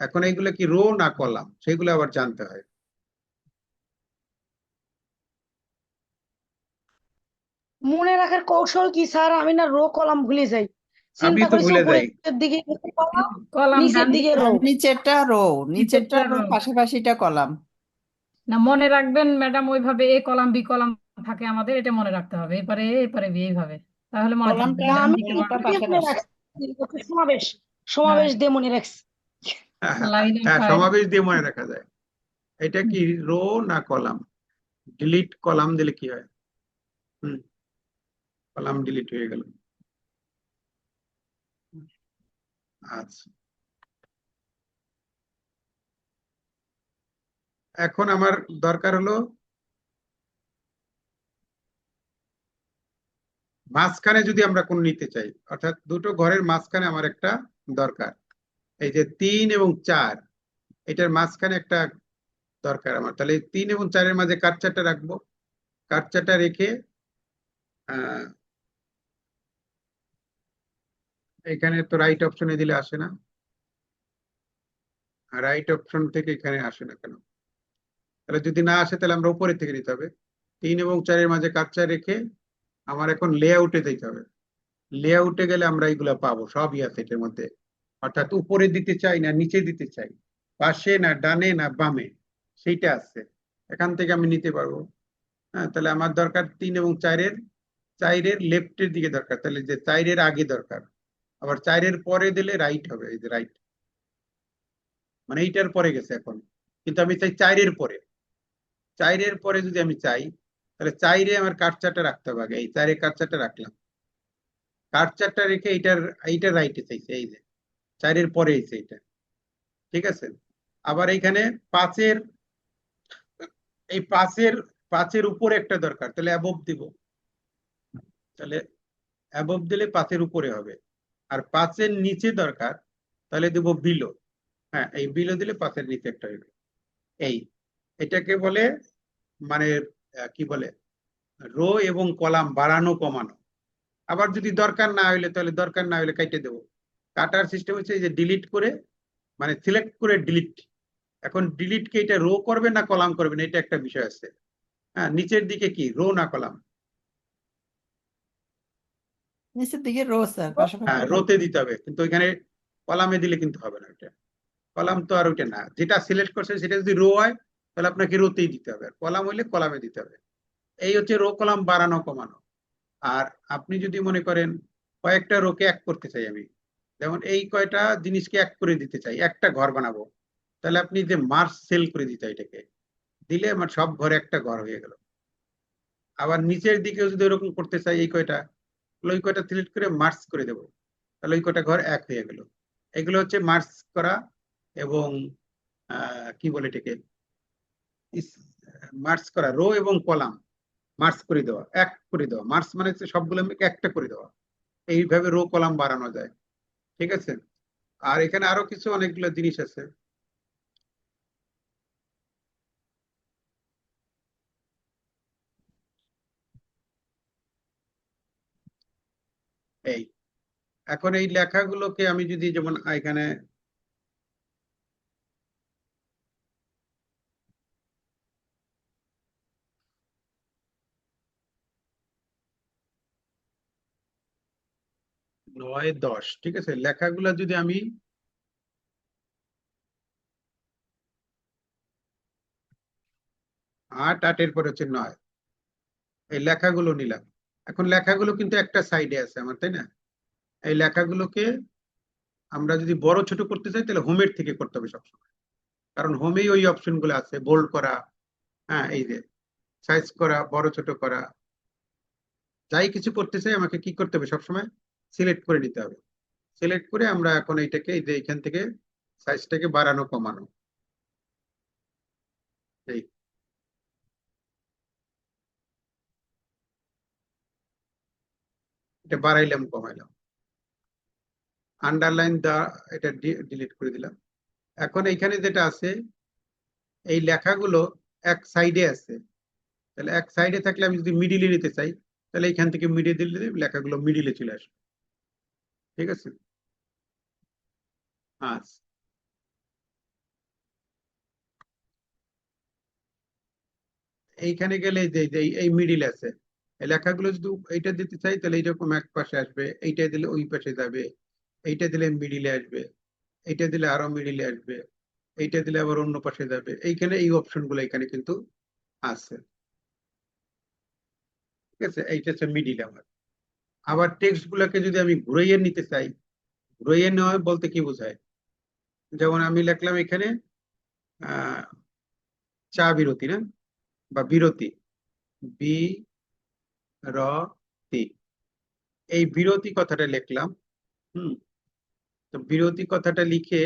এখন এইগুলো কি রো না কলাম, সেগুলো আবার জানতে হয়। মনে রাখার কৌশল কি স্যার? আমি না রো কলাম ভুলে যাই, আমি চিন্তা তো করেছি ভুলে যাই। উপরের দিকে কলাম, কলাম নিচের ডান দিকে রো। নিচেরটা রো, নিচেরটা নিচেরটা রো, রো। পাশাপাশিটা কলাম। না, মনে রাখবেন ম্যাডাম, ওইভাবে এ কলাম বি কলাম থাকে আমাদের, এটা মনে রাখতে হবে, এপারে এ এপারে বি, এইভাবে তাহলে মনে থাকবে কলামটা যে ডান আমি দিকে বাম কোনটা দিয়ে দিকে। মনে পাশাপাশি? রাখছি, সমাবেশ হ্যাঁ, সমাবেশ দিয়ে মনে রাখছি। লাইনের হ্যাঁ, 5। সমাবেশ দিয়ে মনে রাখা যায়। এটা কি রো না কলাম? ডিলিট কলাম দিলে কি হয়? হুম, কলাম ডিলিট হয়ে গেল। আচ্ছা, এখন আমার দরকার হলো মাঝখানে যদি আমরা কোন নিতে চাই, অর্থাৎ দুটো ঘরের মাঝখানে আমার একটা দরকার। এই যে 3 এবং 4, এটার মাঝখানে একটা দরকার আমার, তাহলে 3 এবং 4-এর মাঝে কার্সারটা রাখবো। কার্সারটা রেখে এখানে তো রাইট অপশনে দিলে আসে না, রাইট অপশন থেকে এখানে আসে না কেন? তাহলে যদি না আসে তাহলে আমরা উপরে থেকে নিতে হবে। 3 এবং 4-এর মাঝে কার্সার রেখে আমার এখন লেআউটে যেতে হবে। লেআউটে গেলে আমরা এগুলা পাবো, সবই আছে এটার মধ্যে। অর্থাৎ উপরে দিতে চাই না নিচে দিতে চাই, পাশে না ডানে না বামে, সেইটা আছে। এখান থেকে আমি নিতে পারবো। হ্যাঁ, তাহলে আমার দরকার 3 এবং 4-এর লেফটের দিকে দরকার, তাহলে যে 4-এর আগে দরকার। আবার 4-এর পরে দিলে রাইট হবে, এই যে রাইট, মানে এইটার পরে গেছে এখন। কিন্তু আমি চাই 4-এর পরে। 4-এর পরে যদি আমি চাই তাহলে 4-এ আমার কার্সারটা রাখতে হবে আগে। এই 4-এ কার্সারটা রাখলাম, কার্সারটা রেখে এইটার রাইটে চাইছে, এই যে 4-এর পরে এসে এটা। ঠিক আছে, আবার এইখানে 5-এর, এই 5-এর উপরে একটা দরকার, তাহলে অ্যাবভ দিব। তাহলে অ্যাবভ দিলে 5-এর উপরে হবে। আর 5-এর নিচে দরকার, তাহলে দেব বিলো। হ্যাঁ, এই বিলো দিলে 5-এর নিচে একটা হইবে। এটাকে বলে মানে কি বলে, রো এবং কলাম বাড়ানো কমানো। আবার যদি দরকার না হইলে, তাহলে দরকার না হইলে কেটে দেবো। কাটার সিস্টেম হচ্ছে এই যে ডিলিট করে, মানে সিলেক্ট করে ডিলিট। এখন ডিলিট কে এটা রো করবে না কলাম করবে না, এটা একটা বিষয় আছে। হ্যাঁ, নিচের দিকে কি রো না কলাম? নিচের দিকে রো স্যার, হ্যাঁ, পাশাপাশি রোতে দিতে হবে, কিন্তু ওইখানে কলামে দিলে কিন্তু হবে না। ওইটা কলাম তো আর ওইটা না, যেটা সিলেক্ট করছে সেটা যদি রো হয় তাহলে আপনাকে রোতেই দিতে হবে, আর কলাম হইলে কলামে দিতে হবে। এই হচ্ছে রো কলাম বাড়ানো কমানো। আর আপনি যদি মনে করেন কয়েকটা রোকে এক করতে চাই আমি, যেমন এই কয়টা জিনিসকে এক করে দিতে চাই, একটা ঘর বানাবো, তাহলে আপনি যে মার্জ সেল করে দিতে হয়, এটাকে দিলে আমার সব ঘরে একটা ঘর হয়ে গেল। আবার নিচের দিকেও যদি এরকম করতে চাই, এই কয়টা, ওই কয়টা সিলেক্ট করে মার্জ করে দেবো, তাহলে ওই কয়টা ঘর এক হয়ে গেল। এগুলো হচ্ছে মার্জ করা এবং কি বলে এটাকে, মার্জ করা, রো এবং কলাম মার্জ করে দেওয়া, এক করে দেওয়া। মার্জ মানে হচ্ছে সবগুলো একটা করে দেওয়া। এইভাবে রো কলাম বাড়ানো যায়। ঠিক আছে, আর এখানে আরো কিছু অনেকগুলো জিনিস আছে। এই এখন এই লেখাগুলোকে আমি যদি যেমন এখানে নয় 10, ঠিক আছে, লেখাগুলো যদি আমি 8-8-এর পরে হচ্ছে 9, এই লেখাগুলো নিলাম। এখন লেখাগুলো কিন্তু একটা সাইডে আছে আমার, তাই না? এই লেখাগুলোকে আমরা যদি বড় ছোট করতে চাই তাহলে হোমের থেকে করতে হবে সবসময়, কারণ হোমেই ওই অপশন গুলো আছে, বোল্ড করা, হ্যাঁ, এই যে সাইজ করা, বড় ছোট করা, যাই কিছু করতে চাই আমাকে কি করতে হবে, সবসময় সিলেক্ট করে নিতে হবে। সিলেক্ট করে আমরা এখন এইটাকে, এই যে এখান থেকে সাইজটাকে বাড়ানো কমানো, এই এটা বাড়াইলাম কমাইলাম, আন্ডারলাইন এটা ডিলিট করে দিলাম। এখন এইখানে যেটা আছে, এই লেখাগুলো এক সাইডে আছে, তাহলে এক সাইডে থাকলে আমি যদি মিডিলে নিতে চাই, তাহলে এইখান থেকে মিডিলে দিলে লেখাগুলো মিডিলে চলে আসবে। ঠিক আছে, আচ্ছা, এইখানে গেলে এই মিডিল আছে, এই লেখাগুলো যদি এইটা দিতে চাই তাহলে এইরকম এক পাশে আসবে, এইটা দিলে ওই পাশে যাবে, এইটা দিলে মিডিলে আসবে, এইটা দিলে আরো মিডিলে আসবে, এইটা দিলে আবার অন্য পাশে যাবে। এইখানে এই অপশন গুলো এখানে কিন্তু আছে। ঠিক আছে, এইটা হচ্ছে মিডিল আমার। আবার টেক্সট গুলাকে যদি আমি ঘুরাইয়ে নিতে চাই, ঘুরাইয়ে নেওয়া বলতে কি বোঝায়, যেমন আমি লিখলাম এখানে আহ চা বিরতি, না, বা বিরতি, বিরতি, এই বিরতি কথাটা লিখলাম। হুম, তো বিরতি কথাটা লিখে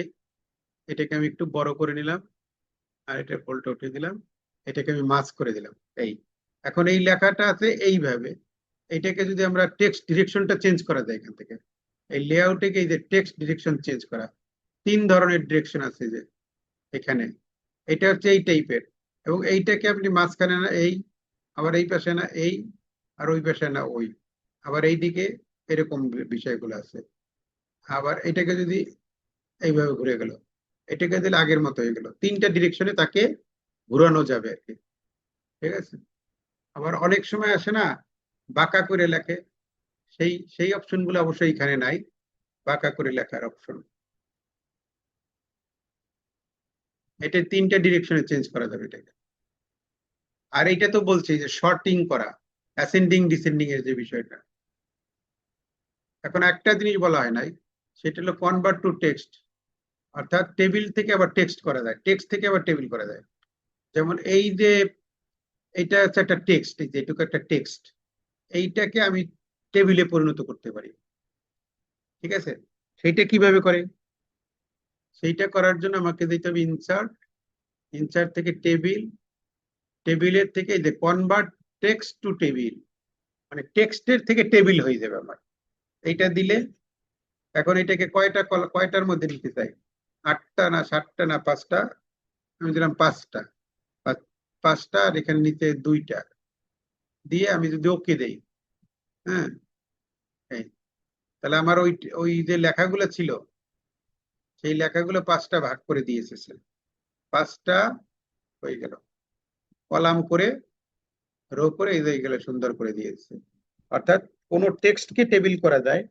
এটাকে আমি একটু বড় করে নিলাম, আর এটা বোল্ড উঠে দিলাম, এটাকে আমি মার্জ করে দিলাম। এই এখন এই লেখাটা আছে এইভাবে, এটাকে যদি আমরা টেক্সট ডিরেকশনটা চেঞ্জ করা যায় এখান থেকে, এই লেআউটে এই যে টেক্সট ডিরেকশন চেঞ্জ করা, 3 ধরনের ডিরেকশন আছে যে এখানে। এটা হচ্ছে এই টাইপের, এবং এইটাকে আপনি মাঝখানে না এই, আবার এই পাশে না এই, আর ওই পাশে না ওই, আবার এইদিকে এরকম বিষয়গুলো আছে। আবার এটাকে যদি এইভাবে ঘুরে গেল, এটাকে দিলে আগের মতো হয়ে গেল, তিনটা ডিরেকশনে তাকে ঘুরানো যাবে আর কি। ঠিক আছে। আবার অনেক সময় আসে না বাঁকা করে লেখে, সেই সেই অপশন গুলো অবশ্যই এখানে নাই, বাঁকা করে লেখার অপশন। এটা তিনটা ডিরেকশনে চেঞ্জ করা যাবে এটাকে। আর এটা তো বলছি যে শর্টিং করা, অ্যাসেন্ডিং ডিসেন্ডিং এর যে বিষয়টা। এখন একটা জিনিস বলা হয় নাই, সেটা হলো কনভার্ট টু টেক্সট, অর্থাৎ টেবিল থেকে আবার টেক্সট করা যায়, টেক্সট থেকে আবার টেবিল করা যায়। যেমন এই যে এটা হচ্ছে একটা টেক্সট, এই যে এটুকু একটা টেক্সট, এইটাকে আমি টেবিলে পরিণত করতে পারি। ঠিক আছে। সেইটা কিভাবে করে? সেইটা করার জন্য আমাকে দিতে হবে ইনসার্ট, ইনসার্ট থেকে টেবিল, টেবিলের থেকে এই যে কনভার্ট টেক্সট টু টেবিল, মানে টেক্সটের থেকে টেবিল হয়ে যাবে আমার। এইটা দিলে এখন এটাকে কয়টার মধ্যে নিতে চাই, 8টা না 7টা না 5টা, আমি দিলাম 5টা, 5টা, আর এখানে নিচে 2টা দিয়ে আমি যদি ওকে দেই, হ্যাঁ, এই তাহলে আমার ওই ওই যে লেখাগুলো ছিল, সেই লেখাগুলো 5টা ভাগ করে দিয়েছে সে, 5টা হয়ে গেল, কলাম করে রো করে এই হয়ে গেল, সুন্দর করে দিয়েছে। অর্থাৎ কোন টেক্সটকে টেবিল করা যায়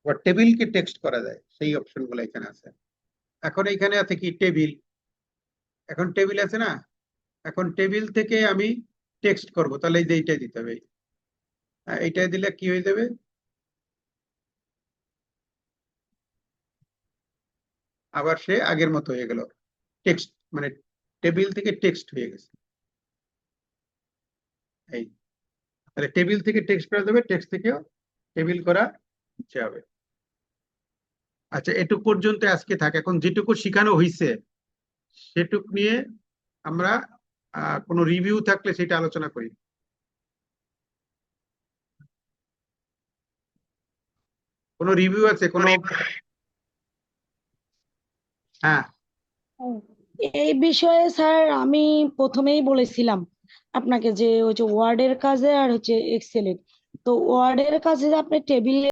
বা টেবিলকে টেক্সট করা যায়, সেই অপশন গুলো এখানে আছে। এখন এখানে আছে কি টেবিল, এখন টেবিল আছে না, এখন টেবিল থেকে আমি টেক্সট করব, তাহলে এই যে এইটা দিতে হবে, এইটা দিলে কি হয়ে যাবে, আবার সে আগের মতো হয়ে গেল, টেক্সট মানে টেবিল থেকে টেক্সট হয়ে গেছে। এই তাহলে টেবিল থেকে টেক্সট করা যাবে, টেক্সট থেকেও টেবিল করা যাবে। আচ্ছা, এটুক পর্যন্ত আজকে থাকে। এখন যেটুকু শিখানো হয়েছে সেটুক নিয়ে আমরা কোনো রিভিউ থাকলে সেটা আলোচনা করি। কোনো রিভিউ আছে কোনো? হ্যাঁ, এই বিষয়ে স্যার আমি প্রথমেই বলেছিলাম আপনাকে যে ওই যে ওয়ার্ডের কাজে আর হচ্ছে এক্সেলের, তো ওয়ার্ডের কাজে আপনি টেবিল